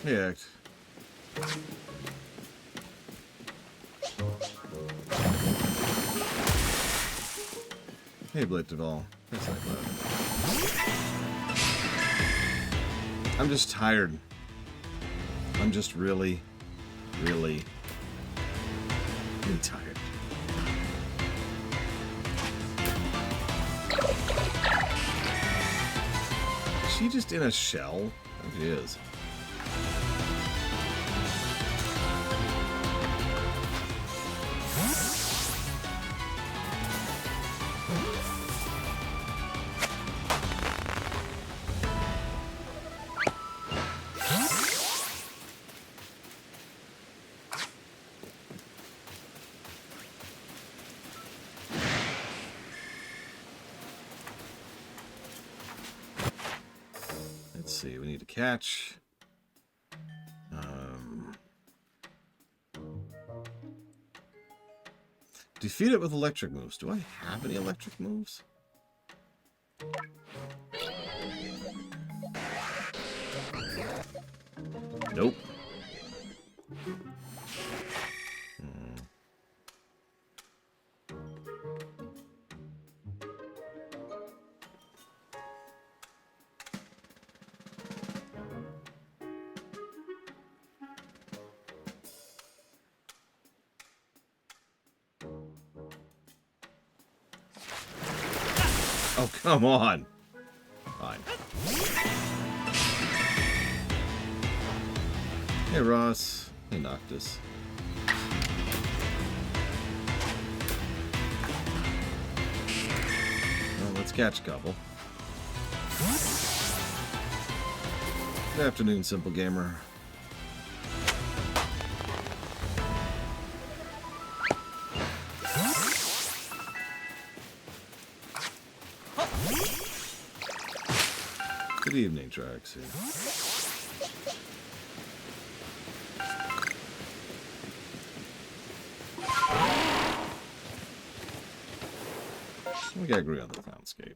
Yeah. Hey, Blade Duval. That's not bad. I'm just tired. I'm just really tired. Is she just in a shell? Oh, she is. Let's see, we need to catch. Defeat it with electric moves. Do I have any electric moves? Nope. Oh, come on. Fine. Hey, Ross. Hey, Noctis. Well, let's catch a couple. Good afternoon, Simple Gamer. Good evening, Traxie. We gotta agree on the soundscape.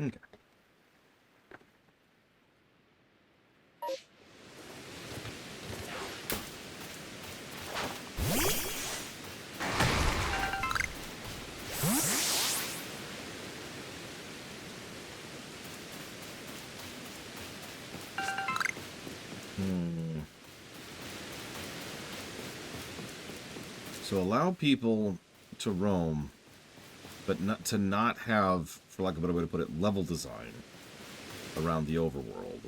Okay. So allow people to roam, but not have, for lack of a better way to put it, level design around the overworld.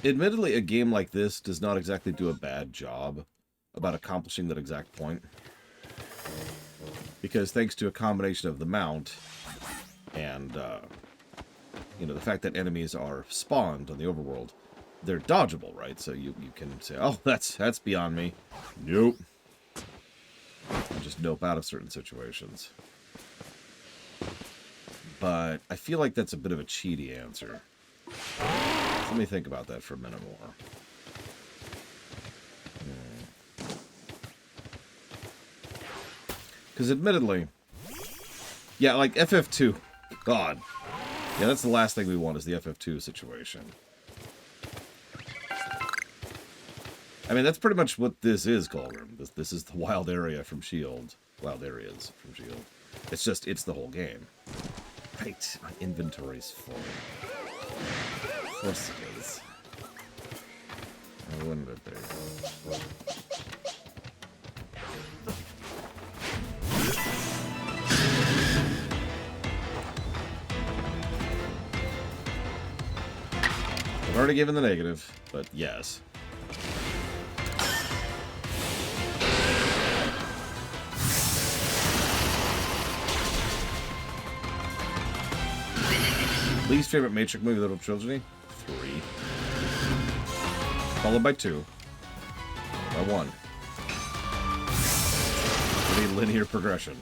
Admittedly, a game like this does not exactly do a bad job about accomplishing that exact point. Because thanks to a combination of the mount and you know, the fact that enemies are spawned on the overworld, they're dodgeable, right? So you can say, oh, that's beyond me. Nope. You just nope out of certain situations. But I feel like that's a bit of a cheaty answer. Let me think about that for a minute more. Because admittedly, yeah, like FF2, God. Yeah, that's the last thing we want is the FF2 situation. I mean, that's pretty much what this is, Colgrim. This is the wild area from S.H.I.E.L.D. Wild areas from S.H.I.E.L.D. It's just, it's the whole game. Right, my inventory's full. Of course it is. Why wouldn't it be? I've already given the negative, but yes. Least favorite Matrix movie, Little Trilogy? 3. Followed by 2. By 1. Pretty linear progression.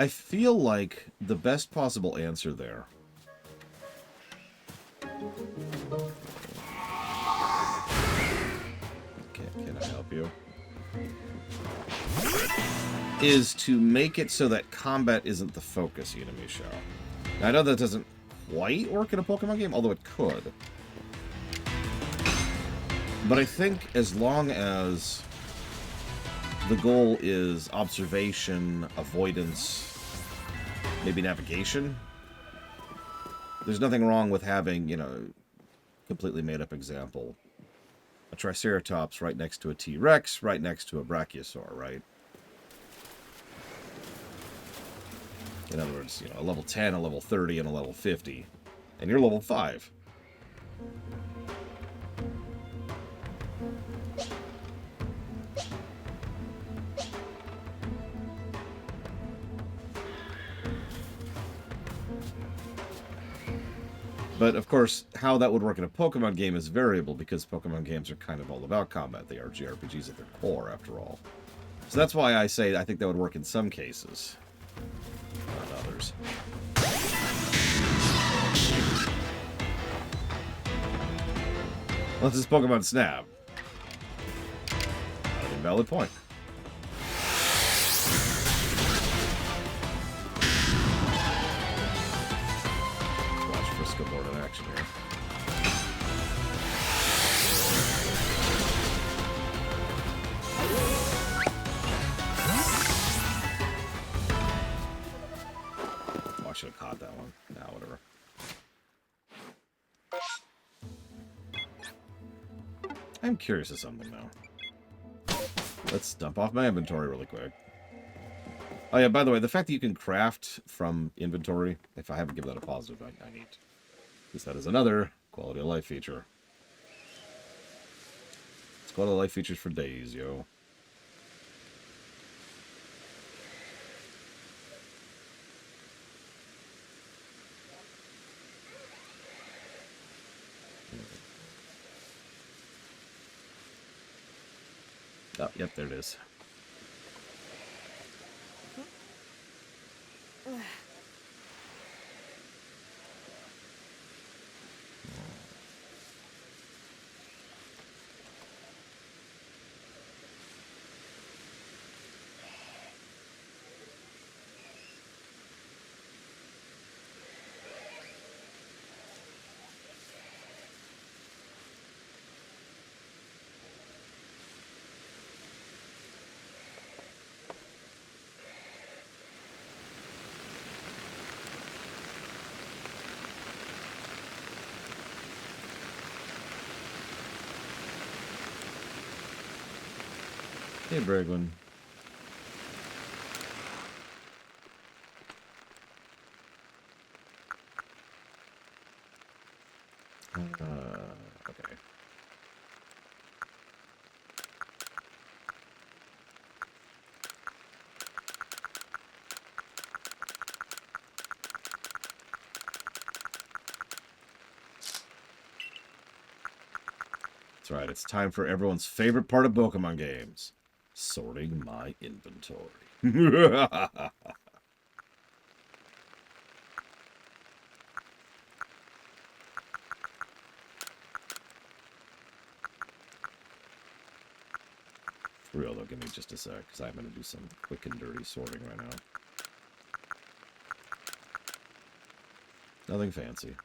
I feel like the best possible answer there can I help you? Is to make it so that combat isn't the focus, Unimi Show. Now, I know that doesn't quite work in a Pokemon game, although it could. But I think as long as the goal is observation, avoidance, maybe navigation, there's nothing wrong with having, you know, completely made-up example. A Triceratops right next to a T-Rex, right next to a Brachiosaur, right? In other words, you know, a level 10, a level 30, and a level 50. And you're level 5. But, of course, how that would work in a Pokemon game is variable because Pokemon games are kind of all about combat. They are JRPGs at their core, after all. So that's why I say I think that would work in some cases, not others. Well, this is Pokemon Snap. Not an invalid point. More than action here. Oh, I should have caught that one. Nah, whatever. I'm curious of something now. Let's dump off my inventory really quick. Oh yeah, by the way, the fact that you can craft from inventory, if I haven't given that a positive, I need to. Because that is another quality of life feature. It's quality of life features for days, yo. Oh, yep, there it is. Hey, Bragwin. Okay. That's right. It's time for everyone's favorite part of Pokemon games. Sorting my inventory. For real though, give me just a sec, because I'm going to do some quick and dirty sorting right now. Nothing fancy.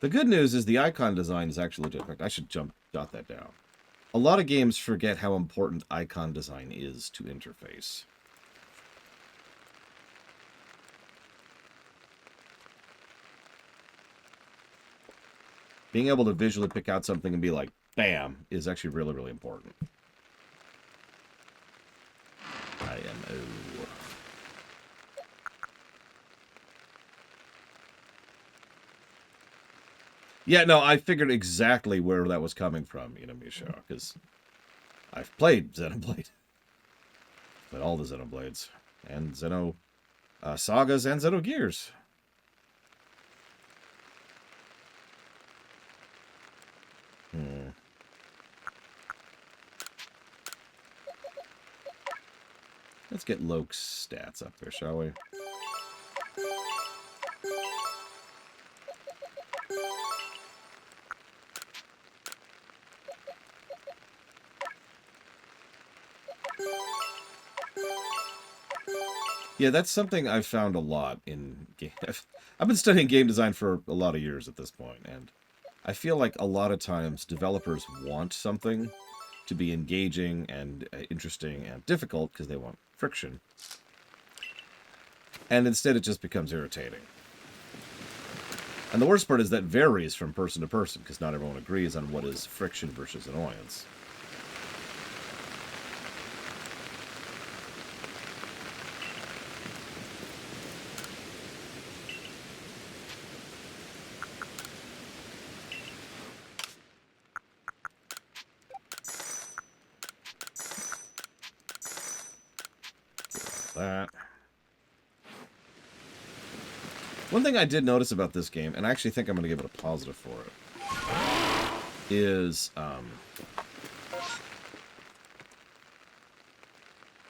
The good news is the icon design is actually legit. I should jot that down. A lot of games forget how important icon design is to interface. Being able to visually pick out something and be like, bam, is actually really, really important. IMO. Yeah, no, I figured exactly where that was coming from, Misha, because I've played Xenoblade. Played all the Xenoblades. And Xeno Sagas and Xenogears. Let's get Loke's stats up there, shall we? Yeah, that's something I've found a lot in game. I've been studying game design for a lot of years at this point, and I feel like a lot of times developers want something to be engaging and interesting and difficult because they want friction. And instead it just becomes irritating. And the worst part is that varies from person to person because not everyone agrees on what is friction versus annoyance. That. One thing I did notice about this game, and I actually think I'm going to give it a positive for it, is I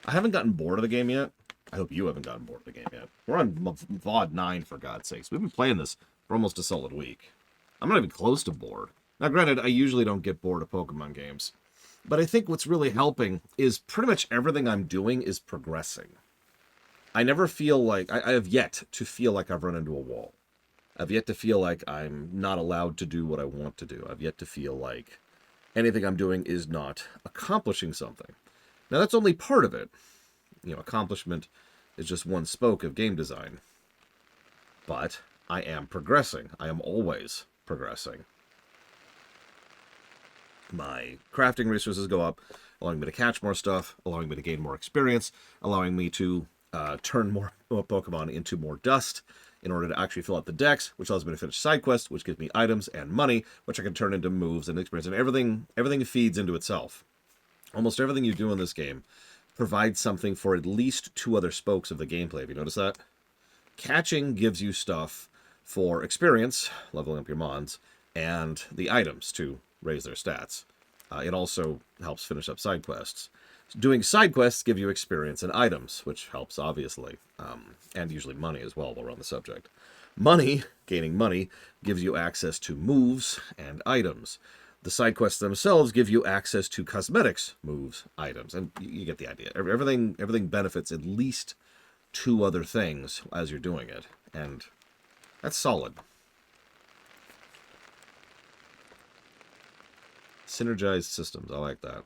haven't gotten bored of the game yet. I hope you haven't gotten bored of the game yet. We're on VOD 9, for God's sakes. We've been playing this for almost a solid week. I'm not even close to bored. Now, granted, I usually don't get bored of Pokemon games. But I think what's really helping is pretty much everything I'm doing is progressing. I never feel like... I have yet to feel like I've run into a wall. I've yet to feel like I'm not allowed to do what I want to do. I've yet to feel like anything I'm doing is not accomplishing something. Now, that's only part of it. Accomplishment is just one spoke of game design. But I am progressing. I am always progressing. My crafting resources go up, allowing me to catch more stuff, allowing me to gain more experience, allowing me to turn more Pokemon into more dust in order to actually fill out the dex, which allows me to finish side quests, which gives me items and money, which I can turn into moves and experience. And everything feeds into itself. Almost everything you do in this game provides something for at least two other spokes of the gameplay. Have you noticed that? Catching gives you stuff for experience, leveling up your mons, and the items to raise their stats. It also helps finish up side quests. Doing side quests give you experience and items, which helps, obviously, and usually money as well while we're on the subject. Gaining money, gives you access to moves and items. The side quests themselves give you access to cosmetics, moves, items, and you get the idea. Everything benefits at least two other things as you're doing it, and that's solid. Synergized systems, I like that.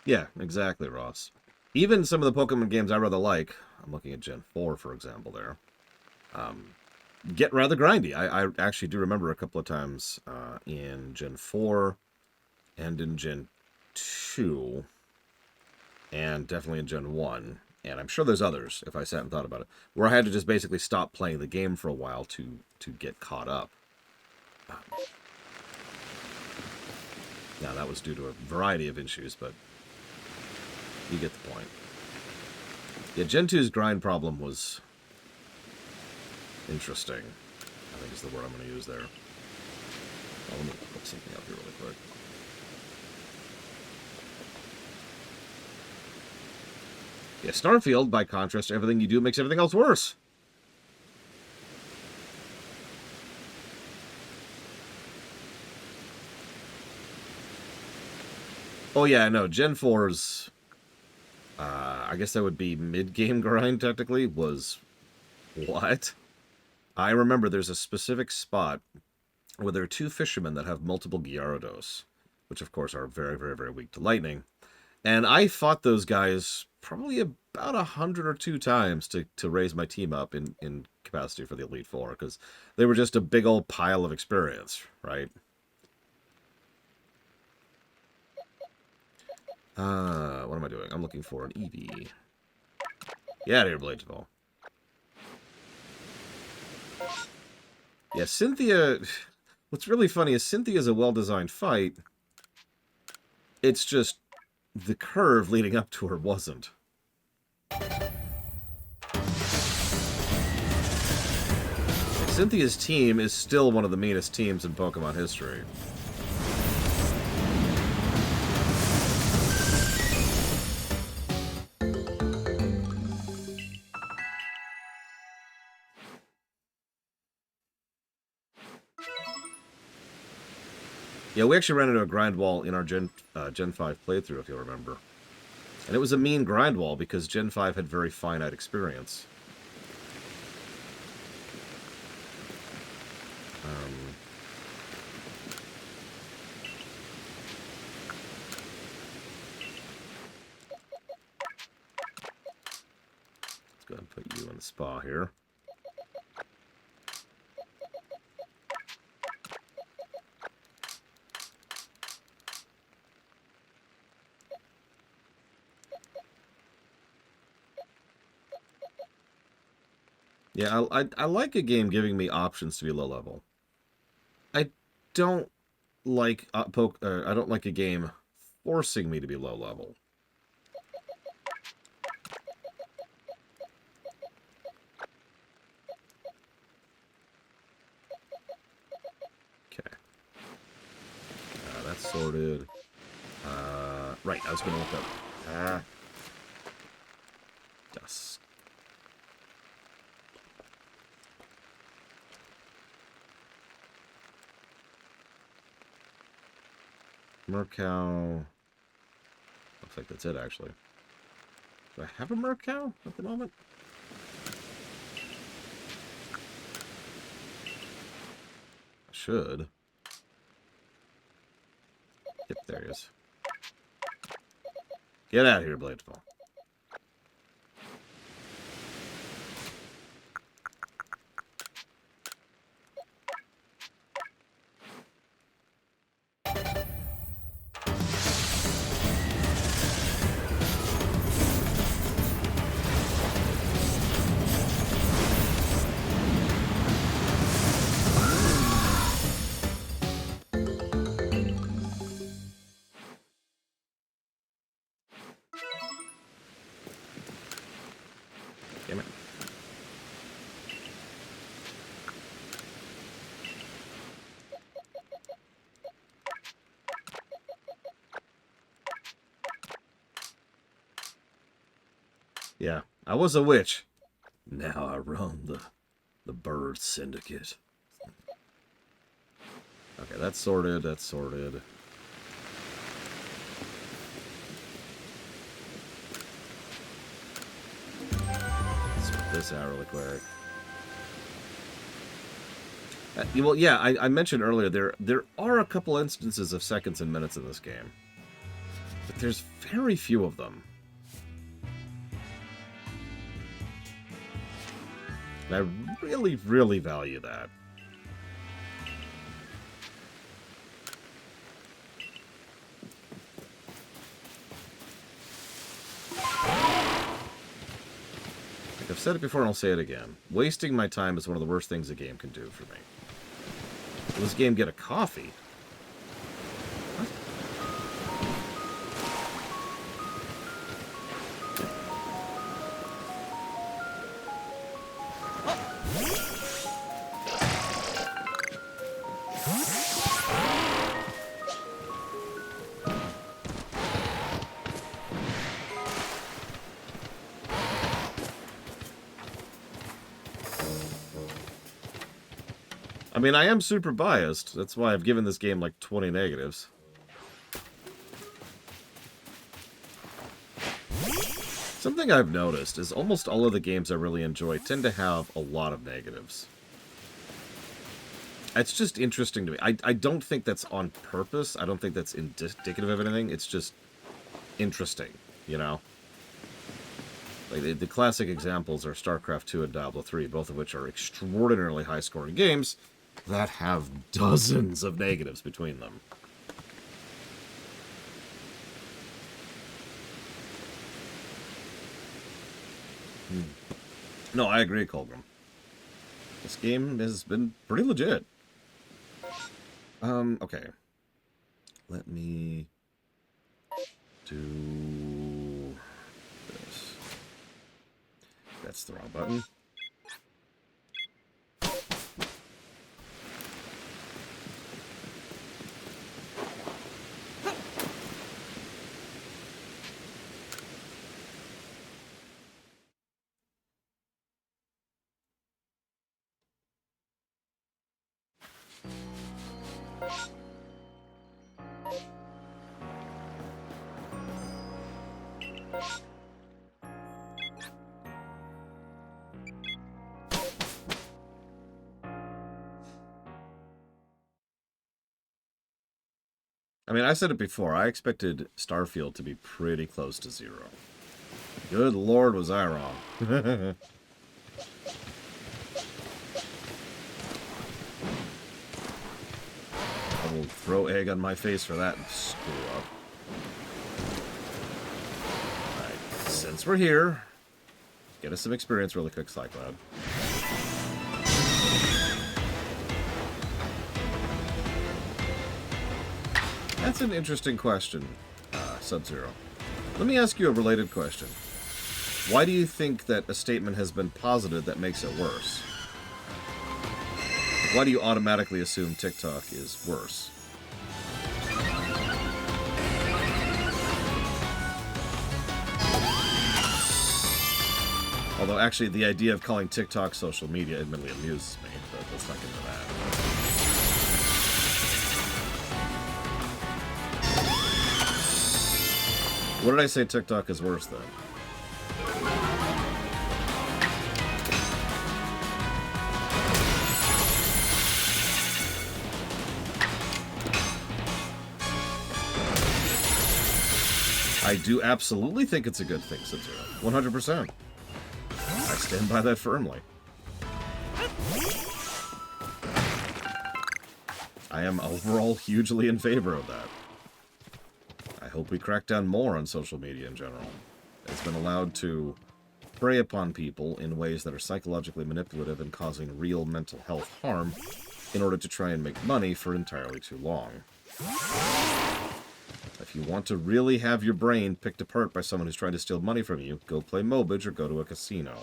Yeah, exactly, Ross. Even some of the Pokemon games I rather like, I'm looking at Gen 4, for example, there, get rather grindy. I actually do remember a couple of times in Gen 4 and in Gen 2, and definitely in Gen 1, and I'm sure there's others, if I sat and thought about it, where I had to just basically stop playing the game for a while to get caught up. Now, that was due to a variety of issues, but you get the point. Yeah, Gen 2's grind problem was interesting, I think is the word I'm going to use there. Oh, let me put something up here really quick. Yeah, Starfield, by contrast to everything you do, makes everything else worse. Oh yeah, no, Gen 4's, I guess that would be mid-game grind, technically, was what? I remember there's a specific spot where there are two fishermen that have multiple Gyarados, which of course are very, very, very weak to lightning. And I fought those guys probably about 100 or 2 times to raise my team up in capacity for the Elite Four, because they were just a big old pile of experience, right? What am I doing? I'm looking for an Eevee. Get out of here, Bladeball. Yeah, Cynthia... What's really funny is Cynthia's a well-designed fight. It's just the curve leading up to her wasn't. Cynthia's team is still one of the meanest teams in Pokemon history. Yeah, we actually ran into a grind wall in our Gen 5 playthrough, if you'll remember. And it was a mean grind wall because Gen 5 had very finite experience. Let's go ahead and put you in the spa here. Yeah, I like a game giving me options to be low level. I don't like I don't like a game forcing me to be low level. Okay, that's sorted. Right, I was going to look up. Dust. Murkow. Looks like that's it, actually. Do I have a Murkow at the moment? I should. Yep, there he is. Get out of here, Bladeball. Damn it. Yeah, I was a witch. Now I run the Bird Syndicate. Okay, that's sorted, that's sorted. Let's sort this out really quick. Well, yeah, I mentioned earlier, there are a couple instances of seconds and minutes in this game. But there's very few of them. And I really, really value that. I've said it before and I'll say it again. Wasting my time is one of the worst things a game can do for me. Will this game get a coffee? What? I mean, I am super biased. That's why I've given this game like 20 negatives. Something I've noticed is almost all of the games I really enjoy tend to have a lot of negatives. It's just interesting to me. I don't think that's on purpose. I don't think that's indicative of anything. It's just interesting, you know? Like the classic examples are StarCraft 2 and Diablo 3, both of which are extraordinarily high-scoring games that have dozens of negatives between them. No, I agree, Colgrim. This game has been pretty legit. Okay. Let me do this. That's the wrong button. I mean, I said it before. I expected Starfield to be pretty close to 0. Good lord, was I wrong. I will throw egg on my face for that and screw up. Alright, since we're here, get us some experience really quick, Cycloud. That's an interesting question, Sub-Zero. Let me ask you a related question. Why do you think that a statement has been posited that makes it worse? Why do you automatically assume TikTok is worse? Although, actually, the idea of calling TikTok social media admittedly amuses me, but let's not get into that. What did I say TikTok is worse then? I do absolutely think it's a good thing, Sub-Zero. 100%. I stand by that firmly. I am overall hugely in favor of that. I hope we crack down more on social media in general. It's been allowed to prey upon people in ways that are psychologically manipulative and causing real mental health harm in order to try and make money for entirely too long. If you want to really have your brain picked apart by someone who's trying to steal money from you, go play Mobage or go to a casino.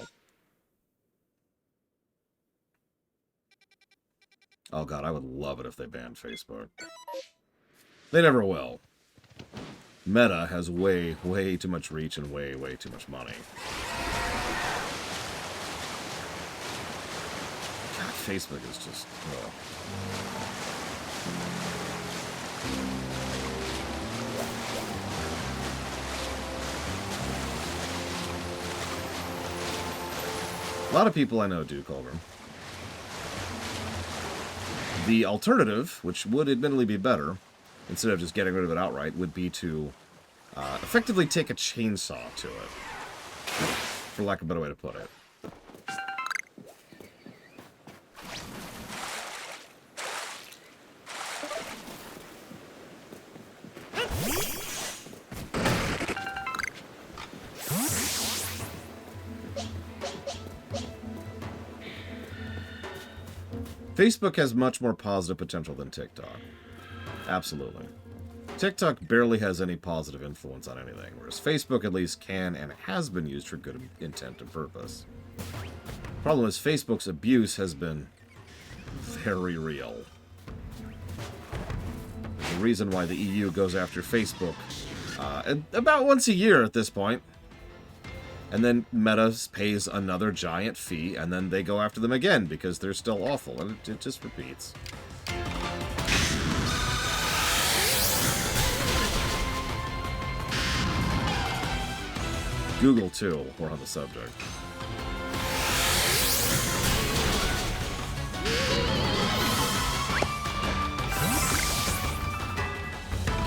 Oh god, I would love it if they banned Facebook. They never will. Meta has way, way too much reach and way, way too much money. God, Facebook is just... Oh. A lot of people I know do, Culver. The alternative, which would admittedly be better, instead of just getting rid of it outright, would be to effectively take a chainsaw to it, for lack of a better way to put it. Facebook has much more positive potential than TikTok. Absolutely. TikTok barely has any positive influence on anything, whereas Facebook at least can and has been used for good intent and purpose. Problem is, Facebook's abuse has been very real. The reason why the EU goes after Facebook about once a year at this point. And then Meta pays another giant fee, and then they go after them again because they're still awful, and it just repeats. Google, too, we're on the subject.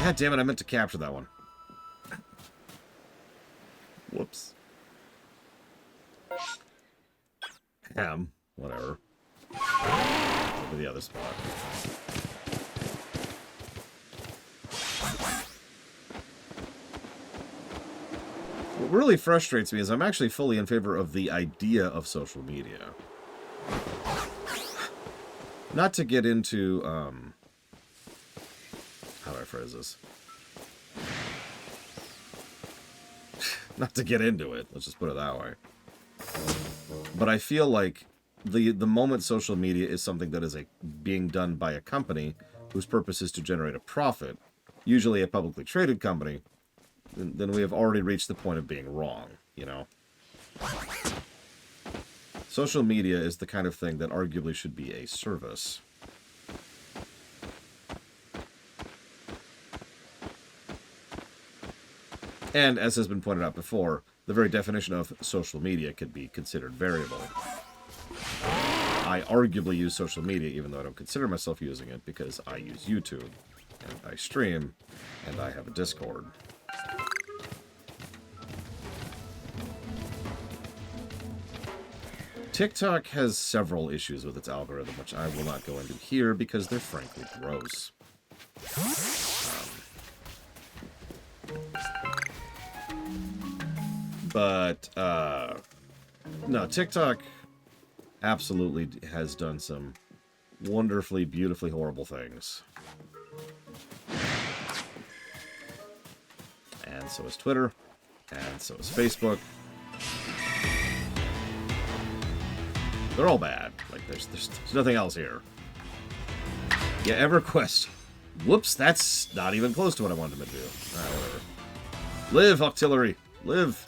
God damn it, I meant to capture that one. Whoops. Whatever. Over the other spot. What really frustrates me is I'm actually fully in favor of the idea of social media. Not to get into, how do I phrase this? Not to get into it, let's just put it that way. But I feel like the moment social media is something that is being done by a company whose purpose is to generate a profit, usually a publicly traded company, then we have already reached the point of being wrong, you know? Social media is the kind of thing that arguably should be a service. And, as has been pointed out before, the very definition of social media could be considered variable. I arguably use social media, even though I don't consider myself using it, because I use YouTube, and I stream, and I have a Discord. TikTok has several issues with its algorithm, which I will not go into here, because they're frankly gross. No, TikTok absolutely has done some wonderfully, beautifully horrible things. And so is Twitter, and so is Facebook. They're all bad. Like, there's nothing else here. Yeah, EverQuest. Whoops, that's not even close to what I wanted them to do. Alright, whatever. Live, Octillery. Live.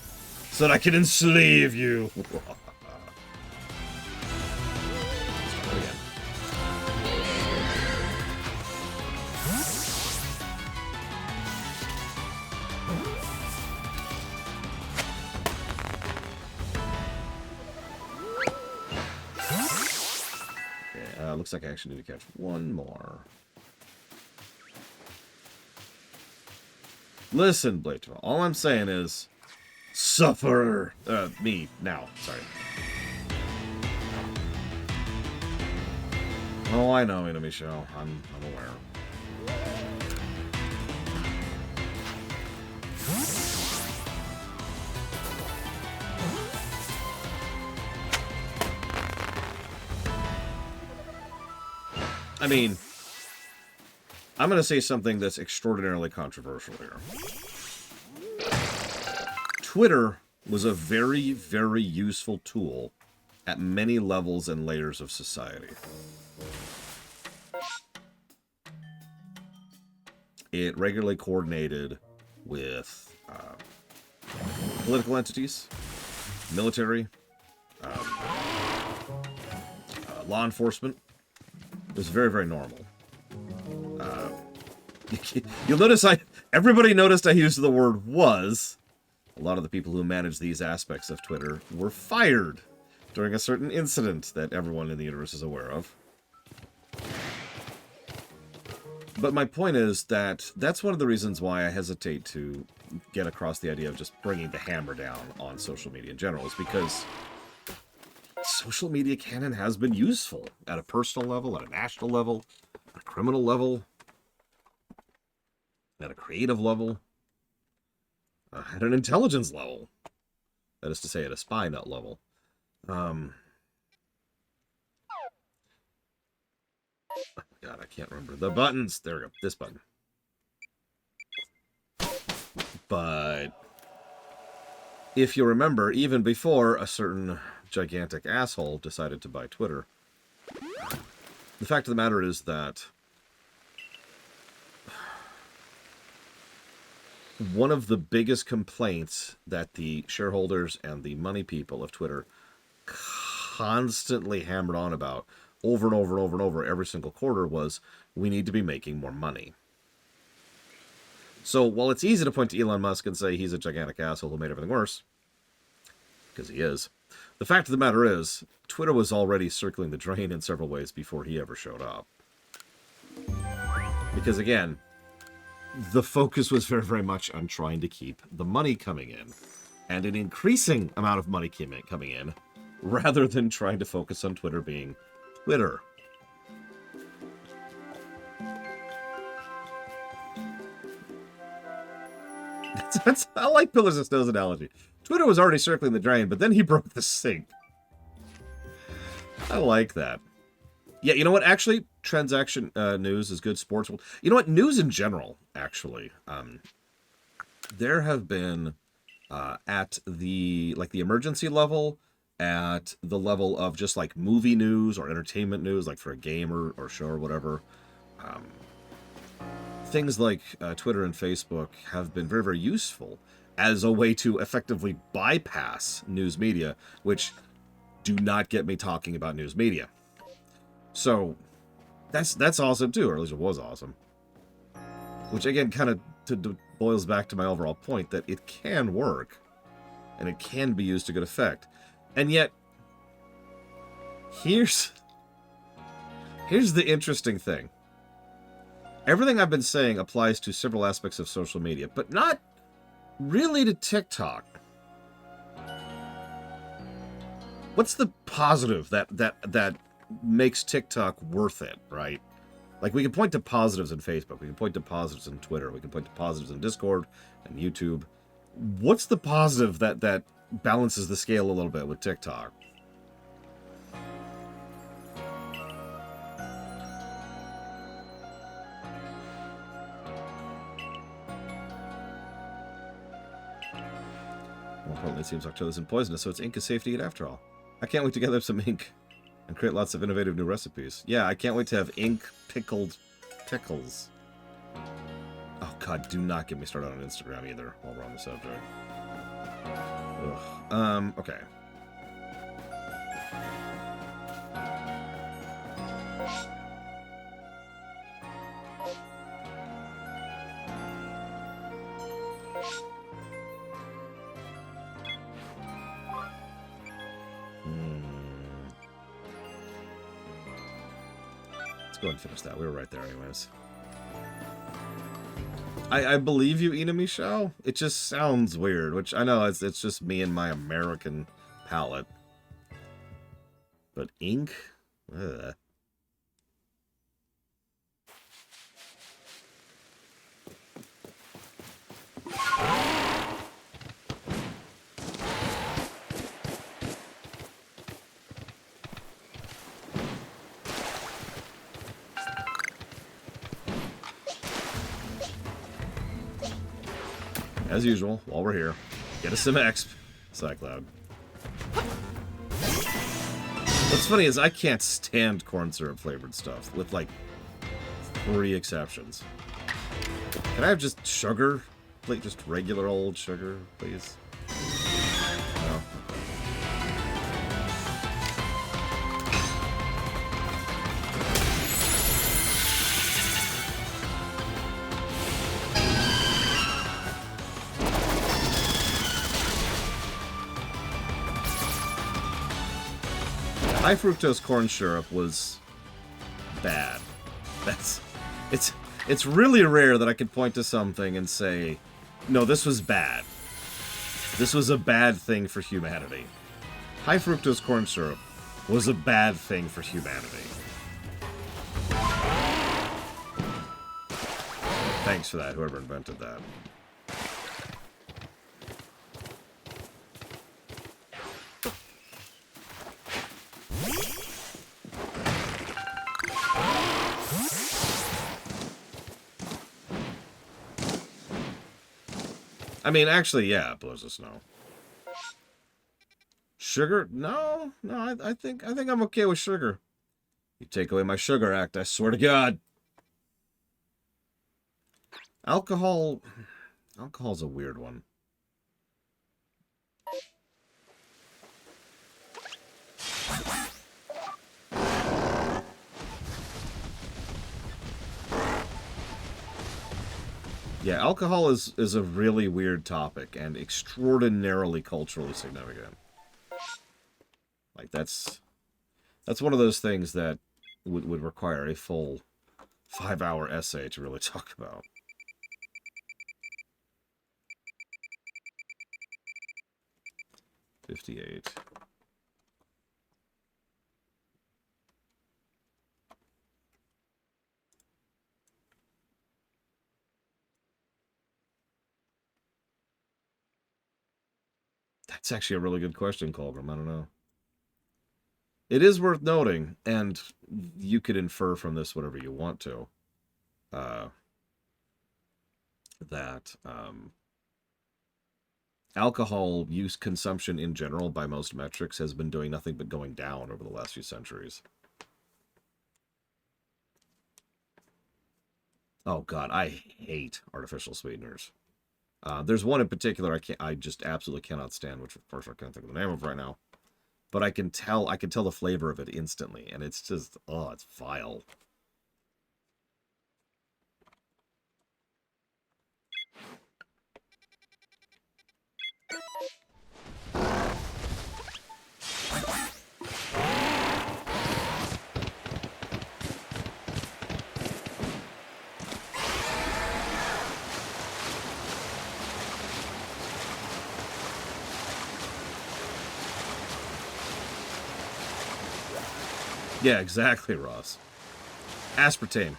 So that I can enslave you. Looks like I actually need to catch one more. Listen, Blade, all I'm saying is, suffer. Me, now, sorry. Oh, I know, Michelle. I'm aware. I mean, I'm going to say something that's extraordinarily controversial here. Twitter was a very, very useful tool at many levels and layers of society. It regularly coordinated with political entities, military, law enforcement. It was very, very normal. You'll notice everybody noticed I used the word was. A lot of the people who managed these aspects of Twitter were fired during a certain incident that everyone in the universe is aware of. But my point is that that's one of the reasons why I hesitate to get across the idea of just bringing the hammer down on social media in general, is because social media can and has been useful at a personal level, at a national level, at a criminal level, at a creative level, at an intelligence level. That is to say, at a spy nut level. Oh God, I can't remember the buttons. There we go. This button. But if you remember, even before a certain gigantic asshole decided to buy Twitter, the fact of the matter is that one of the biggest complaints that the shareholders and the money people of Twitter constantly hammered on about over and over and over and over every single quarter was, we need to be making more money. So while it's easy to point to Elon Musk and say he's a gigantic asshole who made everything worse, because he is, the fact of the matter is, Twitter was already circling the drain in several ways before he ever showed up. Because again, the focus was very, very much on trying to keep the money coming in, and an increasing amount of money coming in, rather than trying to focus on Twitter being Twitter. I like Pillars of Snow's analogy. Twitter was already circling the drain, but then he broke the sink. I like that. Yeah, you know what? Actually, transaction news is good. Sports. You know what? News in general, actually. There have been at the emergency level, at the level of just like movie news or entertainment news, like for a game or show or whatever. Things like Twitter and Facebook have been very, very useful as a way to effectively bypass news media, which do not get me talking about news media. So that's awesome too, or at least it was awesome. Which again kind of boils back to my overall point that it can work and it can be used to good effect. And yet, here's the interesting thing. Everything I've been saying applies to several aspects of social media, but not really to TikTok. What's the positive that makes TikTok worth it, right? Like, we can point to positives in Facebook, we can point to positives in Twitter, we can point to positives in Discord and YouTube. What's the positive that balances the scale a little bit with TikTok? More importantly, it seems lactose isn't poisonous, so it's ink is safe to eat after all. I can't wait to gather up some ink and create lots of innovative new recipes. Yeah, I can't wait to have ink pickled pickles. Oh God, do not get me started on Instagram either while we're on the subject. Ugh. Okay. Let's go ahead and finish that. We were right there anyways. I believe you, Ina Michelle. It just sounds weird, which I know it's just me and my American palate. But ink? Ugh. As usual, while we're here, get us some exp, Cycloud. What's funny is I can't stand corn syrup flavored stuff, with like 3 exceptions. Can I have just sugar? Like just regular old sugar, please? No. High fructose corn syrup was bad. It's It's really rare that I could point to something and say, no, this was bad. This was a bad thing for humanity. High fructose corn syrup was a bad thing for humanity. Thanks for that, whoever invented that. I mean, actually, yeah, it blows the snow. Sugar? No, I think I'm okay with sugar. You take away my sugar act, I swear to God. Alcohol's a weird one. Yeah, alcohol is a really weird topic and extraordinarily culturally significant. Like, that's one of those things that would require a full 5-hour essay to really talk about. $58. That's actually a really good question, Colbram. I don't know. It is worth noting, and you could infer from this whatever you want to, that alcohol use consumption in general, by most metrics, has been doing nothing but going down over the last few centuries. Oh God, I hate artificial sweeteners. There's one in particular I just absolutely cannot stand, which of course I can't think of the name of right now. But I can tell the flavor of it instantly, and it's just, oh, it's vile. Yeah, exactly, Ross. Aspartame.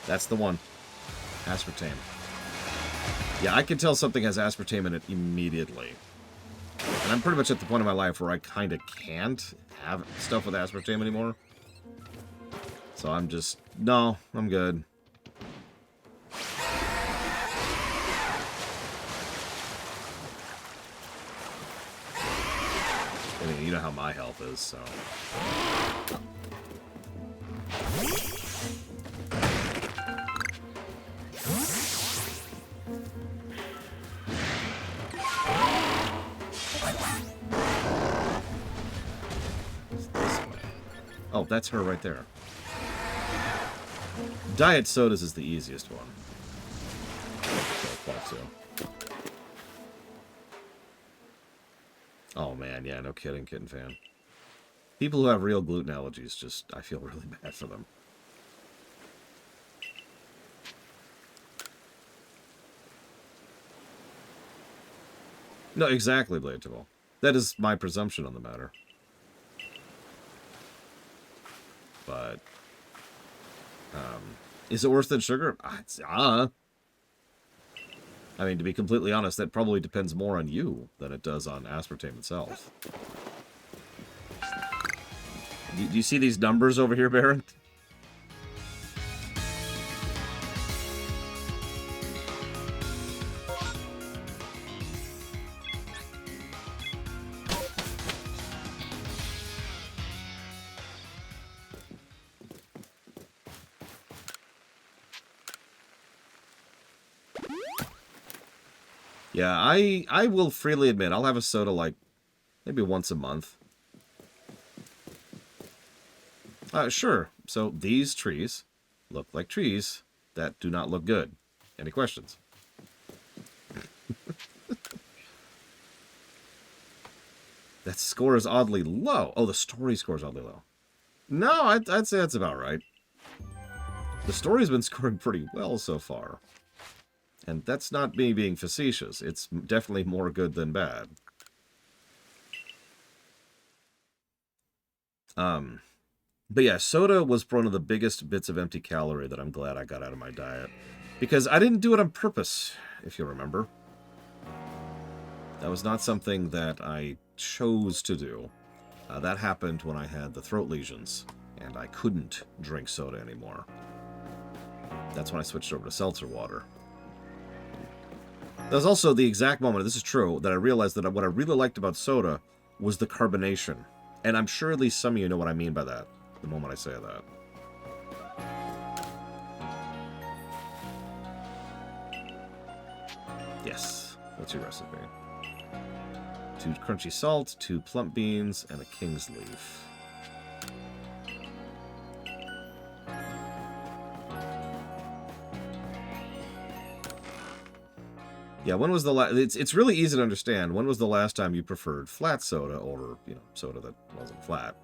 That's the one. Aspartame. Yeah, I can tell something has aspartame in it immediately. And I'm pretty much at the point in my life where I kind of can't have stuff with aspartame anymore. So I'm just... No, I'm good. I mean, you know how my health is, so... Oh, that's her right there. Diet sodas is the easiest one. Oh man, yeah, no kidding, Kitten Fan. People who have real gluten allergies, just, I feel really bad for them. No, exactly, Bladetable. That is my presumption on the matter. But, is it worse than sugar? I mean, to be completely honest, that probably depends more on you than it does on aspartame itself. Do you see these numbers over here, Baron? Yeah, I will freely admit, I'll have a soda like maybe once a month. Sure. So these trees look like trees that do not look good. Any questions? That score is oddly low. Oh, the story score is oddly low. No, I'd say that's about right. The story's been scoring pretty well so far. And that's not me being facetious. It's definitely more good than bad. But yeah, soda was one of the biggest bits of empty calorie that I'm glad I got out of my diet. Because I didn't do it on purpose, if you remember. That was not something that I chose to do. That happened when I had the throat lesions, and I couldn't drink soda anymore. That's when I switched over to seltzer water. That was also the exact moment, this is true, that I realized that what I really liked about soda was the carbonation. And I'm sure at least some of you know what I mean by that, the moment I say that. Yes, what's your recipe? 2 crunchy salt, 2 plump beans, and a king's leaf. Yeah, when was the last... It's really easy to understand. When was the last time you preferred flat soda over, you know, soda that wasn't flat?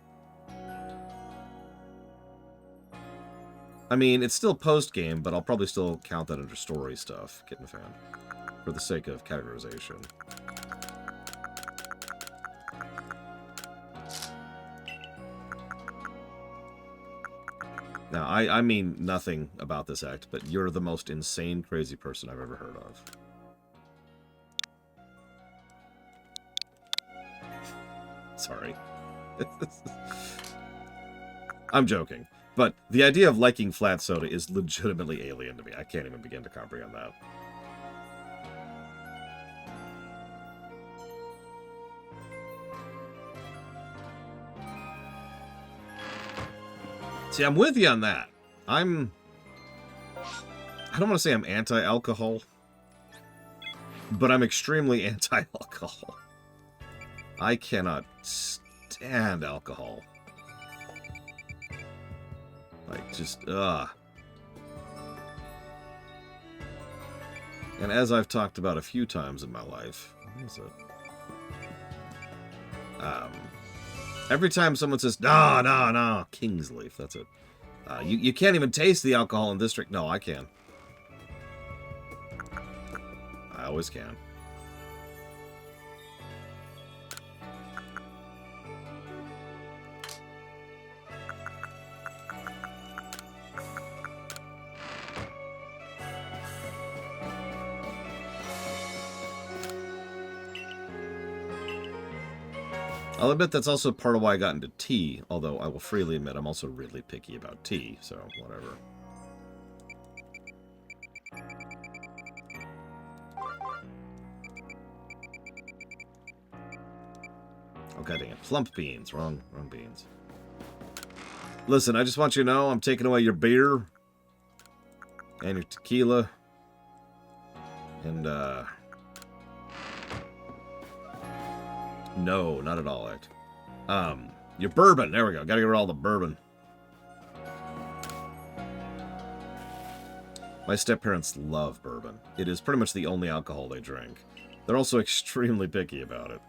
I mean, it's still post-game, but I'll probably still count that under story stuff, Kitten Fan, for the sake of categorization. Now, I mean nothing about this act, but you're the most insane, crazy person I've ever heard of. Sorry. I'm joking. But the idea of liking flat soda is legitimately alien to me. I can't even begin to comprehend that. See, I'm with you on that. I don't want to say I'm anti-alcohol, but I'm extremely anti-alcohol. I cannot stand alcohol. Like, just, ugh. And as I've talked about a few times in my life, what is it? Every time someone says, no, King's Leaf, that's it. You can't even taste the alcohol in this drink. No, I can. I always can. I'll admit that's also part of why I got into tea, although I will freely admit I'm also really picky about tea, so whatever. Oh, god dang it. Plump beans. Wrong beans. Listen, I just want you to know I'm taking away your beer and your tequila and, no, not at all, Act. Your bourbon. There we go. Gotta get rid of all the bourbon. My step-parents love bourbon. It is pretty much the only alcohol they drink. They're also extremely picky about it.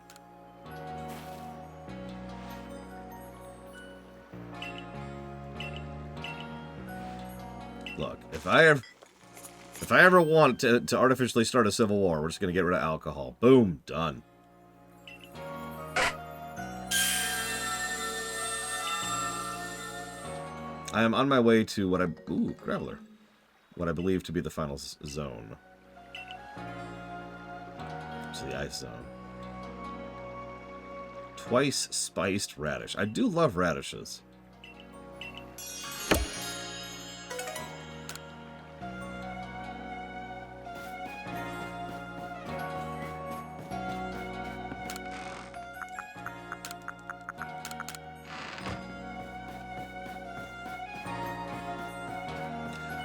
Look, if I ever want to artificially start a civil war, we're just gonna get rid of alcohol. Boom, done. I am on my way to what Graveler. What I believe to be the final zone. To the ice zone. Twice spiced radish. I do love radishes.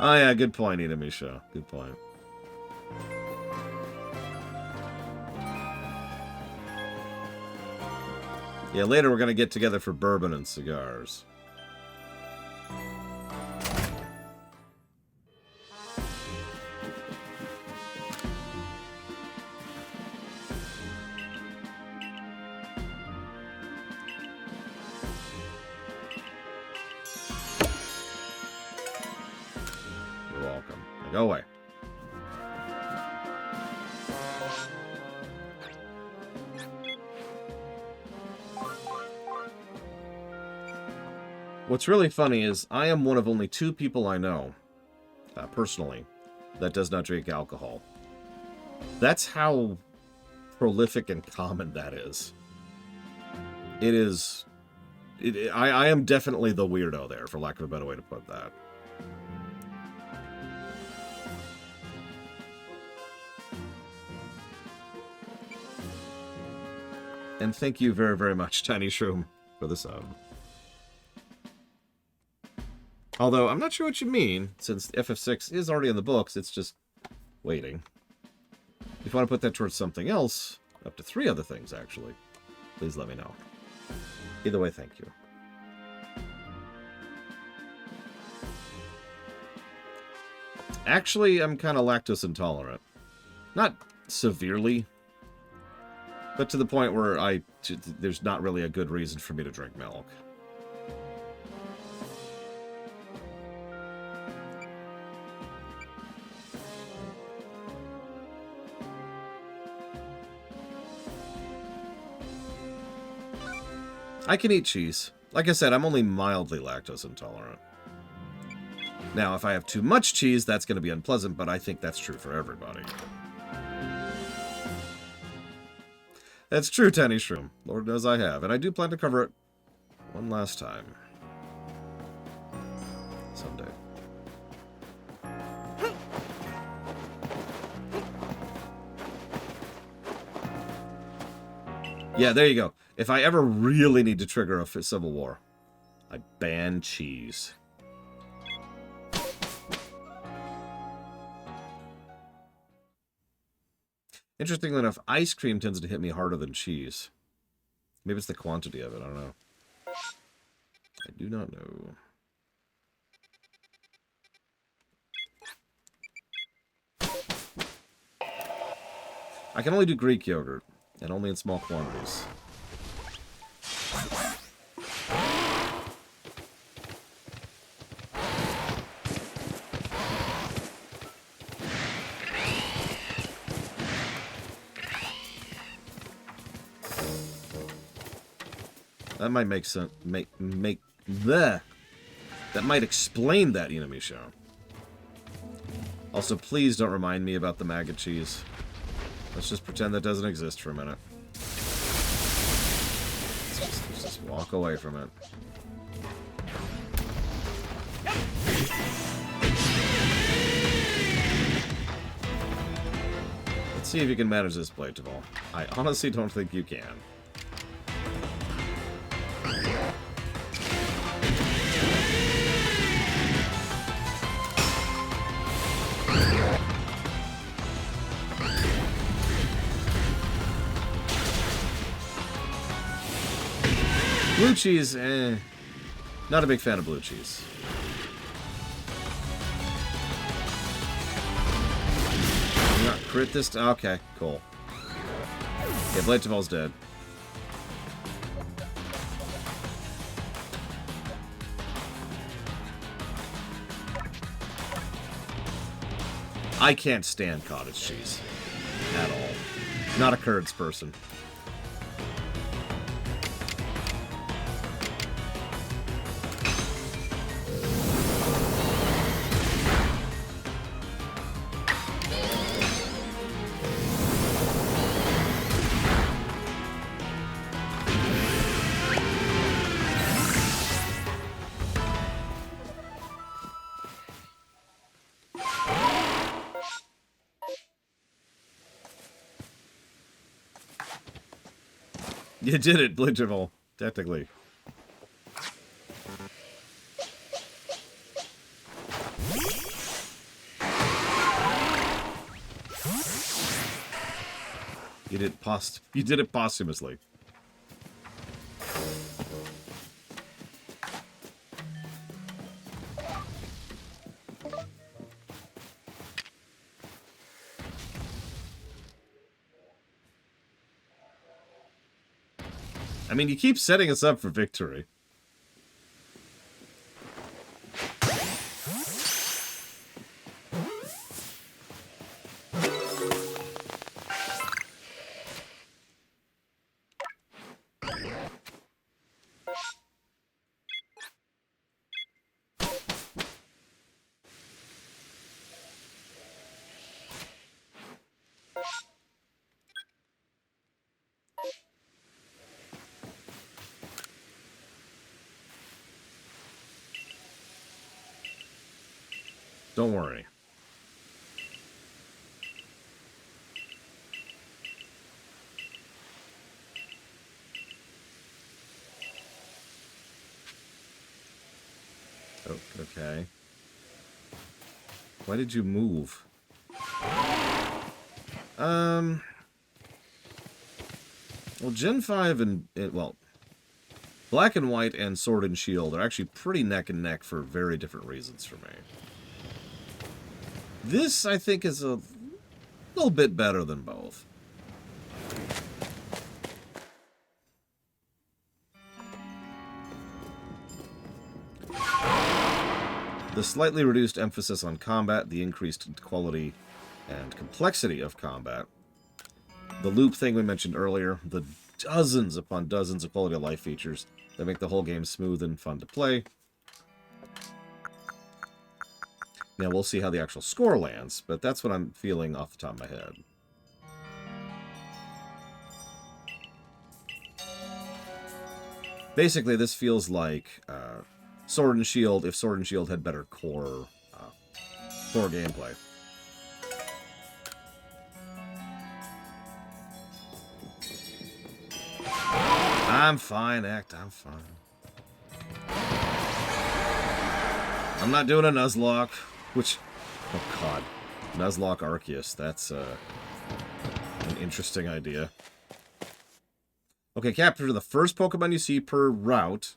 Oh yeah, good point, Inamisha. Good point. Yeah, later we're gonna get together for bourbon and cigars. Go away. What's really funny is I am one of only 2 people I know, personally, that does not drink alcohol. That's how prolific and common that is. It is... I am definitely the weirdo there, for lack of a better way to put that. And thank you very, very much, Tiny Shroom, for the sub. Although, I'm not sure what you mean, since FF6 is already in the books, it's just waiting. If you want to put that towards something else, up to 3 other things, actually, please let me know. Either way, thank you. Actually, I'm kind of lactose intolerant. Not severely, but to the point where there's not really a good reason for me to drink milk. I can eat cheese. Like I said, I'm only mildly lactose intolerant. Now, if I have too much cheese, that's going to be unpleasant, but I think that's true for everybody. That's true, Tiny Shroom. Lord knows I have. And I do plan to cover it one last time. Someday. Yeah, there you go. If I ever really need to trigger a civil war, I ban cheese. Interestingly enough, ice cream tends to hit me harder than cheese. Maybe it's the quantity of it, I don't know. I do not know. I can only do Greek yogurt, and only in small quantities. That might make sense. That might explain that, Inamisho. Also, please don't remind me about the maggot cheese. Let's just pretend that doesn't exist for a minute. Let's just walk away from it. Let's see if you can manage this blade, Taval. I honestly don't think you can. Blue cheese, not a big fan of blue cheese. Not crit this time? Okay, cool. Yeah, Blade Taval's dead. I can't stand cottage cheese. At all. Not a curds person. You did it, Blitcherville, technically. You did it posthumously. I mean, you keep setting us up for victory. Don't worry. Oh, okay. Why did you move? Well, Gen 5 and... well, Black and White and Sword and Shield are actually pretty neck and neck for very different reasons for me. This, I think, is a little bit better than both. The slightly reduced emphasis on combat, the increased quality and complexity of combat, the loop thing we mentioned earlier, the dozens upon dozens of quality of life features that make the whole game smooth and fun to play. Now, we'll see how the actual score lands, but that's what I'm feeling off the top of my head. Basically, this feels like Sword and Shield if Sword and Shield had better core gameplay. I'm fine, Act. I'm fine. I'm not doing a Nuzlocke, which... oh, God. Nuzlocke Arceus. That's an interesting idea. Okay, capture the first Pokemon you see per route.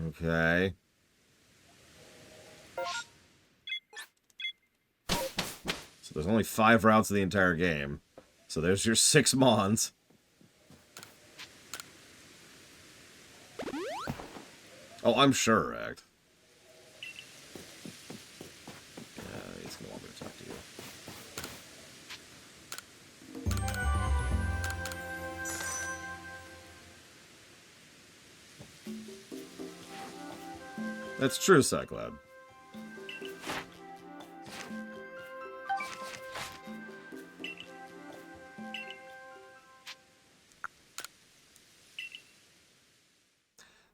Okay. So there's only 5 routes in the entire game. So there's your 6 Mons. Oh, I'm sure, Act. Yeah, he's gonna want me to talk to you. That's true, Cyclad.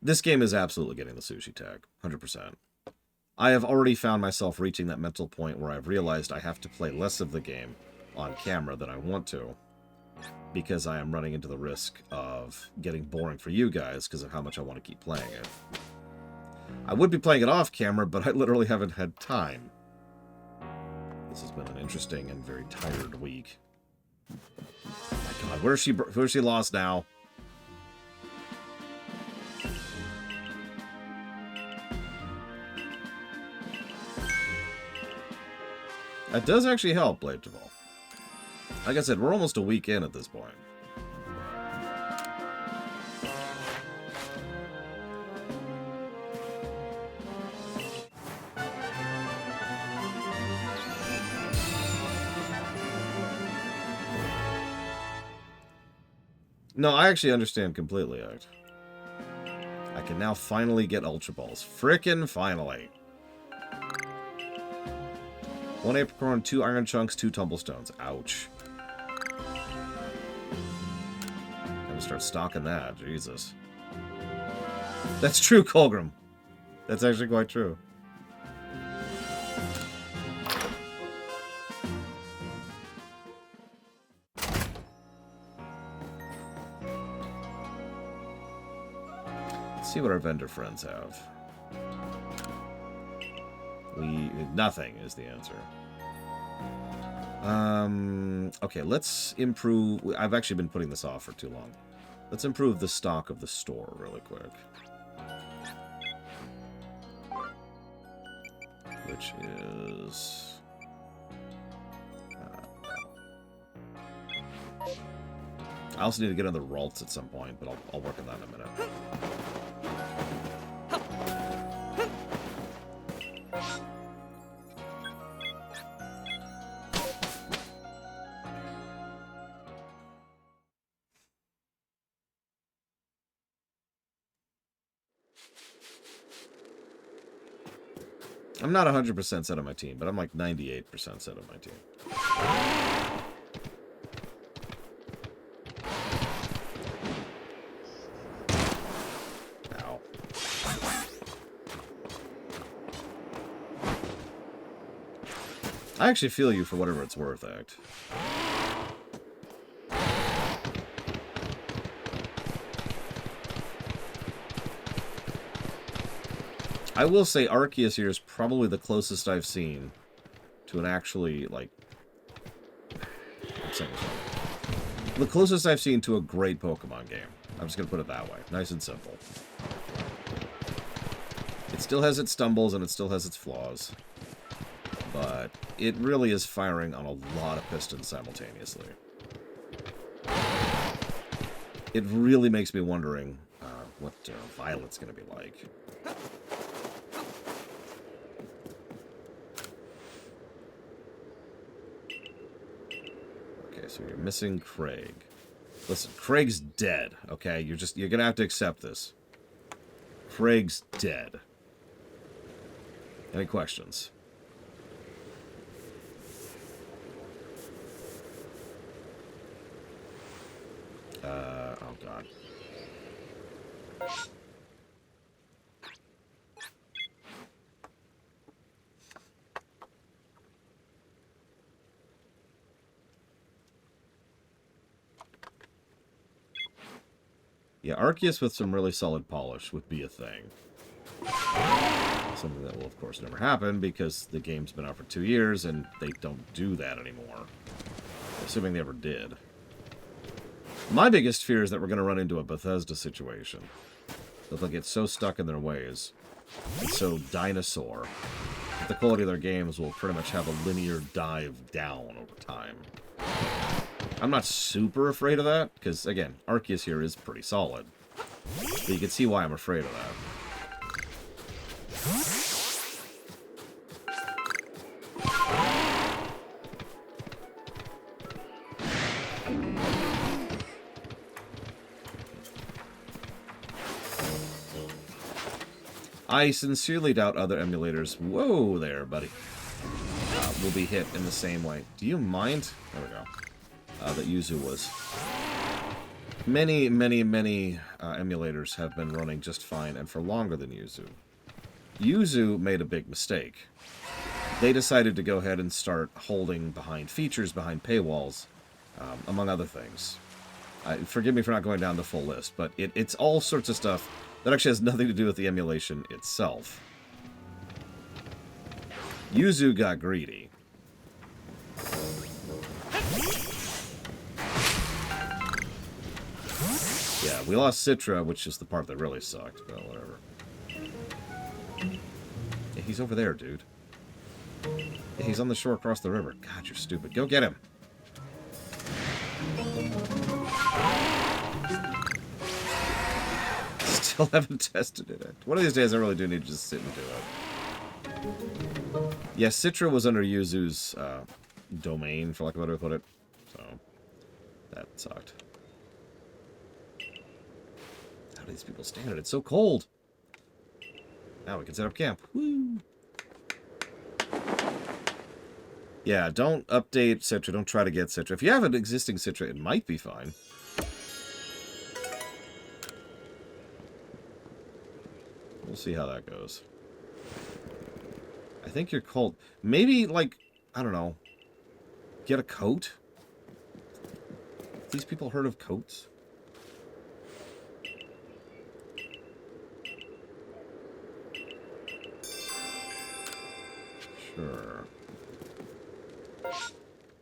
This game is absolutely getting the sushi tag, 100%. I have already found myself reaching that mental point where I've realized I have to play less of the game on camera than I want to, because I am running into the risk of getting boring for you guys because of how much I want to keep playing it. I would be playing it off camera, but I literally haven't had time. This has been an interesting and very tired week. Oh my God, where's she lost now? That does actually help, Blade Javal. Like I said, we're almost a week in at this point. No, I actually understand completely, Act. I can now finally get Ultra Balls. Frickin' finally! 1 Apricorn, 2 Iron Chunks, 2 Tumblestones. Ouch. I'm gonna start stocking that. Jesus. That's true, Colgrim. That's actually quite true. Let's see what our vendor friends have. Nothing is the answer. Okay, let's improve... I've actually been putting this off for too long. Let's improve the stock of the store really quick. Which is... I also need to get on the Ralts at some point, but I'll work on that in a minute. I'm not 100% set on my team, but I'm like 98% set on my team. Ow. I actually feel you for whatever it's worth, Act. I will say Arceus here is probably the closest I've seen to an actually, like... I'm saying this wrong. The closest I've seen to a great Pokemon game. I'm just going to put it that way. Nice and simple. It still has its stumbles and it still has its flaws. But it really is firing on a lot of pistons simultaneously. It really makes me wondering what Violet's going to be like. Okay, so you're missing Craig. Listen, Craig's dead, okay? You're going to have to accept this. Craig's dead. Any questions? Oh god. Yeah, Arceus with some really solid polish would be a thing. Something that will, of course, never happen because the game's been out for 2 years and they don't do that anymore. Assuming they ever did. My biggest fear is that we're going to run into a Bethesda situation. That they'll get so stuck in their ways, and so dinosaur, that the quality of their games will pretty much have a linear dive down over time. I'm not super afraid of that, because, again, Arceus here is pretty solid. But you can see why I'm afraid of that. I sincerely doubt other emulators, whoa there, buddy, will be hit in the same way. Do you mind? There we go. That Yuzu was. Many emulators have been running just fine and for longer than Yuzu. Yuzu made a big mistake. They decided to go ahead and start holding behind features, behind paywalls, among other things. Forgive me for not going down the full list, but it's all sorts of stuff that actually has nothing to do with the emulation itself. Yuzu got greedy. Yeah, we lost Citra, which is the part that really sucked, but whatever. Yeah, he's over there, dude. Yeah, he's on the shore across the river. God, you're stupid. Go get him. Still haven't tested it. One of these days I really do need to just sit and do it. Yeah, Citra was under Yuzu's domain, for lack of a better way to put it. So, that sucked. How do these people stand it? It's so cold. Now we can set up camp. Woo! Yeah, don't update Citra. Don't try to get Citra. If you have an existing Citra, it might be fine. We'll see how that goes. I think you're cold. Maybe, like, I don't know, get a coat? Have these people heard of coats? Sure.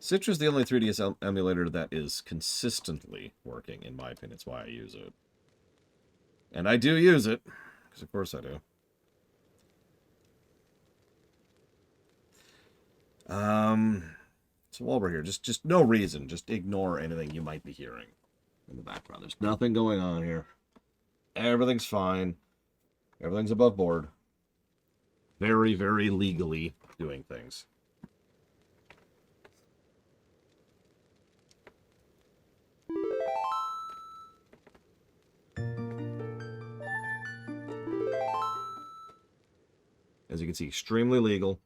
Citra's the only 3DS emulator that is consistently working, in my opinion. It's why I use it. And I do use it. Because of course I do. So while we're here, just no reason. Just ignore anything you might be hearing in the background. There's nothing going on here. Everything's fine. Everything's above board. Very, very legally doing things. As you can see, extremely legal.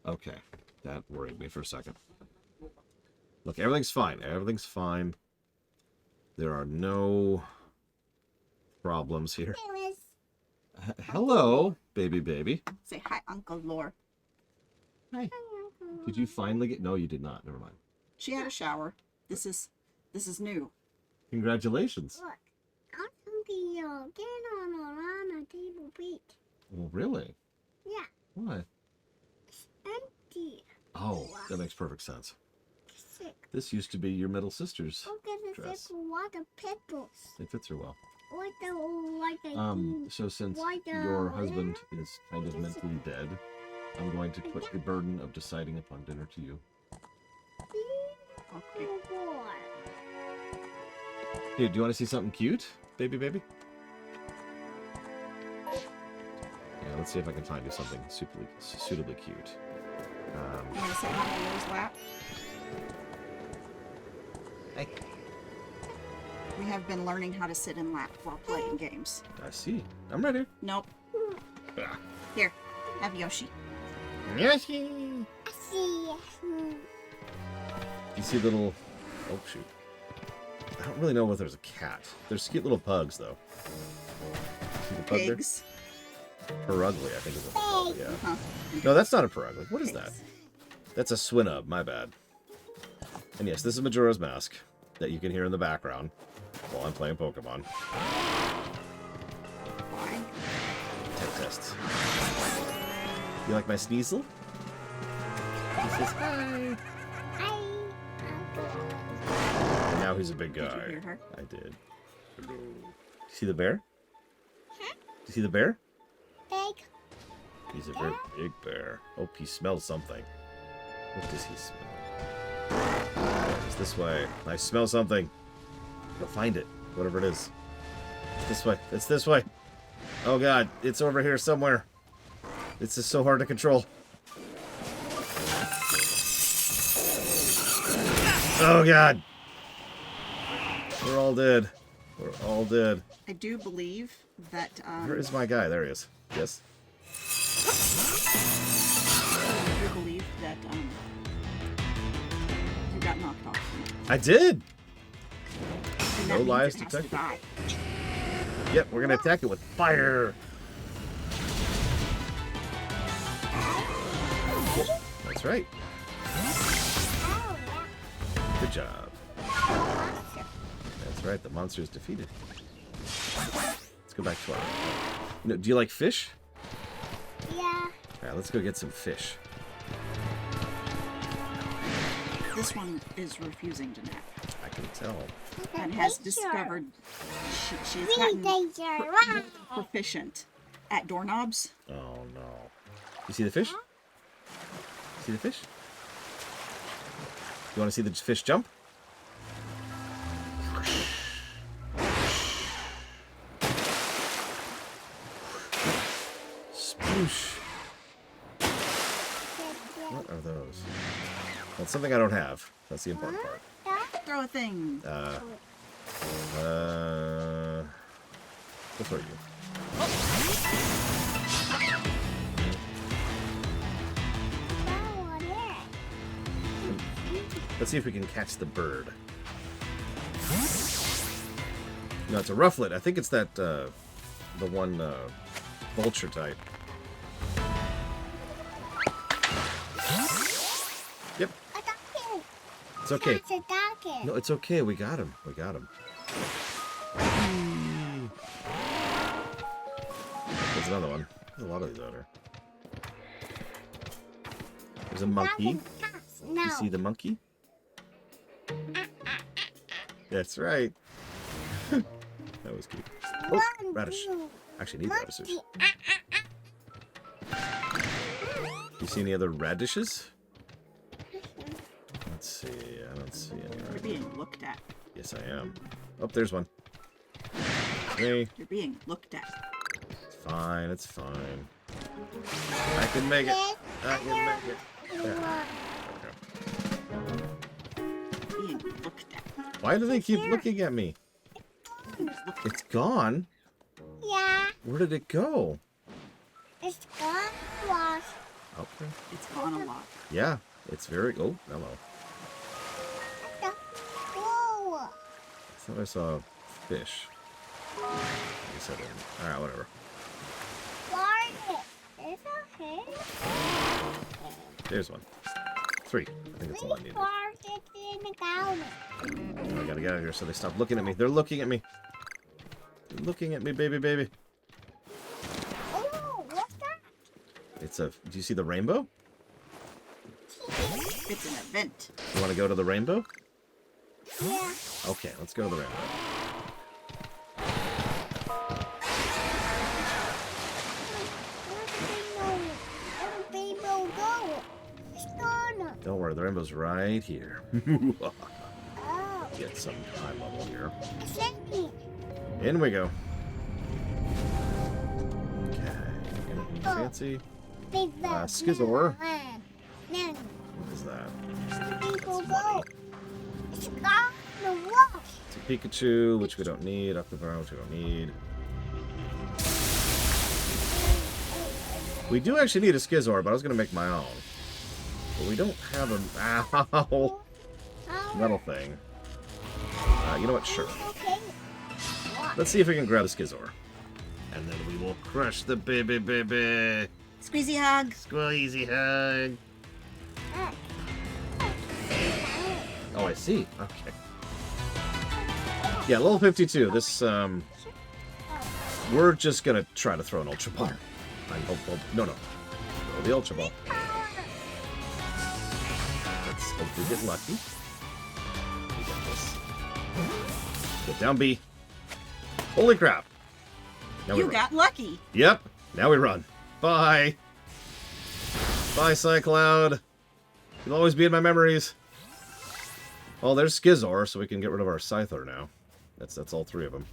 Okay, that worried me for a second. Look, everything's fine. Everything's fine. There are no problems here. Hello, baby. Say hi, Uncle Lore. Hi. Did you finally get... No, you did not. Never mind. She had a shower. This is new. Congratulations. Look, I'm thinking you're getting on a table beat. Well, really? Yeah, Why? it's empty. Oh, that makes perfect sense. Sick. This used to be your middle sister's Look at the dress. sick water pimples. It fits her well. What the like I So since Why the- your husband is kind of mentally dead, I'm going to put the burden of deciding upon dinner to you. Okay. Here, do you want to see something cute, baby? Yeah, let's see if I can find you something suitably cute. You want to sit on Leo's lap? Hey. We have been learning how to sit in lap while playing games. I see. I'm ready. Nope. Here, have Yoshi. Yoshi! I see. You see little... Oh, shoot. I don't really know if there's a cat. There's cute little pugs, though. See the pug Pigs. there? Perugly, I think is what they call it, yeah. Huh. No, that's not a Perugly. What is Pigs. that? That's a Swinub, my bad. And yes, this is Majora's Mask that you can hear in the background while I'm playing Pokemon. Why? Tests. You like my Sneasel? He says hi. And now he's a big guy. Did you hear her? I did. Hello. See the bear? Huh? You see the bear? Big. He's a very big bear. Hope he smells something. What does he smell? It's this way. I smell something. Go find it. Whatever it is. It's this way. It's this way. Oh god, it's over here somewhere. It's just so hard to control. Oh god. We're all dead. We're all dead. I do believe that. Where is my guy? There he is. Yes. I do believe that you got knocked off. I did. And No that means lies it has to detected. die. Yep, we're gonna attack it with fire. That's right. Good job. That's right. The monster is defeated. Let's go back to our. No, do you like fish? Yeah. All right, let's go get some fish. This one is refusing to nap I can tell. and has discovered she's gotten proficient at doorknobs. Oh no! You see the fish? See the fish? You want to see the fish jump? Sploosh. What are those? Well, it's something I don't have. That's the important part. Throw a thing. Good for you. Let's see if we can catch the bird. No, it's a rufflet. I think it's that, the one, vulture type. Yep. It's okay. No, it's okay. We got him. We got him. There's another one. There's a lot of these out here. There's a monkey. No. You see the monkey? That's right. That was cute. Oh, radish. Actually, I need radishes. You see any other radishes? Let's see. I don't see any. You're being looked at. Yes, I am. Oh, there's one. Me. You're being looked at. It's fine. It's fine. I can make it. I can make it. Yeah. Being looked at. Why do they keep looking at me? It's gone? Yeah, Where did it go? it's gone. Wash. Okay. It's gone a lot. Yeah, it's very... Oh, hello. Whoa. I thought I saw fish. I guess I didn't. Alright, whatever. It's okay. There's one. 3. I think that's all I needed. In the garden. I gotta get out of here so they stop looking at me. They're looking at me. They're looking at me, baby. Oh, what's that? It's a... Do you see the rainbow? It's an event. You want to go to the rainbow? Yeah. Okay, let's go to the rainbow. Don't worry, the rainbow's right here. Oh. Get some high level here. Shiny. In we go. Okay. Anything fancy? Skizor. No. What is that? People It's go. money. It's got the wash. It's a Pikachu, which we don't need. Octavara, which we don't need. We do actually need a Skizor, but I was going to make my own. But we don't have a... Ow! Metal thing. You know what? Sure. Okay. Let's see if we can grab a Skizor. And then we will crush the baby. Squeezy hug. Squeezy hug. Oh, I see. Okay. Yeah, level 52. This, we're just gonna try to throw an Ultra Ball. No. Throw the Ultra Ball. Let's hopefully get lucky. We got this. Get down, B. Holy crap. Now we You run. got lucky. Yep. Now we run. Bye. Bye, Cycloud. You'll always be in my memories. Oh, there's Skizor, so we can get rid of our Scyther now. That's all 3 of them.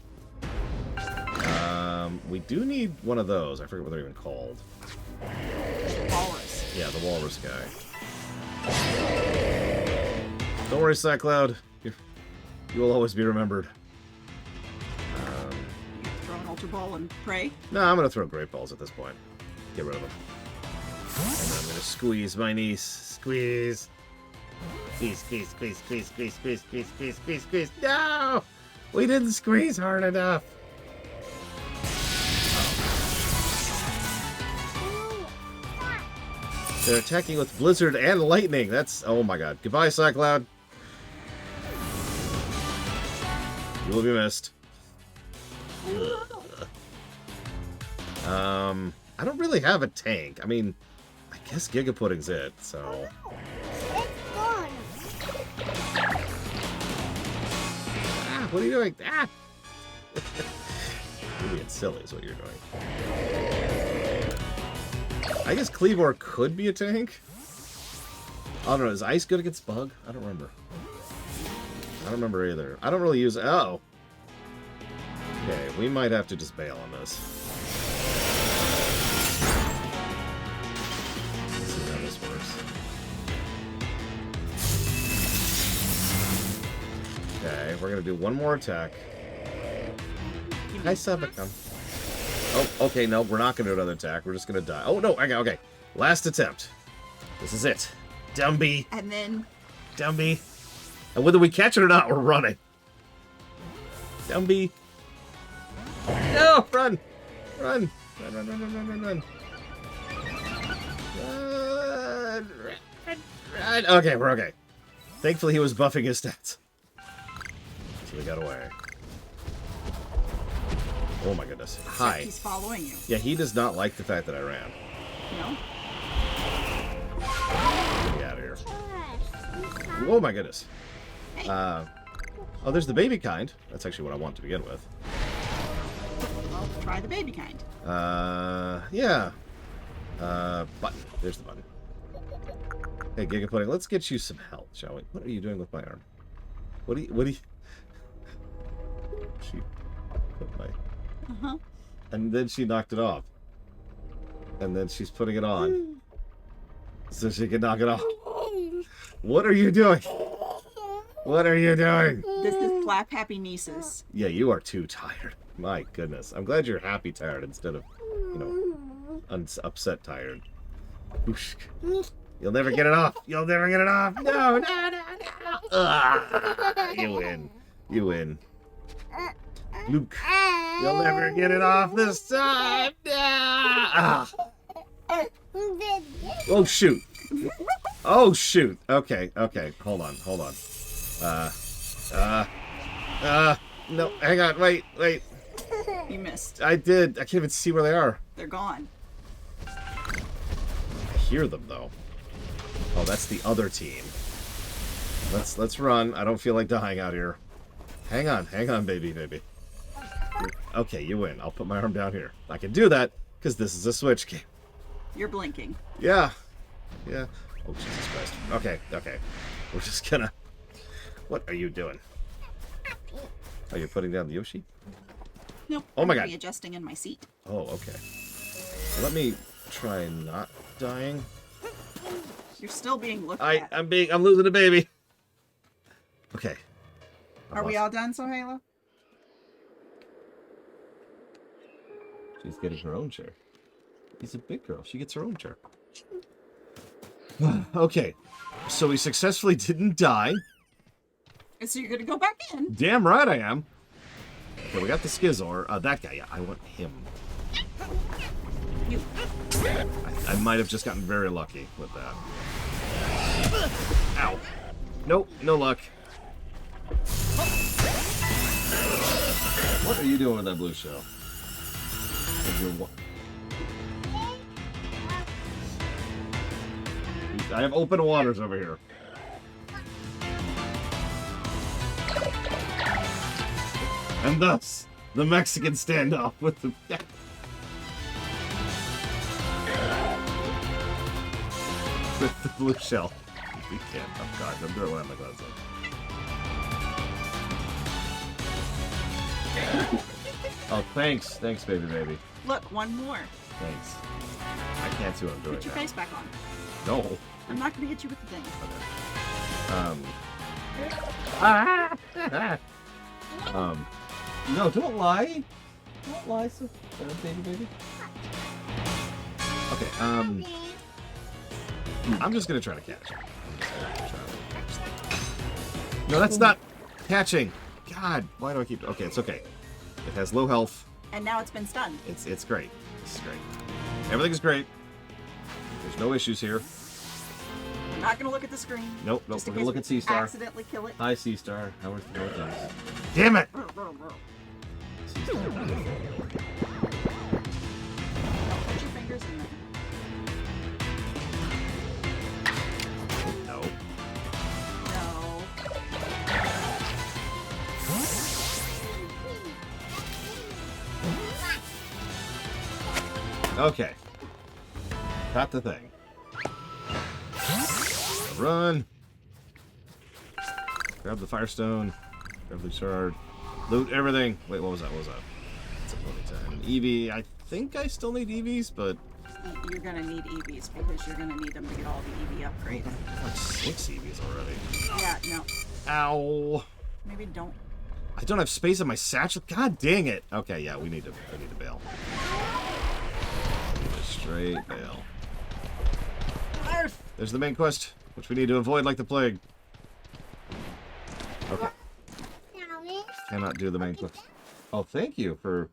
We do need one of those. I forget what they're even called. Walrus. Yeah, the walrus guy. Don't worry, Cycloud. You will always be remembered. Throw an ultra ball and pray. No, I'm going to throw Great Balls at this point. Get rid of them. And then I'm going to squeeze my niece. Squeeze. Squeeze. No! We didn't squeeze hard enough. They're attacking with Blizzard and Lightning. That's... Oh my god. Goodbye, Cycloud. You will be missed. I don't really have a tank. I mean, I guess Giga Pudding's it, so... It's gone. Ah, what are you doing? Ah! You're being silly is what you're doing. I guess Cleavor could be a tank. I don't know. Is Ice good against Bug? I don't remember. I don't remember either. I don't really use... Oh. Okay, we might have to just bail on this. Let's see how this works. Okay, we're going to do one more attack. Hi, Sabacon. Oh, okay, no, we're not going to do another attack. We're just going to die. Oh, no, okay. Last attempt. This is it. Dumby. And then... Dumby. And whether we catch it or not, we're running. Dumby. No, run. Run. Run. Okay, we're okay. Thankfully, he was buffing his stats. So we got away. Oh my goodness. Hi. He's following you. Yeah, he does not like the fact that I ran. No? Get me out of here. Oh my goodness. Oh, there's the baby kind. That's actually what I want to begin with. Well, try the baby kind. Yeah. Button. There's the button. Hey, Giga Pudding, let's get you some health, shall we? What are you doing with my arm? What do you... She put my... Uh-huh. And then she knocked it off. And then she's putting it on. So she can knock it off. What are you doing? What are you doing? This is Flap Happy Nieces. Yeah, you are too tired. My goodness. I'm glad you're happy tired instead of, upset tired. Whoosh. You'll never get it off. You'll never get it off. No. You win. You win. Luke, you'll never get it off this time. Oh, shoot. Oh, shoot. Okay, okay. Hold on, hold on. No, hang on. Wait. You missed. I did. I can't even see where they are. They're gone. I hear them, though. Oh, that's the other team. Let's run. I don't feel like dying out here. Hang on, baby. Okay, you win. I'll put my arm down here. I can do that, because this is a Switch game. You're blinking. Yeah. Oh, Jesus Christ. Okay. We're just gonna... What are you doing? Oh, you're putting down the Yoshi? Nope. Oh my I'm God. readjusting in my seat. Oh, okay. Let me try not dying. You're still being looked at. I'm losing a baby. Okay. Are we all done, Sohaila? She's getting her own chair. She's a big girl. She gets her own chair. Okay. So we successfully didn't die. And so you're gonna go back in. Damn right I am. Okay, we got the Skizor. That guy, yeah, I want him. You. I might have just gotten very lucky with that. Ow. Nope, no luck. What are you doing with that blue shell? I have open waters over here. And thus, the Mexican standoff with the... with the blue shell. We can't. Oh god, I'm doing what I'm gonna say. Oh, thanks. Thanks, baby. Look, one more. Thanks. I can't see what I'm doing Put your now. face back on. No. I'm not gonna hit you with the thing. No, don't lie. Don't lie, so baby. Okay, I'm just gonna try to catch it. No, that's not catching. God, why do I keep... Okay, it's okay. It has low health. And now it's been stunned. It's great. This is great. Everything is great. There's no issues here. I'm not gonna look at the screen. Nope. We're Just in gonna look case at we C-Star. accidentally kill it. Hi, C-Star. How are things? Damn it! Don't put your fingers in there. No. No. Okay. Got the thing. Run. Grab the Firestone. Grab the shard. Loot everything. Wait, what was that? It's a loading time. Eevee. I think I still need EVs, but... You're gonna need EVs because you're gonna need them to get all the EV upgrades. I have 6 EVs already. Yeah, no. Ow. Maybe don't. I don't have space in my satchel. God dang it. Okay, yeah, we need to bail. We need to straight bail. There's the main quest, which we need to avoid like the plague. Okay. Cannot do the main quest. Oh, thank you for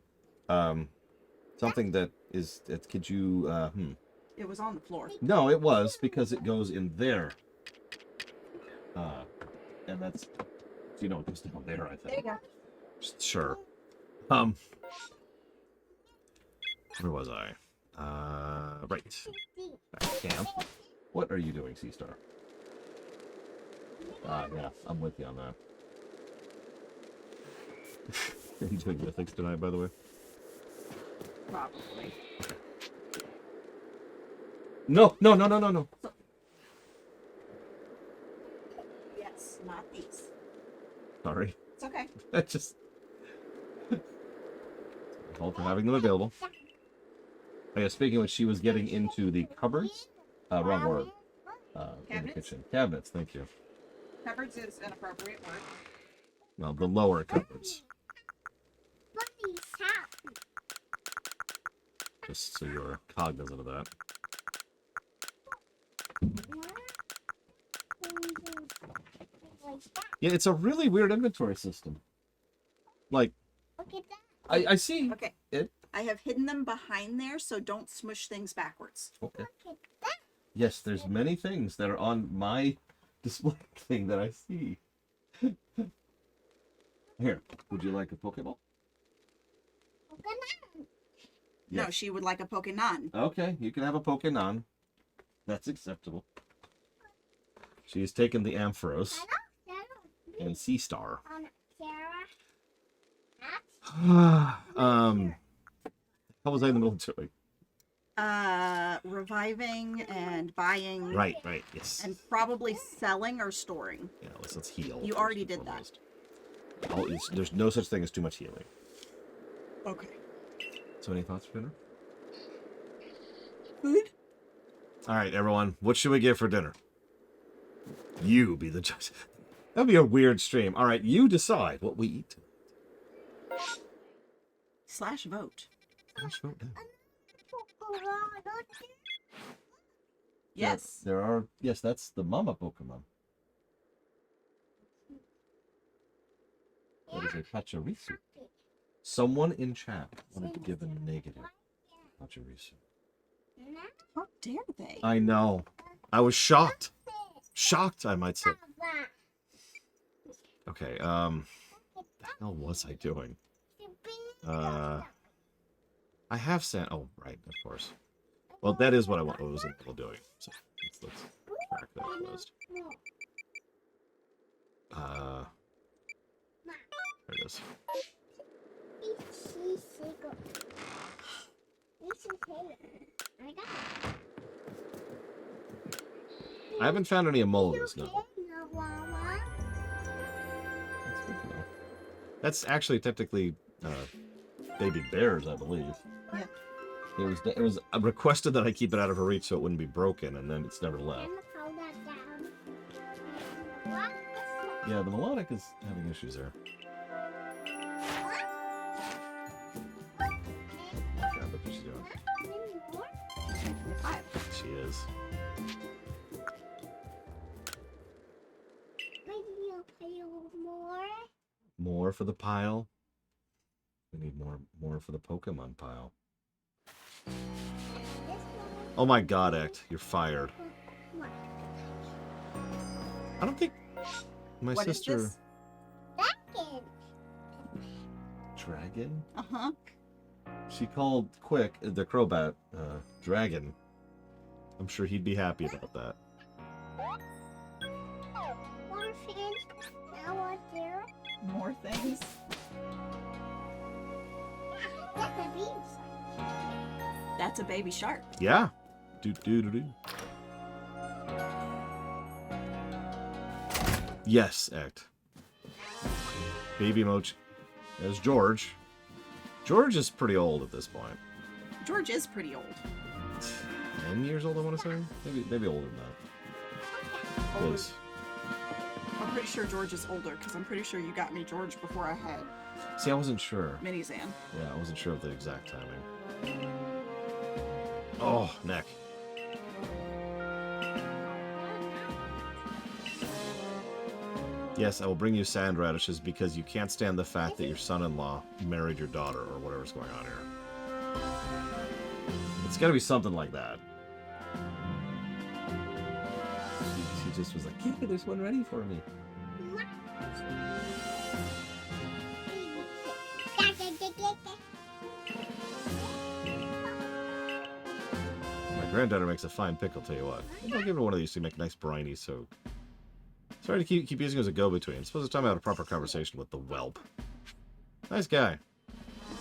something that is... Could you... It was on the floor. No, it was, because it goes in there. And that's... You know, it goes down there, I think. There you go. Sure. Where was I? Right. Back to camp. What are you doing, C-Star? Yeah, I'm with you on that. Are you doing mythics tonight, by the way? Probably. No. Yes, not these. Sorry. It's okay. I just... Called for having them available. Oh yeah, speaking of which, she was getting into the cupboards. Wrong word. In the Cabinets? kitchen. Cabinets, thank you. Cupboards is an appropriate word. Well, the lower cupboards. Just so you're cognizant of that. Yeah, it's a really weird inventory system. Like, I see Okay. it. I have hidden them behind there, so don't smush things backwards. Okay. Look at that. Yes, there's many things that are on my display thing that I see. Here, would you like a Pokeball? Coconut. No, Yes. she would like a Pokenon. Okay, you can have a Pokenon. That's acceptable. She's taken the Ampharos and Sea Star. How was I in the middle of doing? Reviving and buying. Right, yes. And probably selling or storing. Yeah, let's heal. You first already and did that. foremost. There's no such thing as too much healing. Okay. So any thoughts for dinner? Food? All right, everyone. What should we get for dinner? You be the judge. That'd be a weird stream. All right, you decide what we eat. / vote. Let's vote now. Yes. There are. Yes, that's the mama Pokemon. That is a Pachirisu. Someone in chat wanted to give a negative Pachirisu. How dare they? I know. I was shocked. Shocked, I might say. Okay, what the hell was I doing? I have sent. Oh, right, of course. Well, that is what I was in the middle of doing. So let's track that first. There it is. I haven't found any Amolas, no. That's good to know. That's actually technically baby bears, I believe. Yeah. It was requested that I keep it out of her reach so it wouldn't be broken, and then it's never left. Yeah, the melodic is having issues there. Yeah, look what she's doing. She is. More for the pile. We need more for the Pokemon pile. Oh my god, Act, you're fired. I don't think my What is sister... this? Dragon? Uh-huh. She called Quick, the Crobat, Dragon. I'm sure he'd be happy about that. More things. That's a baby shark. Yeah. Do. Yes, Act. Baby Mochi. There's George. George is pretty old at this point. George is pretty old. 10 years old, I want to say? Maybe older than that. Close. I'm pretty sure George is older, because I'm pretty sure you got me George before I had See, I wasn't sure. Minizan. Yeah, I wasn't sure of the exact timing. Oh, neck. Yes, I will bring you sand radishes because you can't stand the fact that your son-in-law married your daughter or whatever's going on here. It's gotta be something like that. She just was like, yeah, there's one ready for me. My granddaughter makes a fine pickle, tell you what. Maybe I'll give her one of these to make nice briny soak. Sorry to keep using it as a go-between. Suppose it's time to have a proper conversation with the whelp. Nice guy.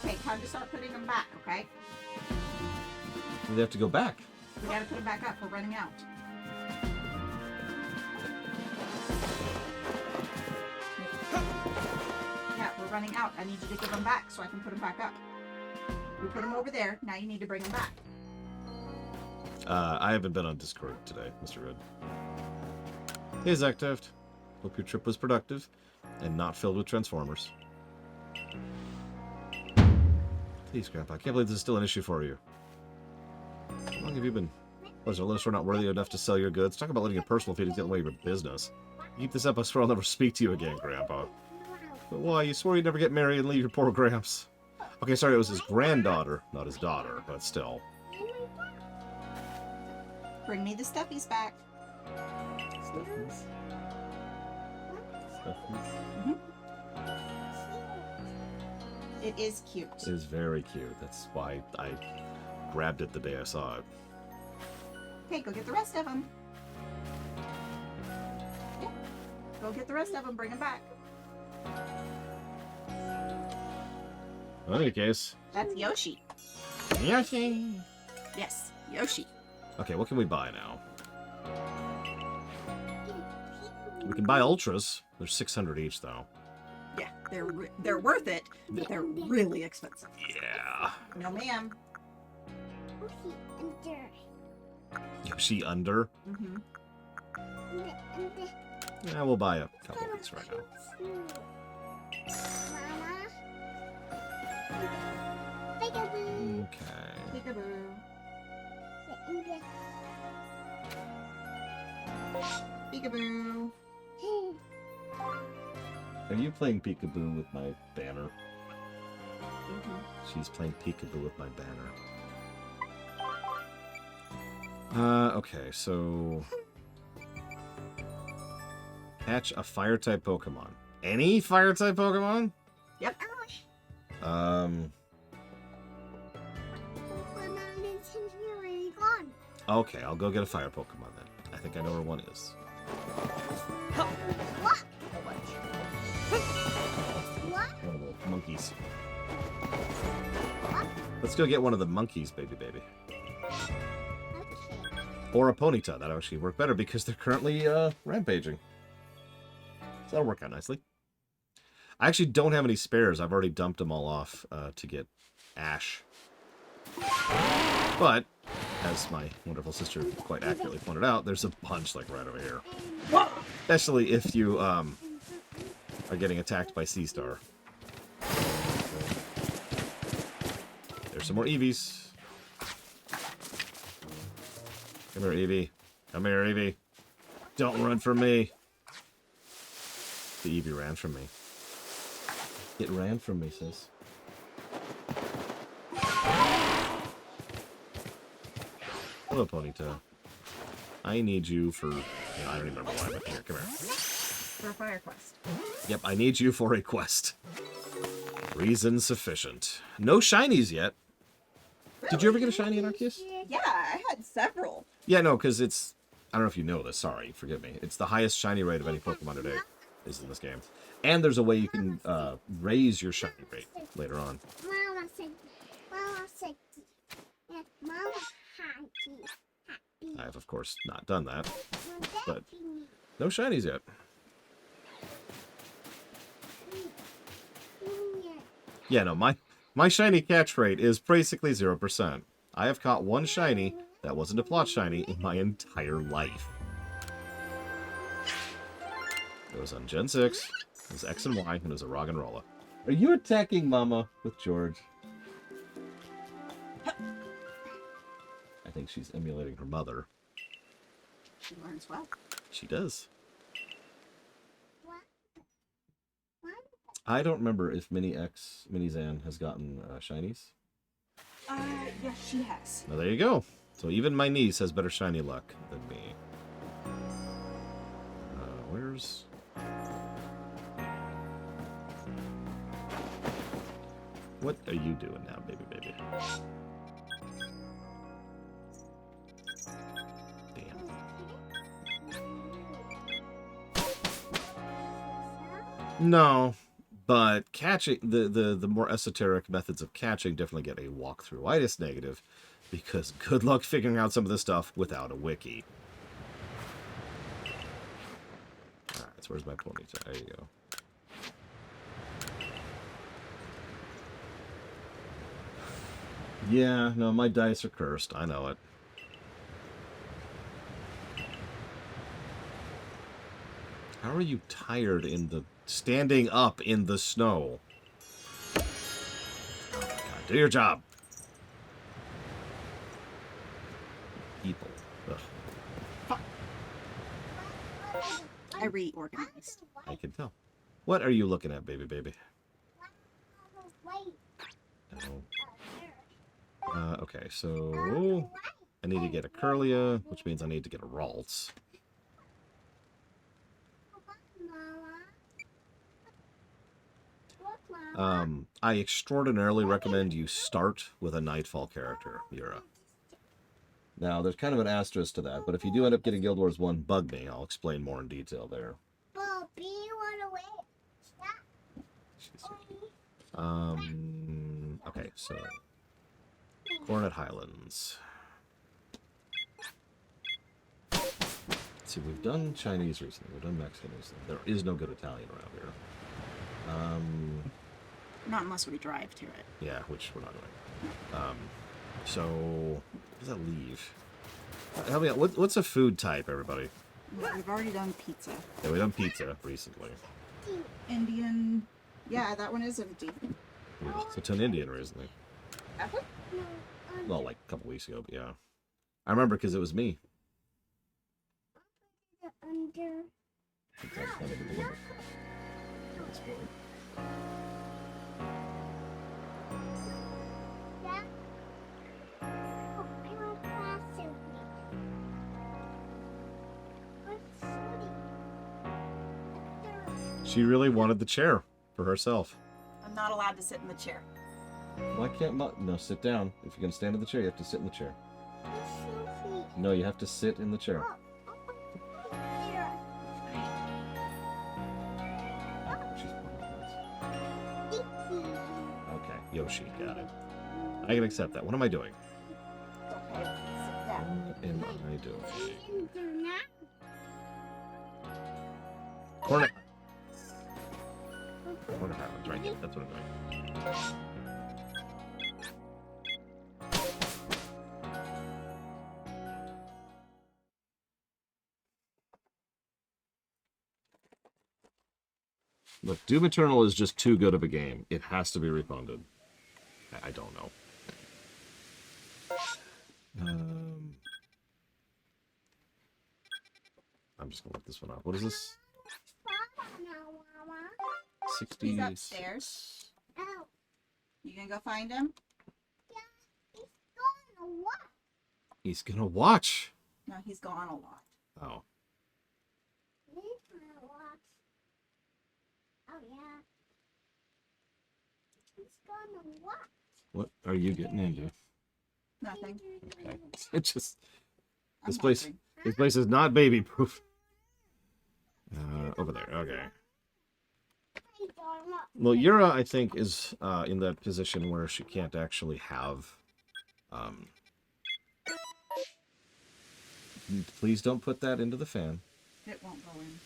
Okay, time to start putting them back, okay? We have to go back. We gotta put them back up. We're running out. Yeah, we're running out. I need you to give them back so I can put them back up. We put them over there. Now you need to bring them back. I haven't been on Discord today, Mr. Red. Hey, Zactoft. Hope your trip was productive and not filled with Transformers. Please, Grandpa. I can't believe this is still an issue for you. How long have you been... Was it unless we're not worthy enough to sell your goods? Talk about letting your personal feelings get in the way of your business. You keep this up, I swear I'll never speak to you again, Grandpa. But why? You swore you'd never get married and leave your poor Gramps. Okay, sorry, it was his granddaughter, not his daughter, but still. Bring me the stuffies back. Stuffies? Mhm. It is cute. It is very cute. That's why I grabbed it the day I saw it. Okay, go get the rest of them. Yeah. Go get the rest of them. Bring them back. In any case. That's Yoshi. Yoshi! Yes, Yoshi. Okay, what can we buy now? We can buy ultras. They're 600 each, though. Yeah, they're worth it, but they're really expensive. Yeah. No, ma'am. Yoshi under? Mm-hmm. Yeah, we'll buy a couple of these right now. Okay. Peekaboo. Peekaboo. Are you playing peekaboo with my banner? Mm-hmm. She's playing peekaboo with my banner. Okay, so... Catch a fire-type Pokemon. Any fire-type Pokemon? Yep. Okay, I'll go get a fire Pokemon then. I think I know where one is. What? One of the monkeys. Let's go get one of the monkeys, baby. Okay. Or a Ponyta. That'll actually work better because they're currently rampaging. So that'll work out nicely. I actually don't have any spares. I've already dumped them all off to get Ash. But, as my wonderful sister quite accurately pointed out, there's a bunch like right over here. Especially if you are getting attacked by Sea-Star. There's some more Eevees. Come here, Eevee. Come here, Eevee. Don't run from me. The Eevee ran from me. It ran from me, sis. Hello, Ponyta. I need you for... I don't even remember why, but here, come here. For a fire quest. Yep, I need you for a quest. Reason sufficient. No shinies yet. Did you ever get a shiny in Arceus? Yeah, I had several. Yeah, no, because it's... I don't know if you know this, sorry, forgive me. It's the highest shiny rate of any Pokemon today is in this game. And there's a way you can raise your shiny rate later on. Mama said, yeah, Mama happy. I've, of course, not done that. But no shinies yet. Yeah, no, my shiny catch rate is basically 0%. I have caught one shiny that wasn't a plot shiny in my entire life. It was on Gen 6, it was X and Y, and it was a Roggenrola. Are you attacking Mama with George? I think she's emulating her mother. She learns well. She does. What? I don't remember if Mini Zan has gotten shinies. Yeah, she has. Well, there you go. So even my niece has better shiny luck than me. Where's... What are you doing now, baby? Damn. No, but catching the more esoteric methods of catching definitely get a walkthrough-itis negative, because good luck figuring out some of this stuff without a wiki. Alright, so where's my Ponyta? There you go. Yeah, no, my dice are cursed. I know it. How are you tired in the... standing up in the snow? Oh my god, do your job! People. Ugh, I reorganized. I can tell. What are you looking at, baby? No. Okay, so I need to get a Curlia, which means I need to get a Ralts. I extraordinarily recommend you start with a Nightfall character, Yura. Now, there's kind of an asterisk to that, but if you do end up getting Guild Wars 1, bug me. I'll explain more in detail there. Bobby, run away. Stop. Okay, so Coronet Highlands. Let's see, we've done Chinese recently, we've done Mexican recently. There is no good Italian around here. Not unless we drive to it. Yeah, which we're not doing. So, does that leave? Help me out. What's a food type, everybody? We've already done pizza. Yeah, we've done pizza recently. Indian. Yeah, that one is empty. So, done Indian recently. Have we? Well, like a couple weeks ago, but yeah. I remember because it was me. Under. She really wanted the chair for herself. I'm not allowed to sit in the chair. Why can't no, sit down. If you're gonna stand in the chair, you have to sit in the chair. No, you have to sit in the chair. Okay, Yoshi, got it. I can accept that. What am I doing? Okay, sit down. What am I doing? Now. Corner Highlands, right? Yeah, that's what I'm doing. Look, Doom Eternal is just too good of a game. It has to be refunded. I don't know. I'm just gonna let this one off. What is this? 60. He's upstairs. Oh, You gonna go find him? he's going to what? He's gonna watch. No, he's gone a lot. Oh. He's going to watch. Oh, yeah. He's going to watch. What are you getting into? Nothing. Okay. It just I'm this place. watching. This place is not baby proof. Over there. Okay. Well, Yura, I think, is in that position where she can't actually have. Please don't put that into the fan. It won't go in.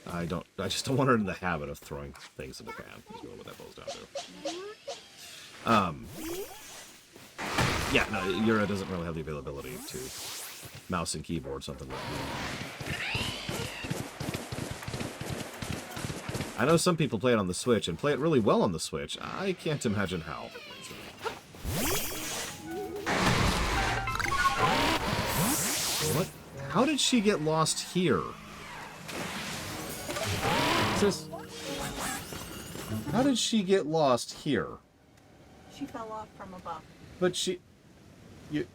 I know. I just don't want her in the habit of throwing things in the fan. Is really what that boils down to. Yeah, no, Yura doesn't really have the availability to mouse and keyboard something like that. I know some people play it on the Switch and play it really well on the Switch. I can't imagine how. What? How did she get lost here? Sis, how did she get lost here? She fell off from above. But she... You...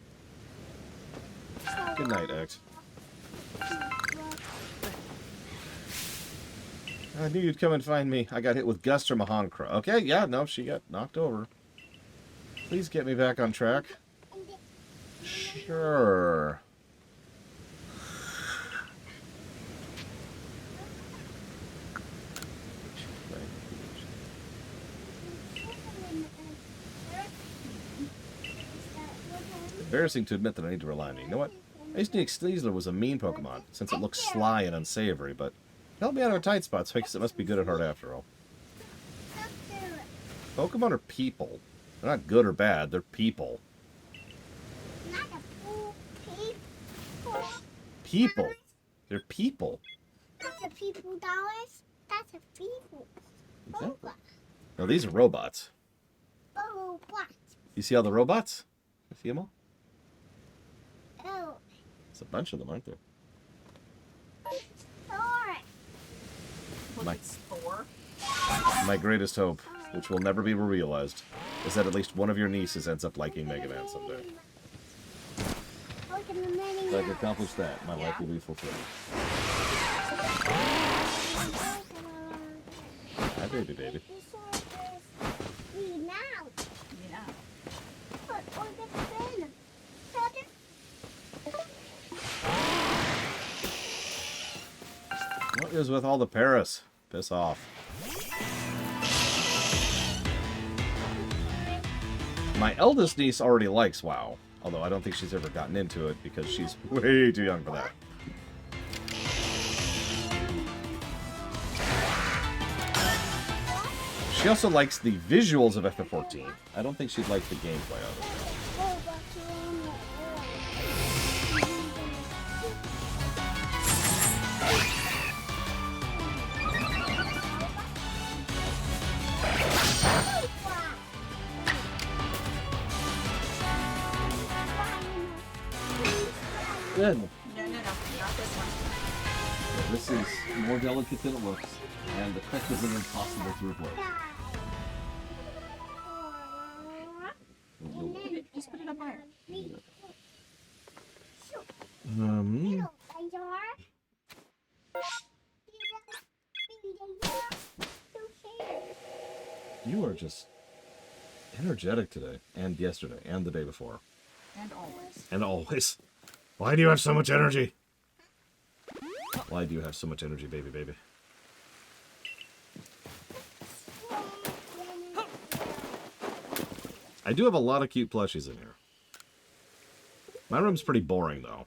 Good night, X. I knew you'd come and find me. I got hit with Gust or Mahankra. Okay, yeah, no, she got knocked over. Please get me back on track. Sure. Embarrassing to admit that I need to rely on you. You know what? I used to think Sneasler was a mean Pokemon, since it looks sly and unsavory, but help me out of a tight spot, so I guess it must be good at heart after all. Pokemon are people. They're not good or bad, they're people. Not a fool. People. They're people. That's a people dollars. That's a people. Exactly. No, these are robots. Oh, what? You see all the robots? You see them all? Oh, There's a bunch of them, aren't there? sorry. Was My- it Thor? My greatest hope, which will never be realized, is that at least one of your nieces ends up liking Mega Man someday. If I can accomplish that, my life will be fulfilled. Hi, baby, baby. Yeah. What is with all the Paris? Piss off. My eldest niece already likes WoW, although I don't think she's ever gotten into it because she's way too young for that. She also likes the visuals of FF14. I don't think she'd like the gameplay of it. Good. No, not this one. This is more delicate than it looks, and the tech isn't impossible to replace. Just put it up higher. You are just energetic today, and yesterday, and the day before. And always. And always. Why do you have so much energy? Why do you have so much energy, baby, baby? I do have a lot of cute plushies in here. My room's pretty boring, though,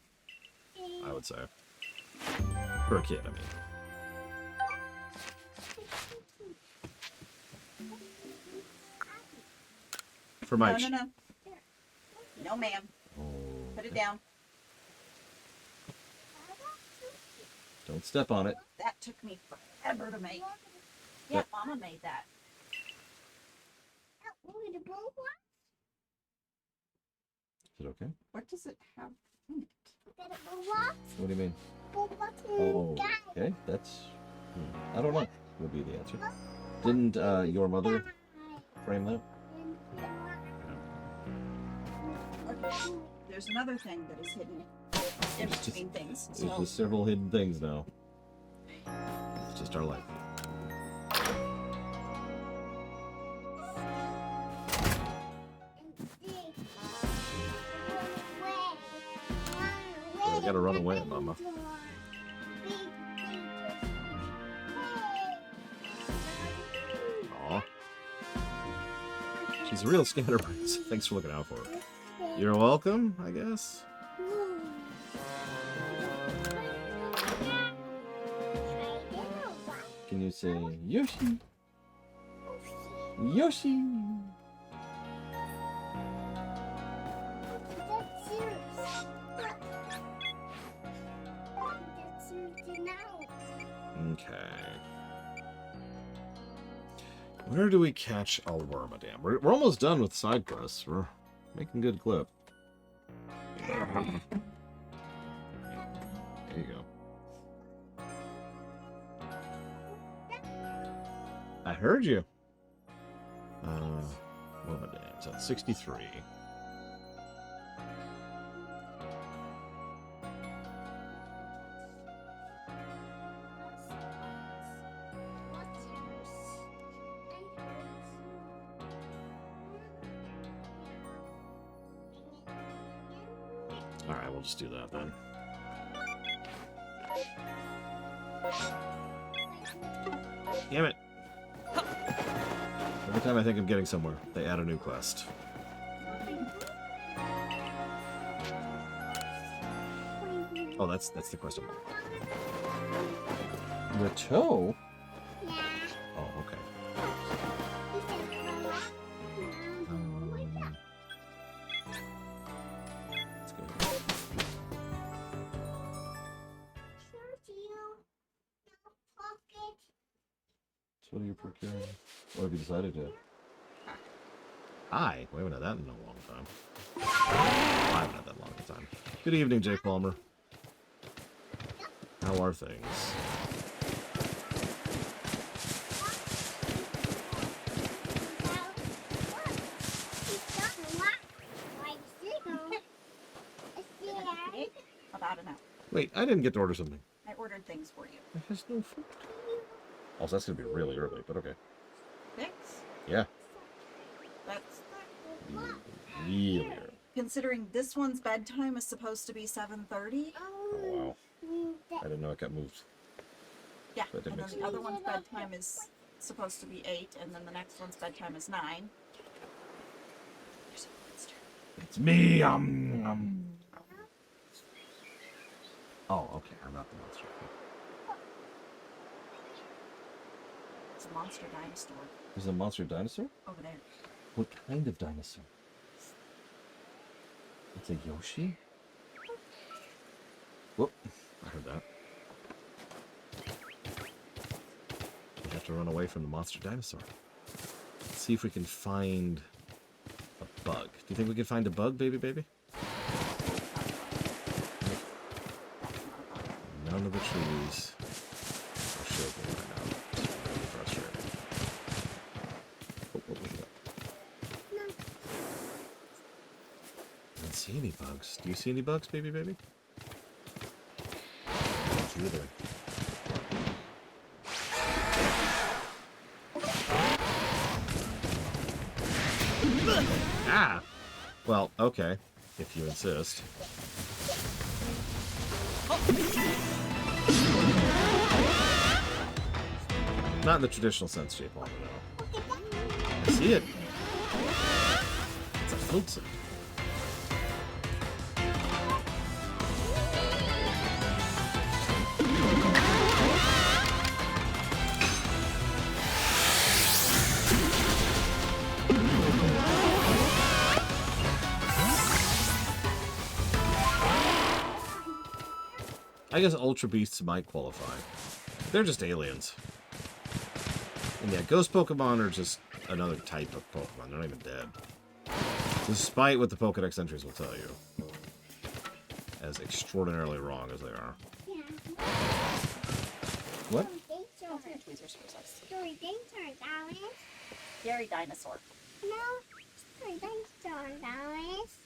I would say. For a kid, I mean. For my... No. No, ma'am. Oh, Put it down. don't step on it. That took me forever to make. Yeah, Mama made that. Is it okay? What does it have in it? What do you mean? Oh, okay. That's... I don't know, would be the answer. Didn't your mother frame that? There's another thing that is hidden in between things. There's So just several hidden things now. It's just our life. We gotta run away, Mama. Aw. She's a real scatterbrain, so thanks for looking out for her. You're welcome, I guess. Can you say Yoshi? Yoshi! Okay. Where do we catch a Wormadam? We're almost done with side quests. We're making good clip. There you go. I heard you. Wormadam's at 63. Alright, we'll just do that then. Damn it! Every time I think I'm getting somewhere, they add a new quest. Oh, that's the quest I'm on. The toe? Oh, okay. Let's go. So what are you procuring? What have you decided to? Hi. We haven't had that in a long time. I haven't had that long a time. Good evening, Jake Palmer. How are things? gotta know. Wait, I didn't get to order something. I ordered things for you. It has no food. Also, that's gonna be really early, but okay. 6? Yeah. That's Really early. considering this one's bedtime is supposed to be 7:30. Oh, wow. I didn't know it got moved. Yeah, That didn't and then make the other one's bedtime is supposed to be 8, and then the next one's bedtime is 9. There's a monster. It's me! Oh, okay. I'm not the monster. It's a monster dinosaur Is it a monster dinosaur? over there. What kind of dinosaur? It's a Yoshi? Whoop. I heard that. We have to run away from the monster dinosaur. Let's see if we can find a bug. Do you think we can find a bug, baby? None of the trees are shaking right now. It's really frustrating. Oh, what was that? I don't see any bugs. Do you see any bugs, baby? I don't see either. Ah! Well, okay. If you insist. Not in the traditional sense, J. Palmer, no. I see it. It's a floatsome. I guess Ultra Beasts might qualify. They're just aliens. And yeah, Ghost Pokemon are just another type of Pokemon. They're not even dead. Despite what the Pokedex entries will tell you. As extraordinarily wrong as they are. Yeah. What? Story dinosaurs, Alice. Scary dinosaur. No, story dinosaurs, Alice.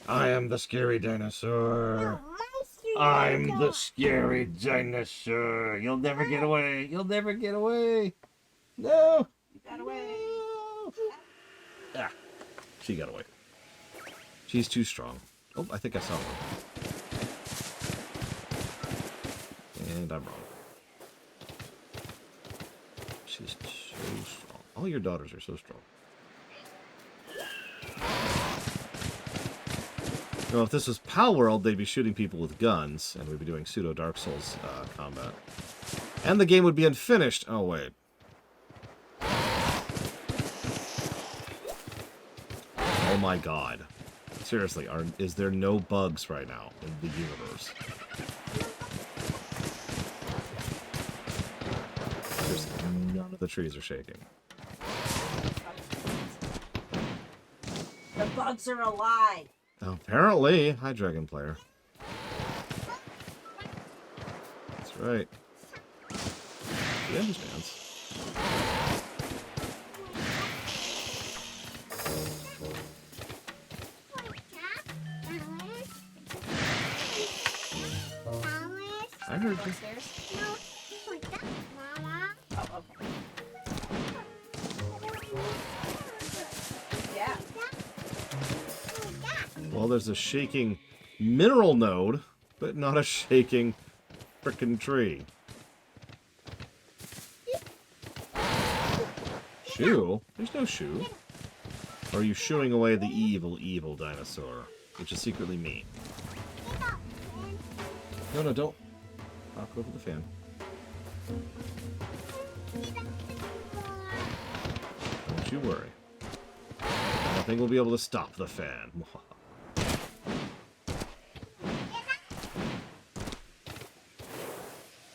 I am the scary dinosaur. No, my story I'm the dinosaur. scary dinosaur. You'll never get away. You'll never get away. No. You got away. No. Ah, she got away. She's too strong. Oh, I think I saw her. And I'm wrong. She's so strong. All your daughters are so strong. Well, if this was Pal World, they'd be shooting people with guns, and we'd be doing pseudo Dark Souls combat. And the game would be unfinished. Oh, wait. Oh my god. Seriously, is there no bugs right now in the universe? Seriously, none of the trees are shaking. The bugs are alive. Apparently. Hi, Dragon Player. That's right. He understands. I heard you. Upstairs? No, what's that, Mama? Oh, okay. Yeah. Well, there's a shaking mineral node, but not a shaking frickin' tree. Shoe? There's no shoe. Or are you shooing away the evil, evil dinosaur, which is secretly me? No, no, don't knock over the fan. Don't you worry. Nothing will be able to stop the fan.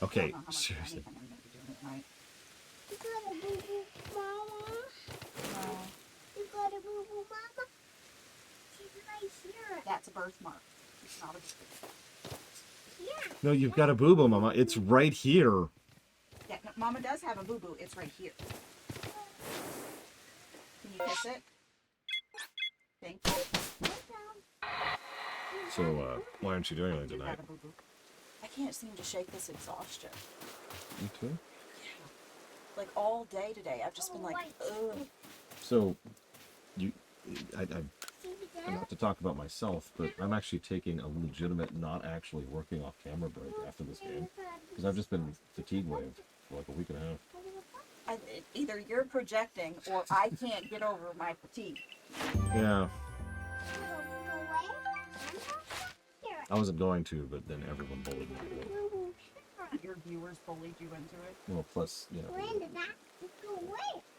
Okay, I don't know how much seriously. anything I'm gonna be doing at night. You got a boo-boo, Mama? No, You got a boo-boo, Mama? She's right here. that's a birthmark. It's not a Yeah. No, you've got a boo-boo, Mama. It's right here. Yeah, no, Mama does have a boo-boo. It's right here. Can you kiss it? Thank you. So, why aren't you doing anything tonight? I can't seem to shake this exhaustion. Me too. Like all day today, I've just been like, ugh. So, not to talk about myself, but I'm actually taking a legitimate, not actually working off camera break after this game. Because I've just been fatigue waved for like a week and a half. Either you're projecting or I can't get over my fatigue. Yeah. I wasn't going to, but then everyone bullied me into it. Your viewers bullied you into it? Well, plus, you know.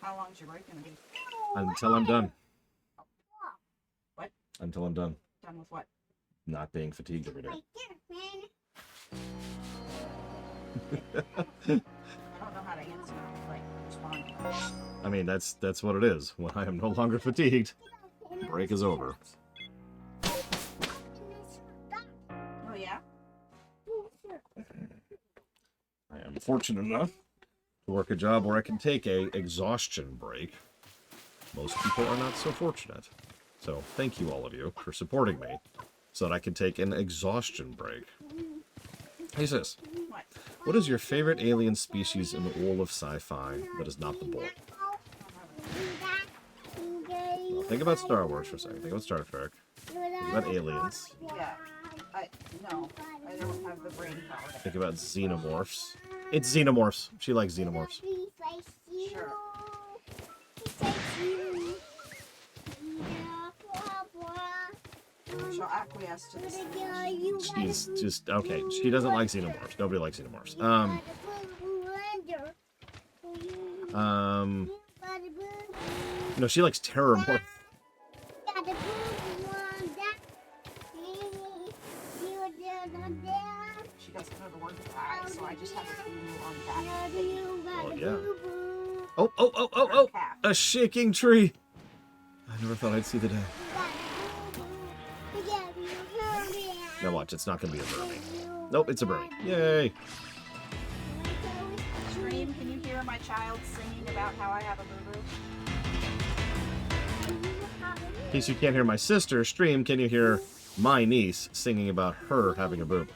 How long's your break going to be? Until I'm done. What? Until I'm done. Done with what? Not being fatigued every day. I don't know how to answer, like, respond to that. I mean, that's what it is. When I am no longer fatigued, break is over. Oh, yeah? I am fortunate enough to work a job where I can take a exhaustion break. Most people are not so fortunate. So thank you all of you for supporting me so that I can take an exhaustion break. Hey sis, what is your favorite alien species in all of sci-fi that is not the Borg? Well, think about Star Wars for a second. Think about Star Trek. Think about aliens. Yeah. No, I don't have the brain power. Think about xenomorphs. It's xenomorphs. She likes xenomorphs. Sure. She'll acquiesce to this. She's just okay. She doesn't like xenomorphs. Nobody likes xenomorphs. No, she likes terrormorphs. She doesn't know the word pie, so I just have a clue on that. Oh yeah. Oh! A shaking tree. I never thought I'd see the day. Now watch, it's not going to be a Burmy. Nope, it's a Burmy. Yay! Stream, can you hear my child singing about how I have a boo-boo? In case you can't hear my sister, stream, can you hear my niece singing about her having a boob?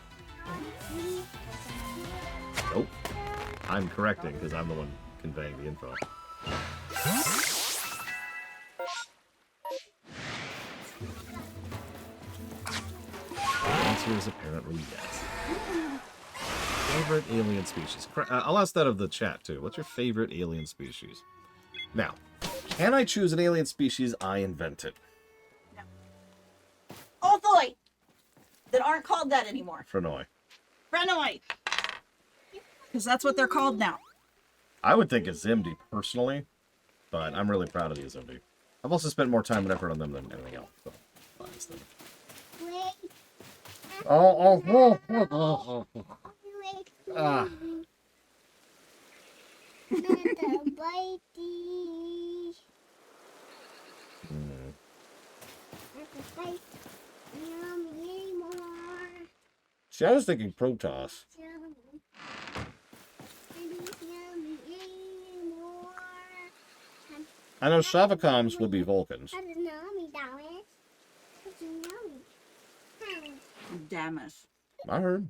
Nope. I'm correcting because I'm the one conveying the info. The answer is apparently yes. Favorite alien species? I'll ask that of the chat too. What's your favorite alien species? Now, can I choose an alien species I invented? No. Oh boy! That aren't called that anymore. Frenoy. Frenoid! Because that's what they're called now. I would think Azimdi personally, but I'm really proud of the Azimdi. I've also spent more time and effort on them than anything else. So, honestly. Ah. See, I was thinking Protoss. I know Shavakams would be Vulcans. Damn it. I heard.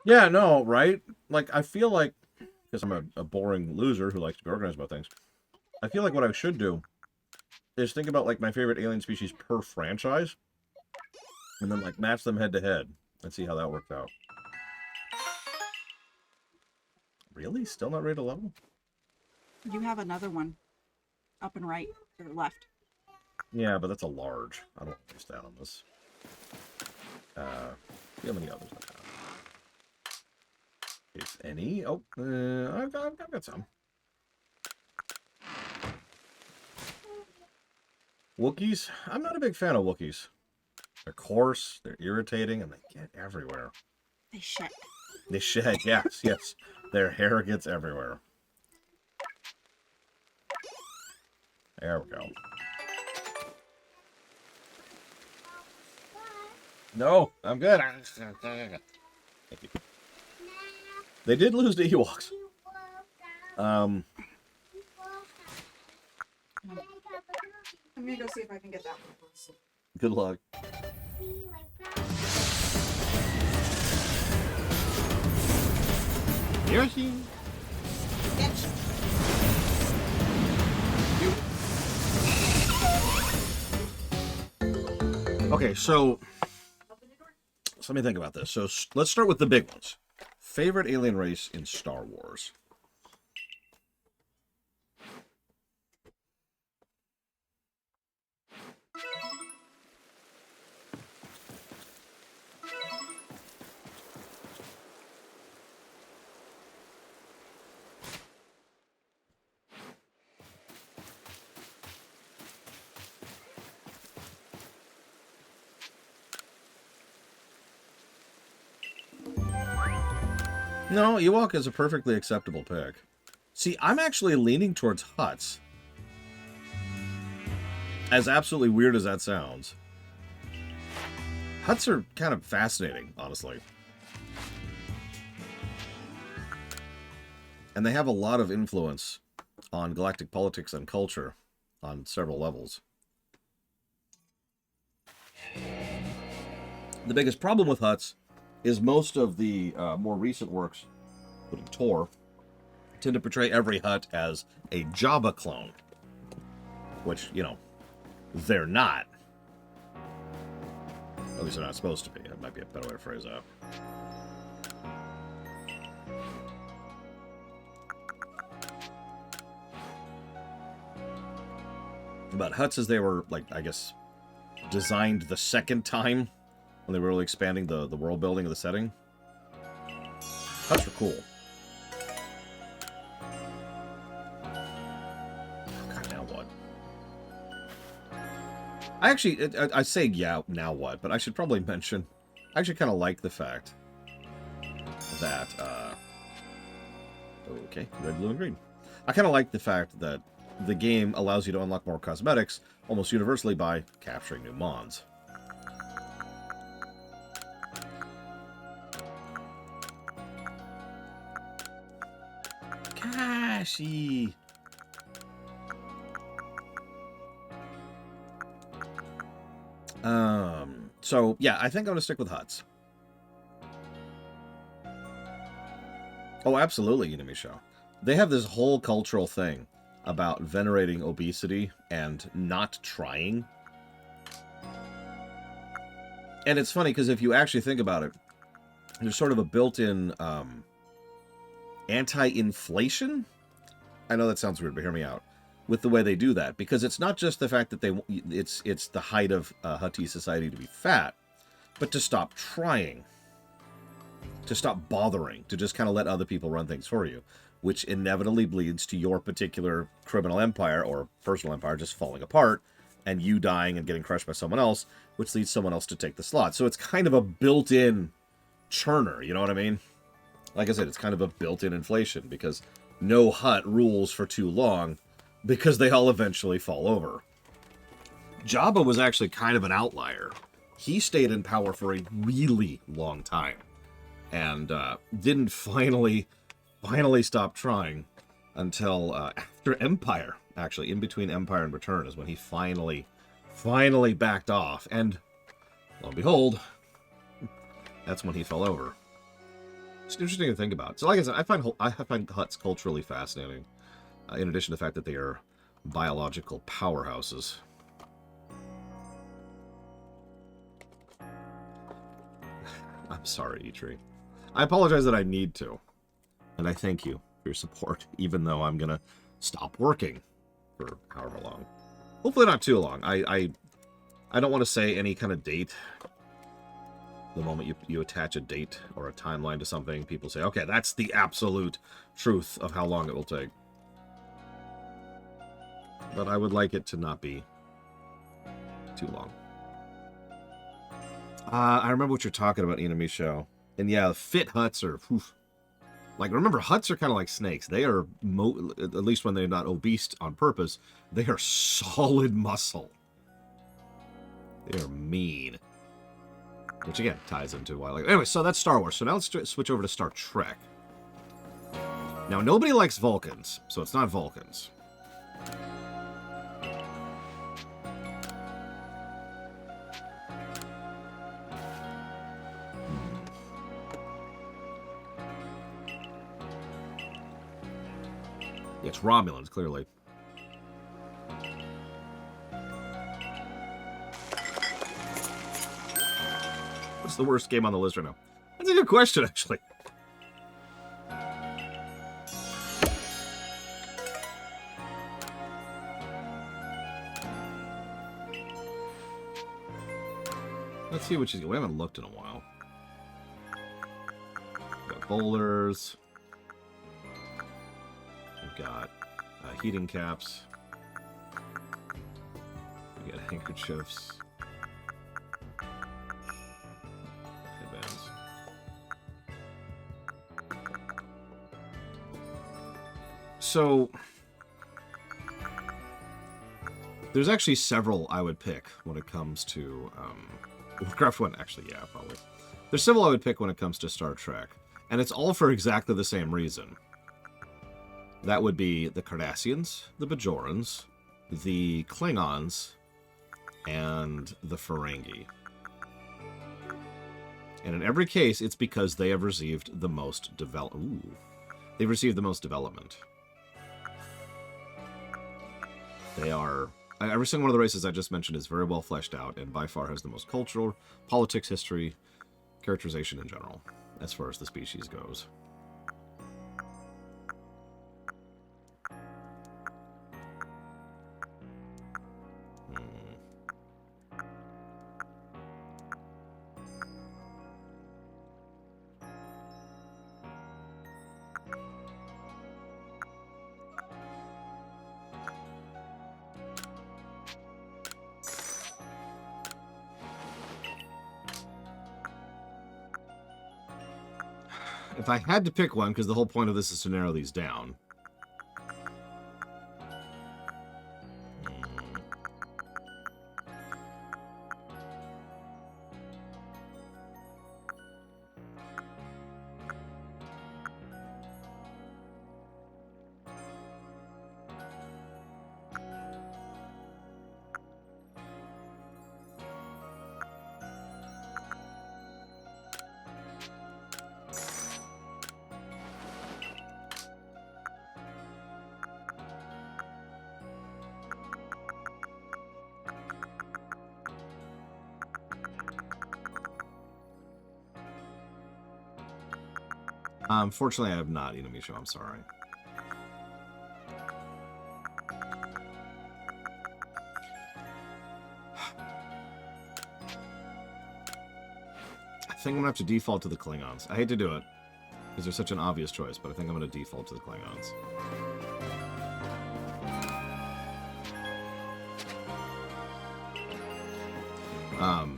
Yeah, no, right? Like, I feel like, because I'm a boring loser who likes to be organized about things, I feel like what I should do is think about, like, my favorite alien species per franchise, and then, like, match them head to head, and see how that works out. Really? Still not ready to level? You have another one. Up and right, or left. Yeah, but that's a large. I don't want to waste that on this. See how many others I have. If any. Oh, I've got some. Wookiees? I'm not a big fan of Wookiees. They're coarse, they're irritating, and they get everywhere. They shed. They shed, yes, yes. Their hair gets everywhere. There we go. No, I'm good. Thank you. They did lose to Ewoks. I'm gonna go see if I can get that one. Good luck. Yoshi. Catch. Okay, so let me think about this. So let's start with the big ones. Favorite alien race in Star Wars? No, Ewok is a perfectly acceptable pick. See, I'm actually leaning towards Hutts. As absolutely weird as that sounds. Hutts are kind of fascinating, honestly. And they have a lot of influence on galactic politics and culture on several levels. The biggest problem with Hutts is most of the more recent works, including Tor, tend to portray every Hutt as a Jabba clone. Which, you know, they're not. At least they're not supposed to be. That might be a better way to phrase that. But Hutts, as they were, like, I guess, designed the second time when they were really expanding the world building of the setting. Hutts were cool. God, now what? I say, yeah, now what? But I should probably mention, I actually kind of like the fact that, okay, red, blue, and green. I kind of like the fact that the game allows you to unlock more cosmetics almost universally by capturing new mons. Kashi! So, yeah, I think I'm going to stick with Hutts. Oh, absolutely, Enemy Show. They have this whole cultural thing about venerating obesity and not trying. And it's funny, because if you actually think about it, there's sort of a built-in anti-inflation? I know that sounds weird, but hear me out. With the way they do that, because it's not just the fact that it's the height of Huttese society to be fat, but to stop trying, to stop bothering, to just kind of let other people run things for you, which inevitably leads to your particular criminal empire or personal empire just falling apart, and you dying and getting crushed by someone else, which leads someone else to take the slot. So it's kind of a built-in churner, you know what I mean? Like I said, it's kind of a built-in inflation, because no Hutt rules for too long, because they all eventually fall over. Jabba was actually kind of an outlier. He stayed in power for a really long time, and didn't finally stop trying until after Empire. Actually, in between Empire and Return is when he finally backed off, and lo and behold, that's when he fell over. It's interesting to think about. So, like I said, I find Hutts culturally fascinating. In addition to the fact that they are biological powerhouses. I'm sorry, Eitri. I apologize that I need to. And I thank you for your support, even though I'm going to stop working for however long. Hopefully not too long. I don't want to say any kind of date. The moment you attach a date or a timeline to something, people say, okay, that's the absolute truth of how long it will take. But I would like it to not be too long. I remember what you're talking about, Enemy Show. And yeah, fit Hutts are... Oof. Like, remember, Hutts are kind of like snakes. They are, at least when they're not obese on purpose, they are solid muscle. They are mean. Which, again, ties into why I like... Anyway, so that's Star Wars. So now let's switch over to Star Trek. Now, nobody likes Vulcans, so it's not Vulcans. Yeah, it's Romulans, clearly. What's the worst game on the list right now? That's a good question, actually. Let's see what she's... We haven't looked in a while. We've got bowlers. We've got heating caps. We got handkerchiefs. Headbands. So... there's actually several I would pick when it comes to... Warcraft 1, actually, yeah, probably. There's several I would pick when it comes to Star Trek. And it's all for exactly the same reason. That would be the Cardassians, the Bajorans, the Klingons, and the Ferengi. And in every case, it's because they have received the most They've received the most development. They are... Every single one of the races I just mentioned is very well fleshed out, and by far has the most cultural, politics, history, characterization in general, as far as the species goes. If I had to pick one, because the whole point of this is to narrow these down. Unfortunately, I have not, Inamisho. I'm sorry. I think I'm going to have to default to the Klingons. I hate to do it, because they're such an obvious choice, but I think I'm going to default to the Klingons.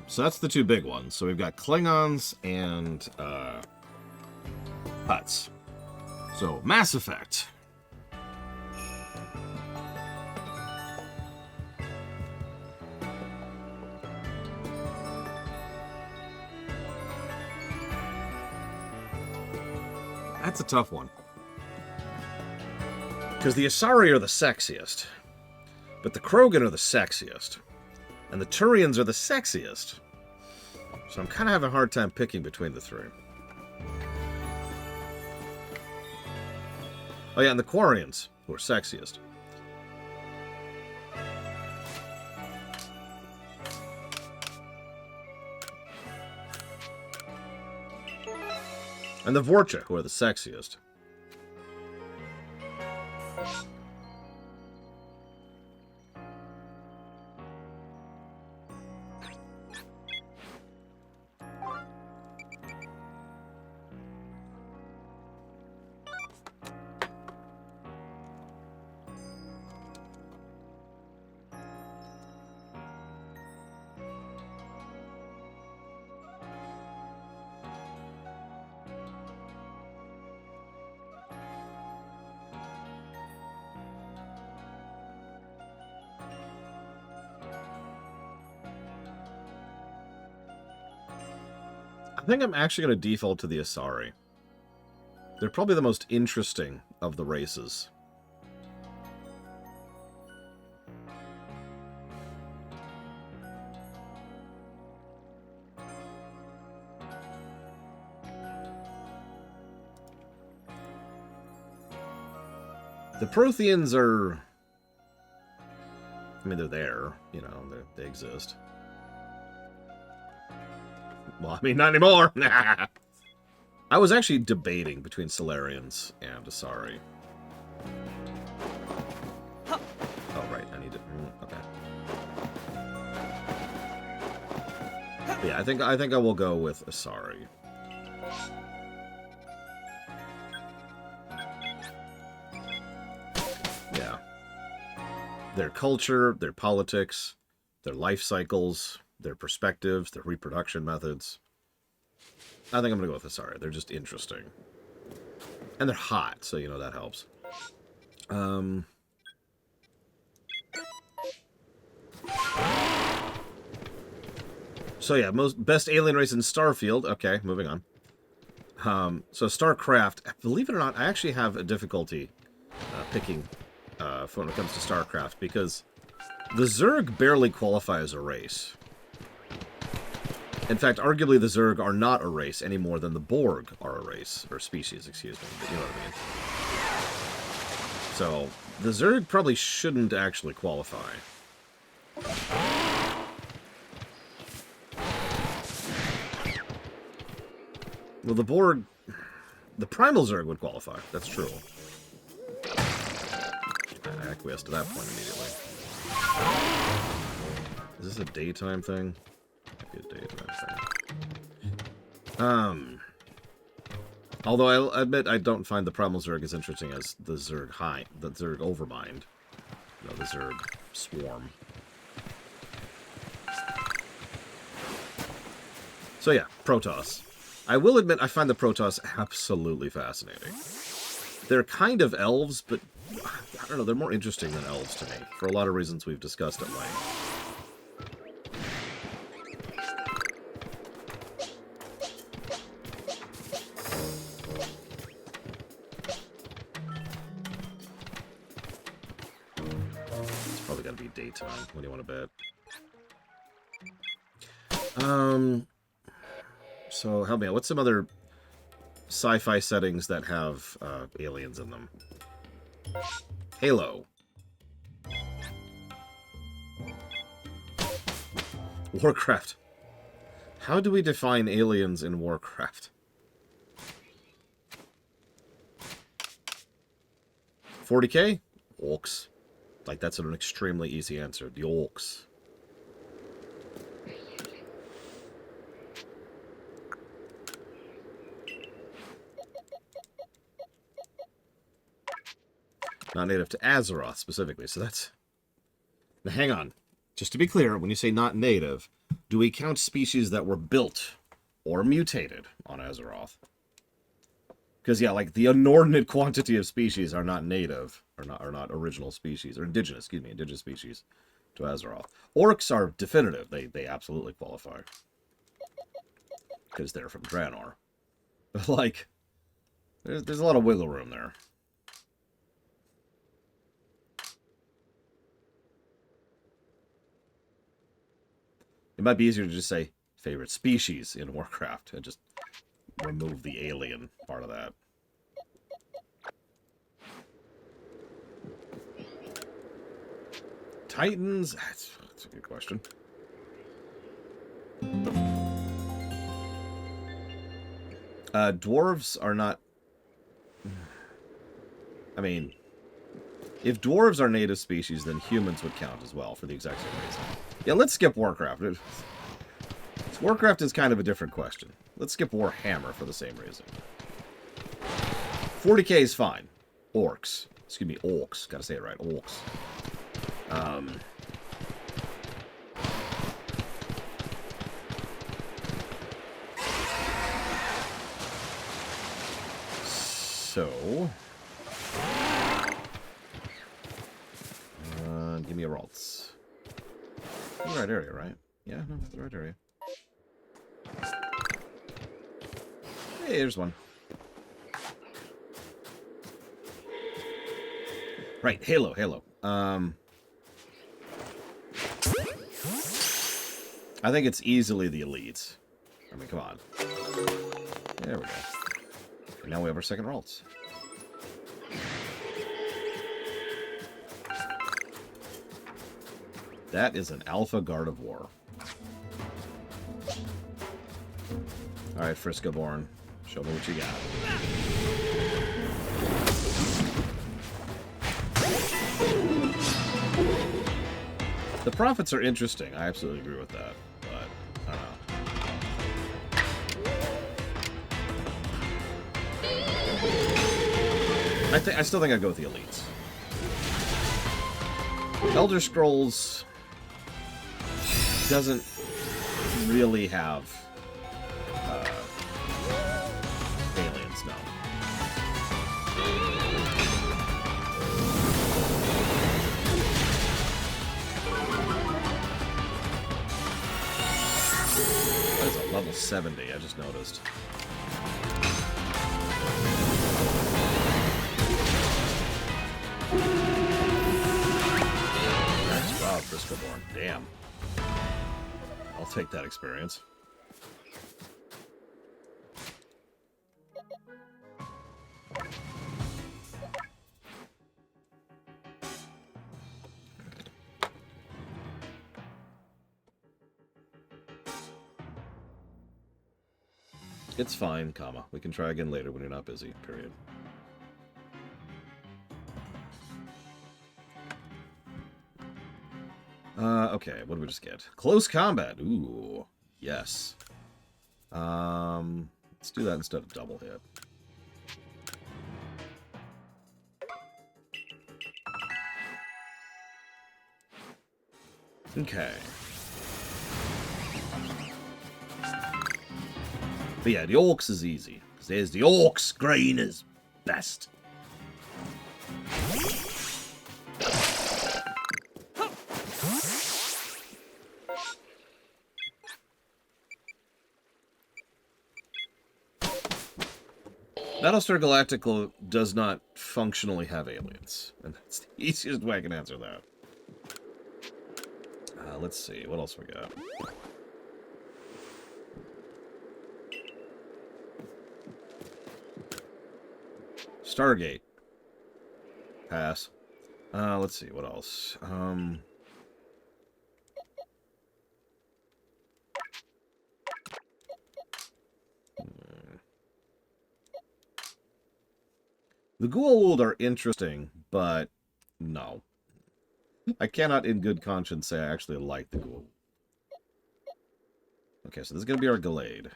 So that's the two big ones. So we've got Klingons and Hutts. So, Mass Effect. That's a tough one. Because the Asari are the sexiest. But the Krogan are the sexiest. And the Turians are the sexiest. So I'm kind of having a hard time picking between the three. Oh yeah, and the Quarians, who are sexiest. And the Vorcha, who are the sexiest. I think I'm actually going to default to the Asari. They're probably the most interesting of the races. The Protheans are... I mean, they're there. You know, they exist. Well, I mean, not anymore! I was actually debating between Solarians and Asari. Oh, right. I need to... Okay. But yeah, I think I will go with Asari. Yeah. Their culture, their politics, their life cycles, their perspectives, their reproduction methods. I think I'm going to go with Asari. They're just interesting. And they're hot, so, you know, that helps. So, yeah, best alien race in Starfield. Okay, moving on. So, StarCraft, believe it or not, I actually have a difficulty picking when it comes to StarCraft, because the Zerg barely qualify as a race. In fact, arguably the Zerg are not a race any more than the Borg are a race, or species, excuse me, but you know what I mean. So, the Zerg probably shouldn't actually qualify. Well, the Borg... The Primal Zerg would qualify, that's true. I acquiesced to that point immediately. Is this a daytime thing? Might be a daytime thing. Although I'll admit I don't find the Primal Zerg as interesting as the Zerg Overmind. You know, the Zerg Swarm. So yeah, Protoss. I will admit I find the Protoss absolutely fascinating. They're kind of elves, but I don't know, they're more interesting than elves to me, for a lot of reasons we've discussed at length. It's probably gotta be daytime. What do you want to bet? So help me out. What's some other sci-fi settings that have aliens in them? Halo. Warcraft. How do we define aliens in Warcraft? 40k? Orcs. Like, that's an extremely easy answer. The orcs. Not native to Azeroth, specifically, so that's... Now, hang on. Just to be clear, when you say not native, do we count species that were built or mutated on Azeroth? Because, yeah, like, the inordinate quantity of species are not native, or not original species, or indigenous, excuse me, indigenous species to Azeroth. Orcs are definitive. They absolutely qualify. Because they're from Draenor. But, like, there's a lot of wiggle room there. It might be easier to just say favorite species in Warcraft and just remove the alien part of that. Titans? That's a good question. Dwarves are not... I mean, if dwarves are native species, then humans would count as well for the exact same reason. Yeah, let's skip Warcraft. Warcraft is kind of a different question. Let's skip Warhammer for the same reason. 40k is fine. Orcs. Excuse me, orcs. Gotta say it right. Orcs. So... give me a Ralts. The right area, right? Yeah, no, the right area. Hey, here's one. Right, Halo. I think it's easily the elites. I mean, come on. There we go. And now we have our second Ralts. That is an Alpha Guard of War. Alright, Frisco Born. Show me what you got. The profits are interesting. I absolutely agree with that. But, I don't know. I still think I'd go with the elites. Elder Scrolls doesn't really have aliens, no. That is a level 70, I just noticed. Nice job, Frisco Born. Damn. I'll take that experience. It's fine, comma. We can try again later when you're not busy, period. Okay, what did we just get? Close combat. Ooh, yes. Let's do that instead of double hit. Okay. But yeah, the Orcs is easy. Because there's the Orcs. Green is best. Battlestar Galactica does not functionally have aliens. And that's the easiest way I can answer that. Let's see. What else we got? Stargate. Pass. Let's see. What else? The Goa'uld are interesting, but no. I cannot in good conscience say I actually like the Goa'uld. Okay, so this is going to be our Gallade.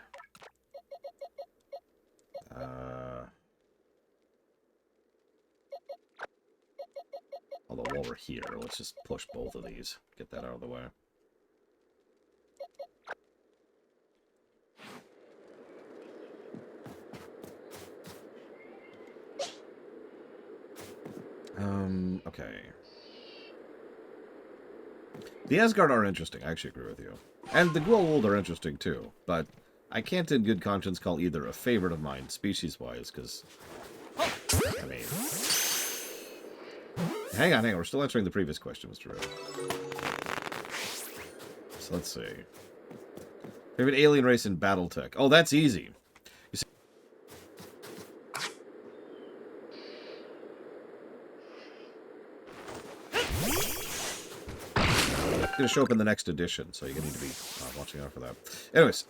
Although while we're here, let's just push both of these. Get that out of the way. Okay. The Asgard are interesting. I actually agree with you. And the Goa'uld are interesting, too. But I can't in good conscience call either a favorite of mine, species-wise, because... I mean... Hang on. We're still answering the previous question, Mr. Red. So let's see. Favorite alien race in Battletech. Oh, that's easy. Going to show up in the next edition, so you're going to need to be watching out for that. Anyways,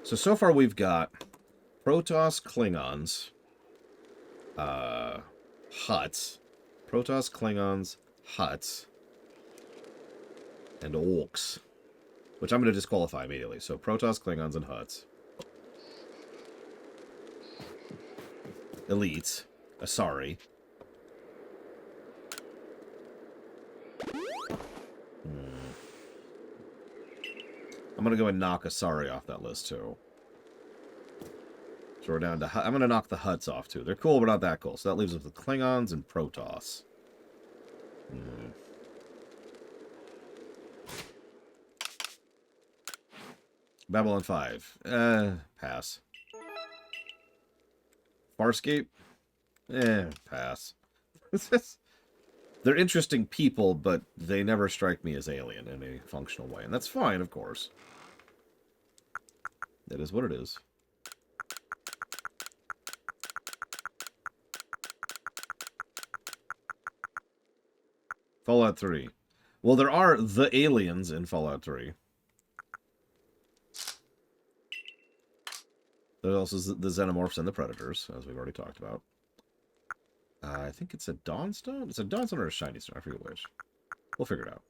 so far we've got Protoss, Klingons, Hutts, Protoss, Klingons, Hutts, and Orcs, which I'm going to disqualify immediately. So Protoss, Klingons, and Hutts. Elites, Asari. I'm going to go and knock Asari off that list, too. So we're down to... I'm going to knock the Hutts off, too. They're cool, but not that cool. So that leaves us with Klingons and Protoss. Babylon 5. Pass. Farscape? Pass. They're interesting people, but they never strike me as alien in a functional way. And that's fine, of course. That is what it is. Fallout 3. Well, there are the aliens in Fallout 3. There's also the Xenomorphs and the Predators, as we've already talked about. I think it's a Dawnstone? It's a Dawnstone or a Shiny Stone? I forget which. We'll figure it out.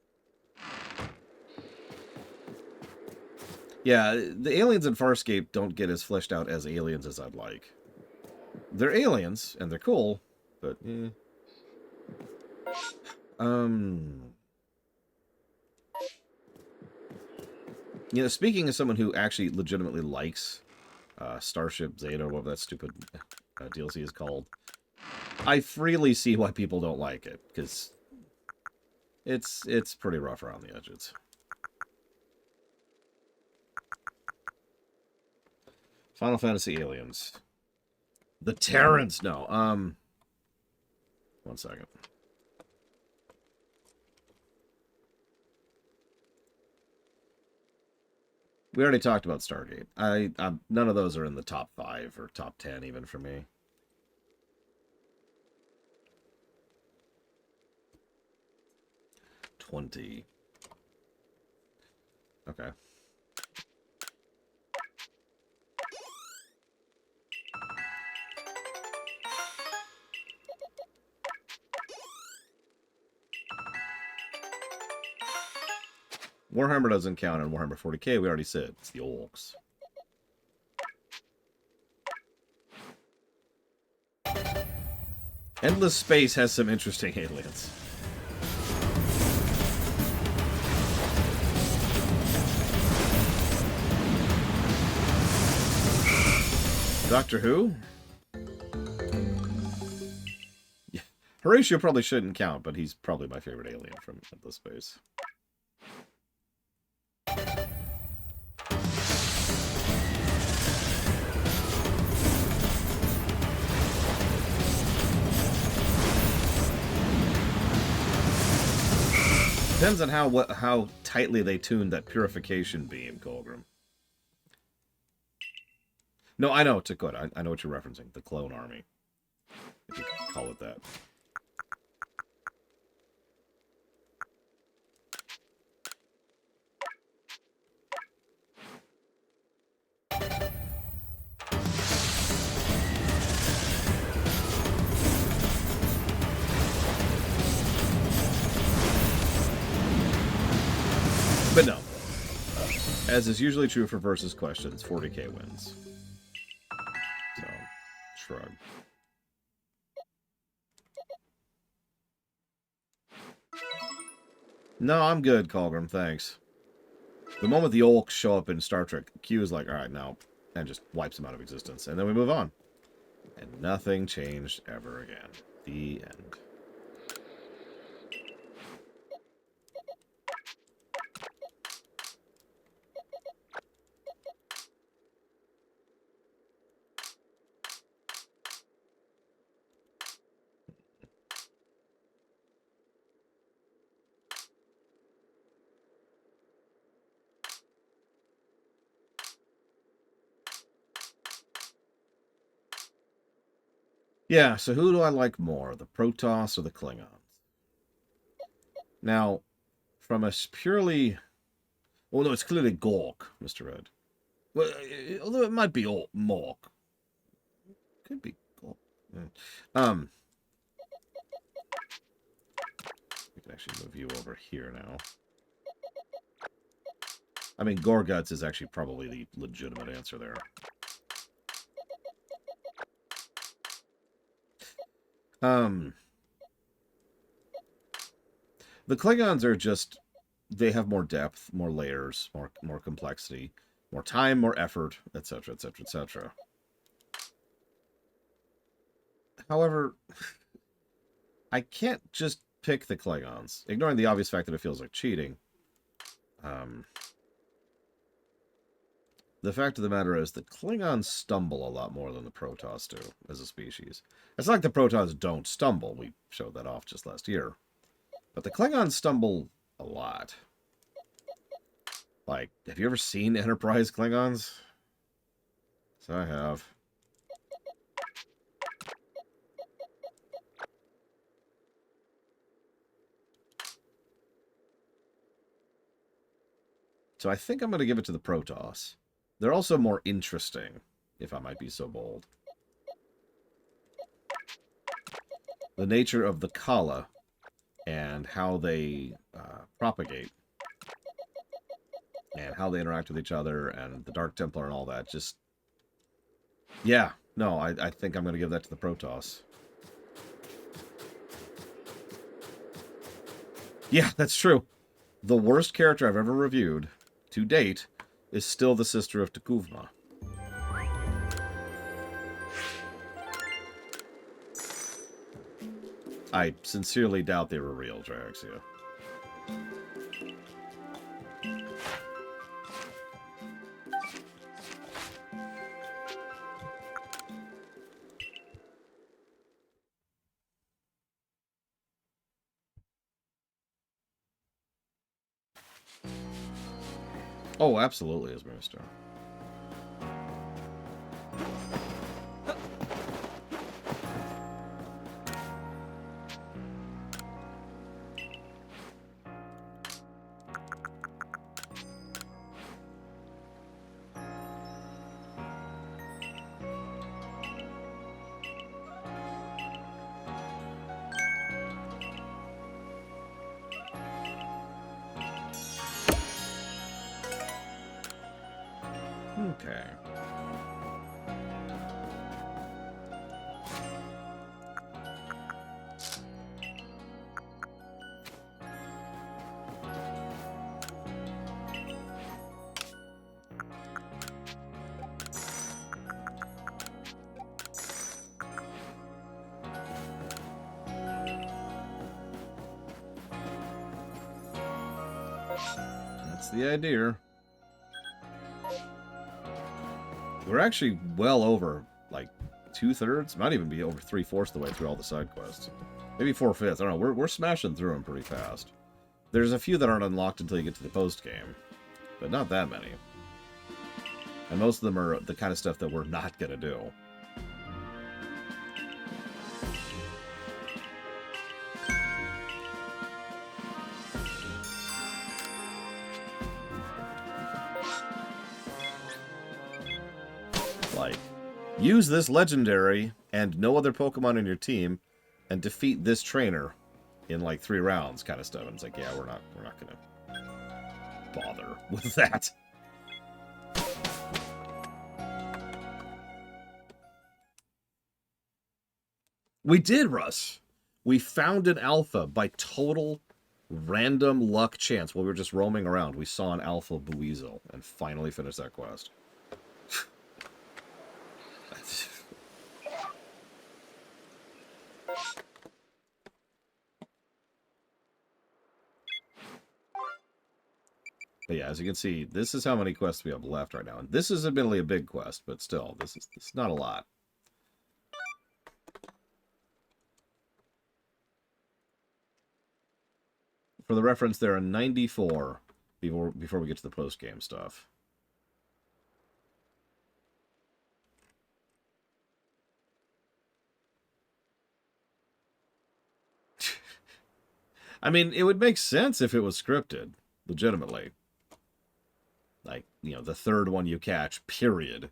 Yeah, the aliens in Farscape don't get as fleshed out as aliens as I'd like. They're aliens, and they're cool, but, You know, speaking as someone who actually legitimately likes Starship Zeta, or whatever that stupid DLC is called, I freely see why people don't like it, because it's pretty rough around the edges. Final Fantasy Aliens. The Terrans! No, 1 second. We already talked about Stargate. None of those are in the top 5 or top 10 even for me. $20. Okay. Warhammer doesn't count in Warhammer 40k. We already said it's the orcs. Endless Space has some interesting aliens. Doctor Who? Yeah. Horatio probably shouldn't count, but he's probably my favorite alien from Endless Space. Depends on how tightly they tuned that purification beam, Colgrim. No, I know, Takota. I know what you're referencing. The clone army. If you can call it that. But no. As is usually true for versus questions, 40k wins. So, shrug. No, I'm good, Colgrim, thanks. The moment the Olks show up in Star Trek, Q is like, alright, now, and just wipes them out of existence. And then we move on. And nothing changed ever again. The end. Yeah, so who do I like more, the Protoss or the Klingons? Now, from a purely... Well, no, it's clearly Gork, Mr. Red. Well, although it might be Mork. Could be Gork. We can actually move you over here now. I mean, Gorguts is actually probably the legitimate answer there. The Klingons are just... They have more depth, more layers, more complexity, more time, more effort, etc., etc., etc. However, I can't just pick the Klingons, ignoring the obvious fact that it feels like cheating. the fact of the matter is that Klingons stumble a lot more than the Protoss do as a species. It's not like the Protoss don't stumble. We showed that off just last year. But the Klingons stumble a lot. Like, have you ever seen Enterprise Klingons? So I have. So I think I'm going to give it to the Protoss. They're also more interesting, if I might be so bold. The nature of the Kala and how they propagate and how they interact with each other and the Dark Templar and all that, just... Yeah, no, I think I'm going to give that to the Protoss. Yeah, that's true. The worst character I've ever reviewed, to date, is still the sister of Takuvma. I sincerely doubt they were real, Draxia. Oh, absolutely, as Minister. Okay. That's the idea. We're actually well over, like, 2/3. Might even be over 3/4 the way through all the side quests. Maybe 4/5. I don't know. We're smashing through them pretty fast. There's a few that aren't unlocked until you get to the post game, but not that many. And most of them are the kind of stuff that we're not gonna do. Like, use this legendary and no other Pokemon in your team and defeat this trainer in like 3 rounds kind of stuff. And it's like, yeah, we're not gonna bother with that. We did, Russ. We found an alpha by total random luck chance while we were just roaming around. We saw an alpha Buizel and finally finished that quest. But yeah, as you can see, this is how many quests we have left right now. And this is admittedly a big quest, but still, this is not a lot. For the reference, there are 94 before we get to the post-game stuff. I mean, it would make sense if it was scripted, legitimately. Like, you know, the 3rd one you catch, period,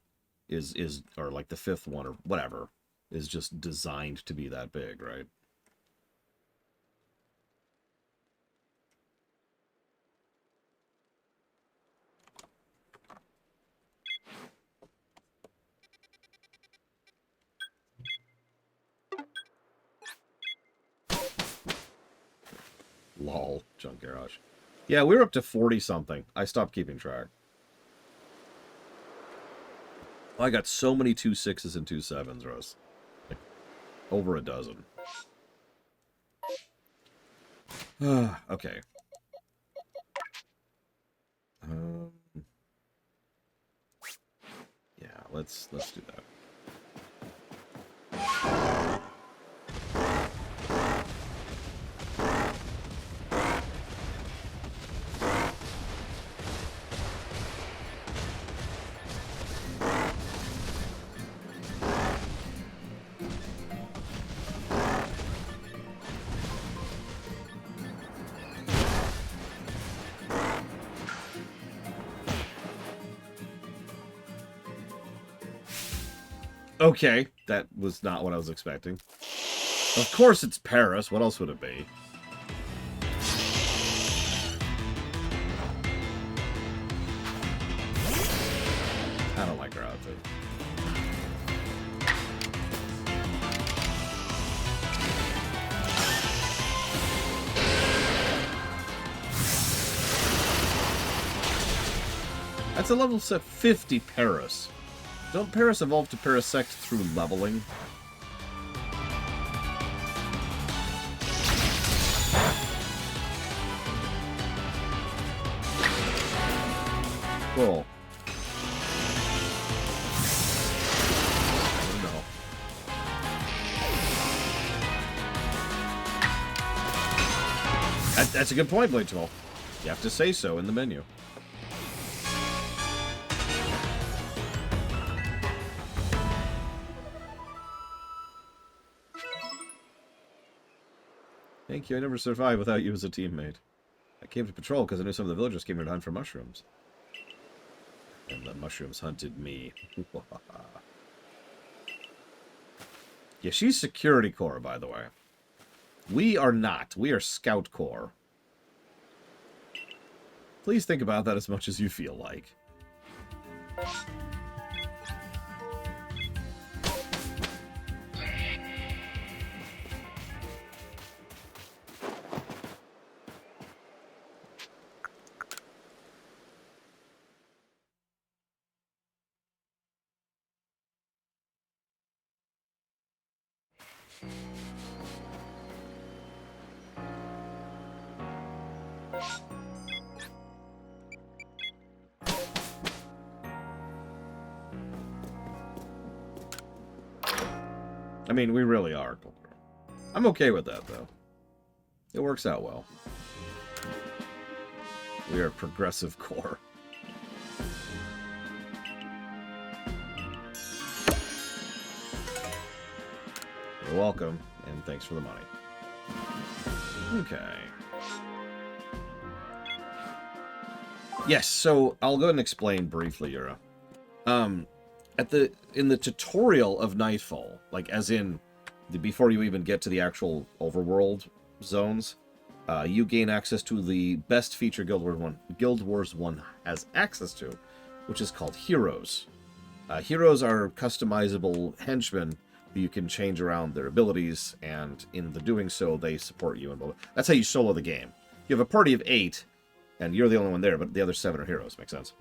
is or like the 5th one or whatever, is just designed to be that big, right? Lol, junk garage. Yeah, we were up to 40-something. I stopped keeping track. I got so many 2 6s and 2 7s, Rose. Like, over a dozen. Okay. let's do that. Okay, that was not what I was expecting. Of course it's Paris. What else would it be? I don't like her outfit. That's a level set 50 Paris. Don't Paris evolve to Parasect through leveling? Cool. I don't know. That's a good point, Blade 12. You have to say so in the menu. Thank you, I never survived without you as a teammate. I came to patrol because I knew some of the villagers came here to hunt for mushrooms. And the mushrooms hunted me. Yeah, she's Security Corps, by the way. We are not. We are Scout Corps. Please think about that as much as you feel like. I mean, we really are. I'm okay with that, though. It works out well. We are Progressive Core. You're welcome, and thanks for the money. Okay. Yes, so I'll go ahead and explain briefly, Yura. In the tutorial of Nightfall, like as in before you even get to the actual overworld zones, you gain access to the best feature Guild Wars 1 has access to, which is called Heroes. Heroes are customizable henchmen who you can change around their abilities, and in the doing so, they support you. And that's how you solo the game. You have a party of 8, and you're the only one there, but the other 7 are heroes. Makes sense.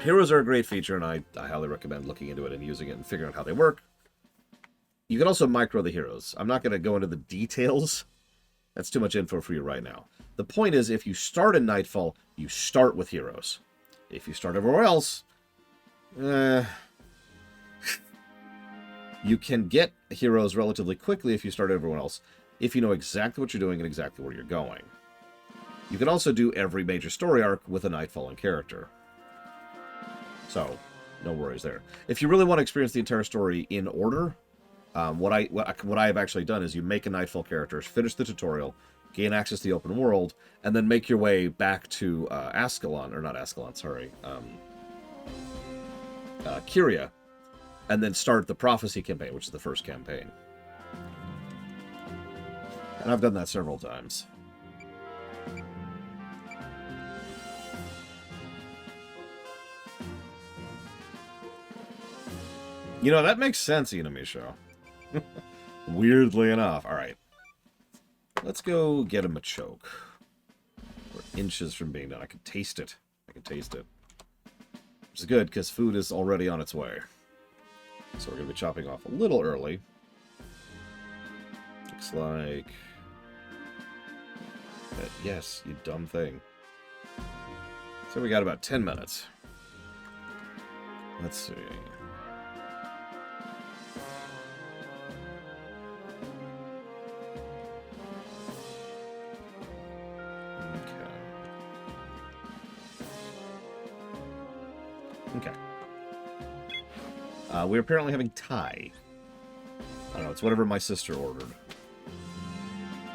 Heroes are a great feature, and I highly recommend looking into it and using it and figuring out how they work. You can also micro the heroes. I'm not going to go into the details. That's too much info for you right now. The point is, if you start in Nightfall, you start with heroes. If you start everywhere else, you can get heroes relatively quickly if you start everyone else, if you know exactly what you're doing and exactly where you're going. You can also do every major story arc with a Nightfallen character. So, no worries there. If you really want to experience the entire story in order, what I have actually done is you make a Nightfall character, finish the tutorial, gain access to the open world, and then make your way back to Ascalon, or not Ascalon, sorry, Kyria, and then start the Prophecy campaign, which is the first campaign. And I've done that several times. You know, that makes sense, Inamisho. Weirdly enough. Alright. Let's go get him a choke. We're inches from being done. I can taste it. I can taste it. Which is good, because food is already on its way. So we're going to be chopping off a little early. Looks like... Yes, you dumb thing. So we got about 10 minutes. Let's see. Okay. We're apparently having Thai. I don't know, it's whatever my sister ordered.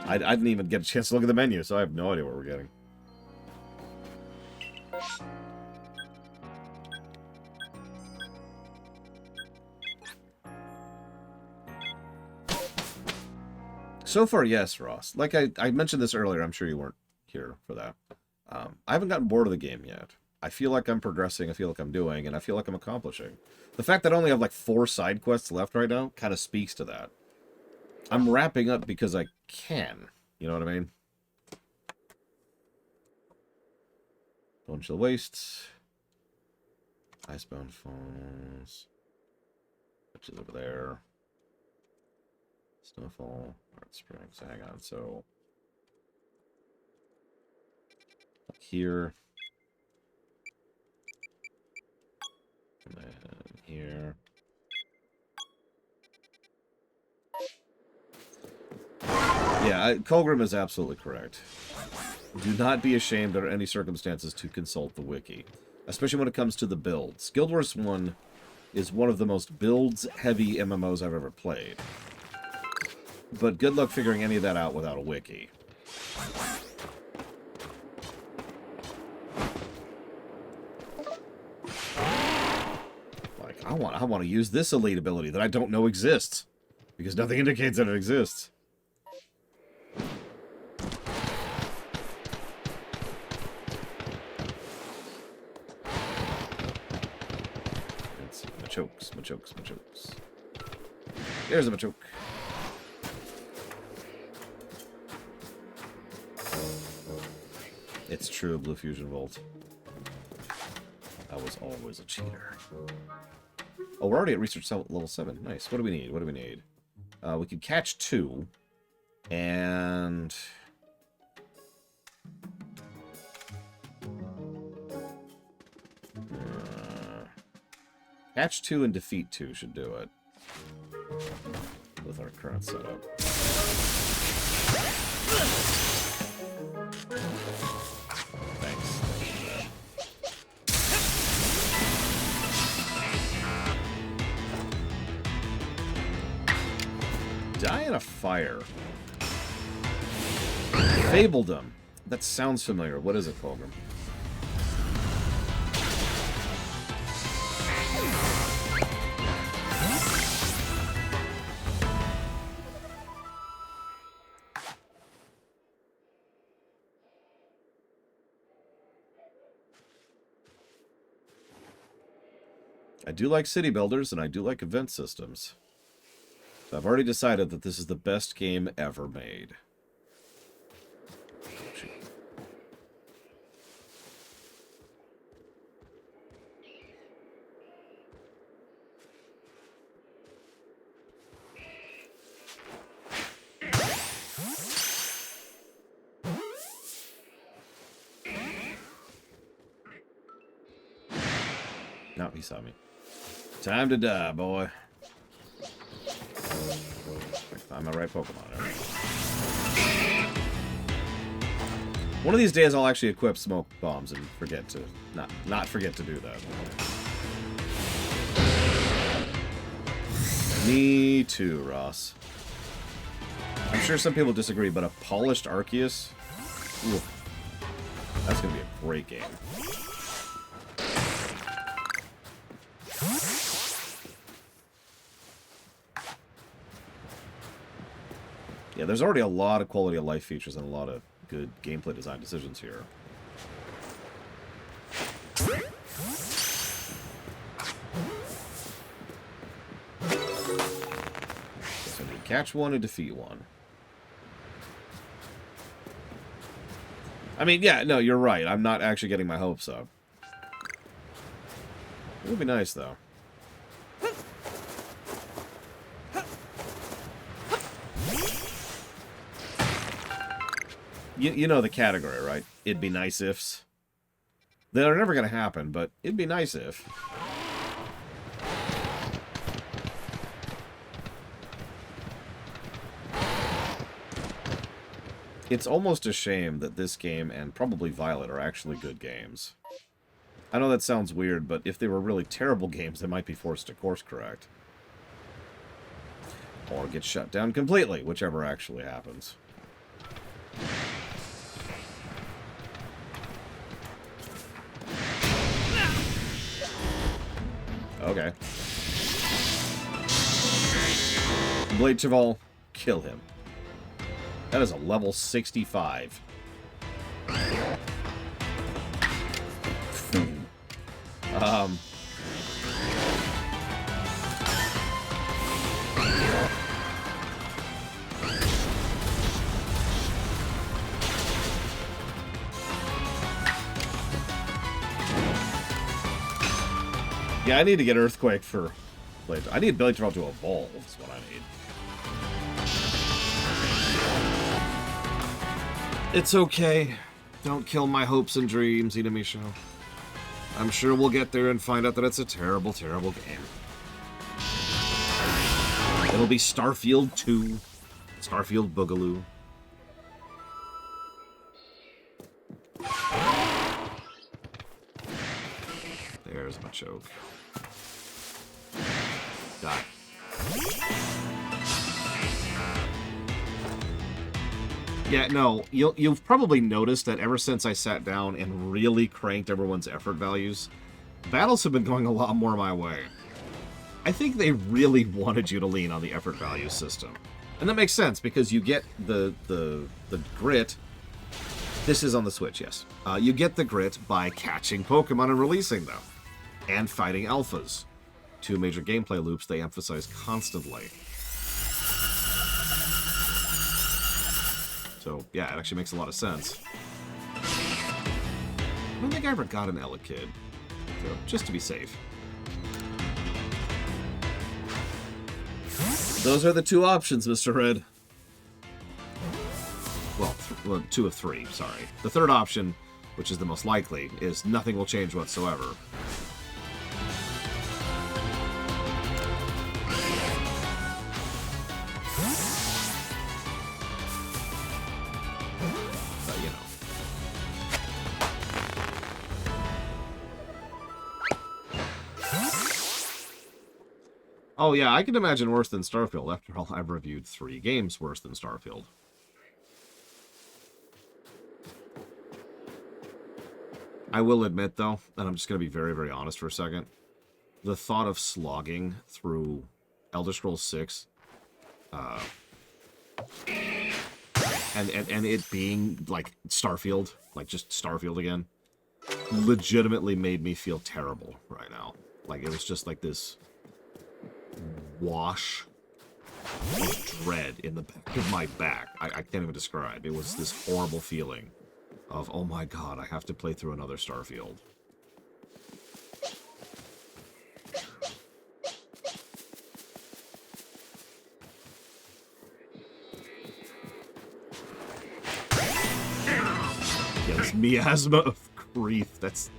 I didn't even get a chance to look at the menu, so I have no idea what we're getting. So far, yes, Ross. Like I mentioned this earlier, I'm sure you weren't here for that. I haven't gotten bored of the game yet. I feel like I'm progressing, I feel like I'm doing, and I feel like I'm accomplishing. The fact that I only have like 4 side quests left right now kind of speaks to that. I'm wrapping up because I can. You know what I mean? Bunch of the Wastes. Icebound Falls. Which is over there. Snowfall. Art Springs. Hang on. So up here. And then here. Yeah, Colgrim is absolutely correct. Do not be ashamed under any circumstances to consult the wiki. Especially when it comes to the builds. Guild Wars 1 is one of the most builds-heavy MMOs I've ever played. But good luck figuring any of that out without a wiki. Like, I want to use this elite ability that I don't know exists. Because nothing indicates that it exists. It's Machokes, Machokes, Machokes. There's a Machoke. It's true, Blue Fusion Volt. I was always a cheater. Oh, we're already at research level 7. Nice. What do we need? What do we need? We could catch 2. And... catch 2 and defeat 2 should do it. With our current setup. Die in a fire. Fabledom. That sounds familiar. What is it, Colgrim? I do like city builders, and I do like event systems. So I've already decided that this is the best game ever made. No, he saw me. Time to die, boy. Find my right Pokemon. One of these days, I'll actually equip smoke bombs and forget to not forget to do that. Me too, Ross. I'm sure some people disagree, but a polished Arceus, ooh, that's gonna be a great game. Yeah, there's already a lot of quality of life features and a lot of good gameplay design decisions here. So we catch 1 and defeat 1. I mean, yeah, no, you're right. I'm not actually getting my hopes up. It would be nice, though. You know the category, right? It'd be nice ifs. They're never going to happen, but it'd be nice if. It's almost a shame that this game and probably Violet are actually good games. I know that sounds weird, but if they were really terrible games, they might be forced to course correct. Or get shut down completely, whichever actually happens. Okay. Blade Cheval, kill him. That is a level 65. Yeah, I need to get Earthquake for Blade. I need Blade Cheval to evolve, is what I need. It's okay. Don't kill my hopes and dreams, Inamisho. I'm sure we'll get there and find out that it's a terrible, terrible game. It'll be Starfield 2. Starfield Boogaloo. There's my choke. Die. Yeah, no, you've probably noticed that ever since I sat down and really cranked everyone's effort values, battles have been going a lot more my way. I think they really wanted you to lean on the effort value system. And that makes sense, because you get the grit. This is on the Switch, yes. You get the grit by catching Pokemon and releasing them. And fighting alphas. Two major gameplay loops they emphasize constantly. So, yeah, it actually makes a lot of sense. I don't think I ever got an Elekid. So, just to be safe. Those are the two options, Mr. Red. Well, 2 of 3, sorry. The third option, which is the most likely, is nothing will change whatsoever. But, you know. Oh yeah, I can imagine worse than Starfield. After all, I've reviewed 3 games worse than Starfield. I will admit, though, and I'm just going to be very, very honest for a second, the thought of slogging through Elder Scrolls 6, and it being, like, Starfield, like, just Starfield again, legitimately made me feel terrible right now. Like, it was just like this wash of dread in the back of my back. I can't even describe. It was this horrible feeling of, oh my god, I have to play through another Starfield. Yeah, this miasma of grief, that's...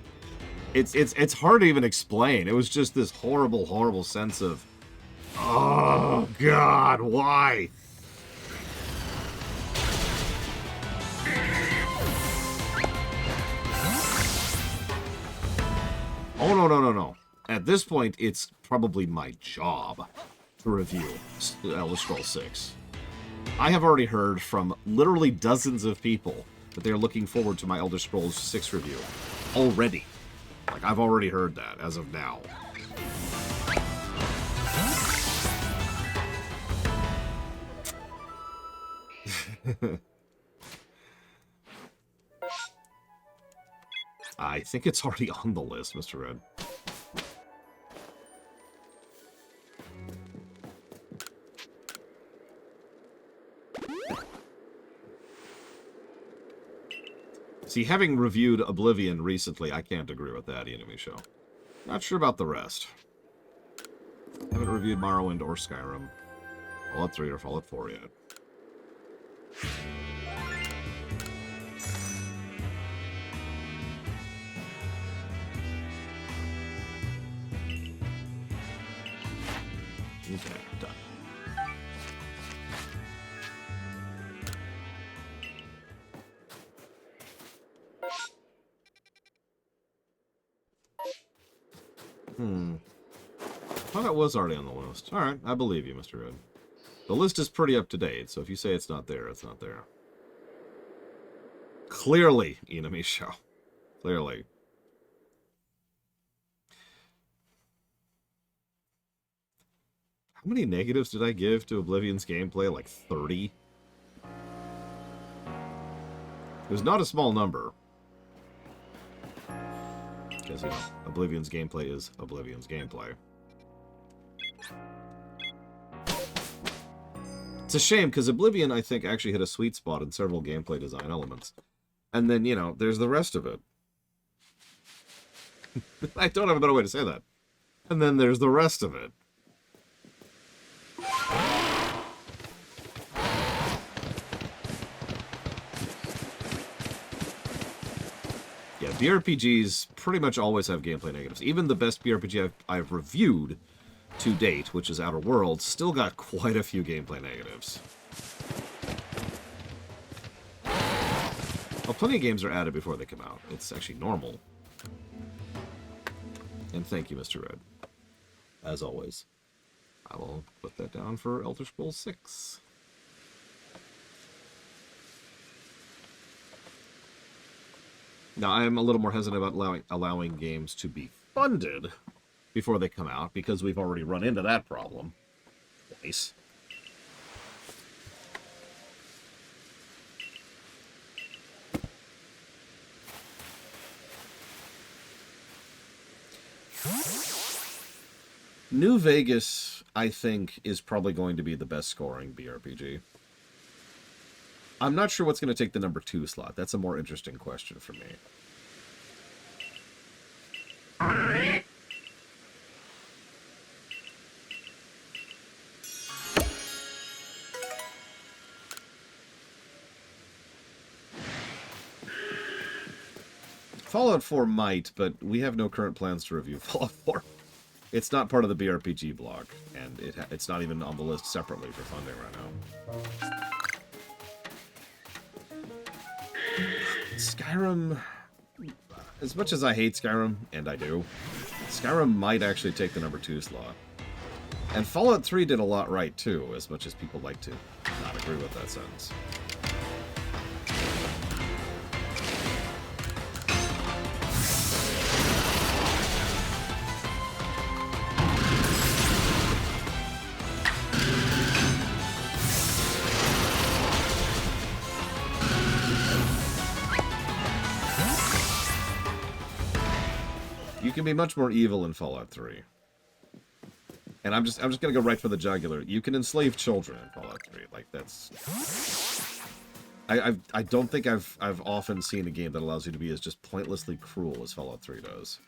It's hard to even explain. It was just this horrible, horrible sense of, oh god, why? Oh, no. At this point, it's probably my job to review Elder Scrolls 6. I have already heard from literally dozens of people that they're looking forward to my Elder Scrolls 6 review. Already. Like, I've already heard that, as of now. I think it's already on the list, Mr. Red. See, having reviewed Oblivion recently, I can't agree with that, Enemy Show. Not sure about the rest. Haven't reviewed Morrowind or Skyrim. Fallout 3 or Fallout 4 yet. Okay, done. Thought it was already on the list. Alright, I believe you, Mr. Red. The list is pretty up to date, so if you say it's not there, it's not there. Clearly, Enemy Show. Clearly. How many negatives did I give to Oblivion's gameplay? Like 30? It was not a small number. Because, you know, Oblivion's gameplay is Oblivion's gameplay. It's a shame, because Oblivion, I think, actually hit a sweet spot in several gameplay design elements. And then, you know, there's the rest of it. I don't have a better way to say that. And then there's the rest of it. Yeah, BRPGs pretty much always have gameplay negatives. Even the best BRPG I've reviewed to date, which is Outer Worlds, still got quite a few gameplay negatives. Well, plenty of games are added before they come out. It's actually normal. And thank you, Mr. Red. As always. I will put that down for Elder Scrolls 6. Now, I am a little more hesitant about allowing games to be funded before they come out, because we've already run into that problem twice. New Vegas, I think, is probably going to be the best scoring BRPG. I'm not sure what's going to take the number 2 slot. That's a more interesting question for me. Fallout 4 might, but we have no current plans to review Fallout 4. It's not part of the BRPG blog, and it's not even on the list separately for funding right now. Skyrim, as much as I hate Skyrim, and I do, Skyrim might actually take the number 2 slot. And Fallout 3 did a lot right, too, as much as people like to not agree with that sentence. You can be much more evil in Fallout 3. And I'm just gonna go right for the jugular. You can enslave children in Fallout 3. Like, that's... I don't think I've often seen a game that allows you to be as just pointlessly cruel as Fallout 3 does.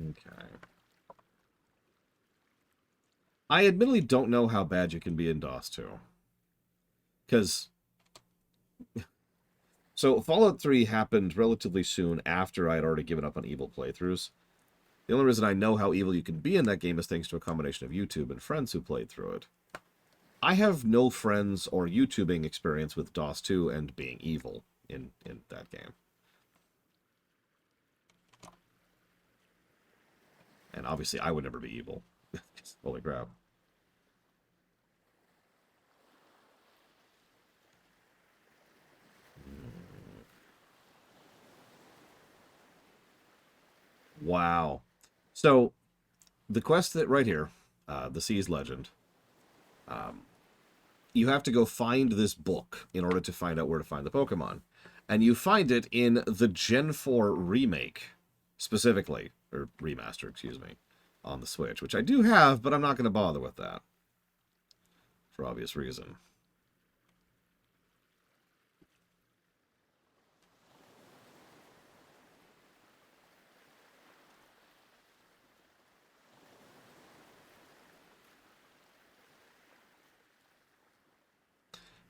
Okay. I admittedly don't know how bad you can be in DOS 2. Because... So, Fallout 3 happened relatively soon after I had already given up on evil playthroughs. The only reason I know how evil you can be in that game is thanks to a combination of YouTube and friends who played through it. I have no friends or YouTubing experience with DOS 2 and being evil in that game. And obviously, I would never be evil. Holy crap. Wow. So, the quest that right here, the Seas Legend, you have to go find this book in order to find out where to find the Pokemon. And you find it in the Gen 4 remake, specifically. Or remaster, excuse me, on the Switch, which I do have, but I'm not going to bother with that. For obvious reason.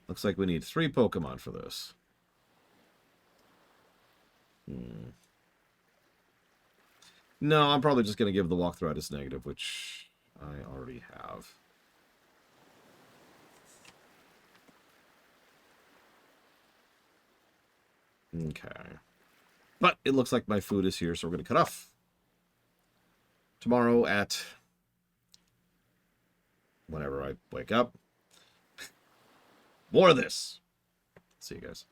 Looks like we need 3 Pokemon for this. No, I'm probably just going to give the walkthrough as negative, which I already have. Okay. But it looks like my food is here, so we're going to cut off. Tomorrow at whenever I wake up. More of this. See you guys.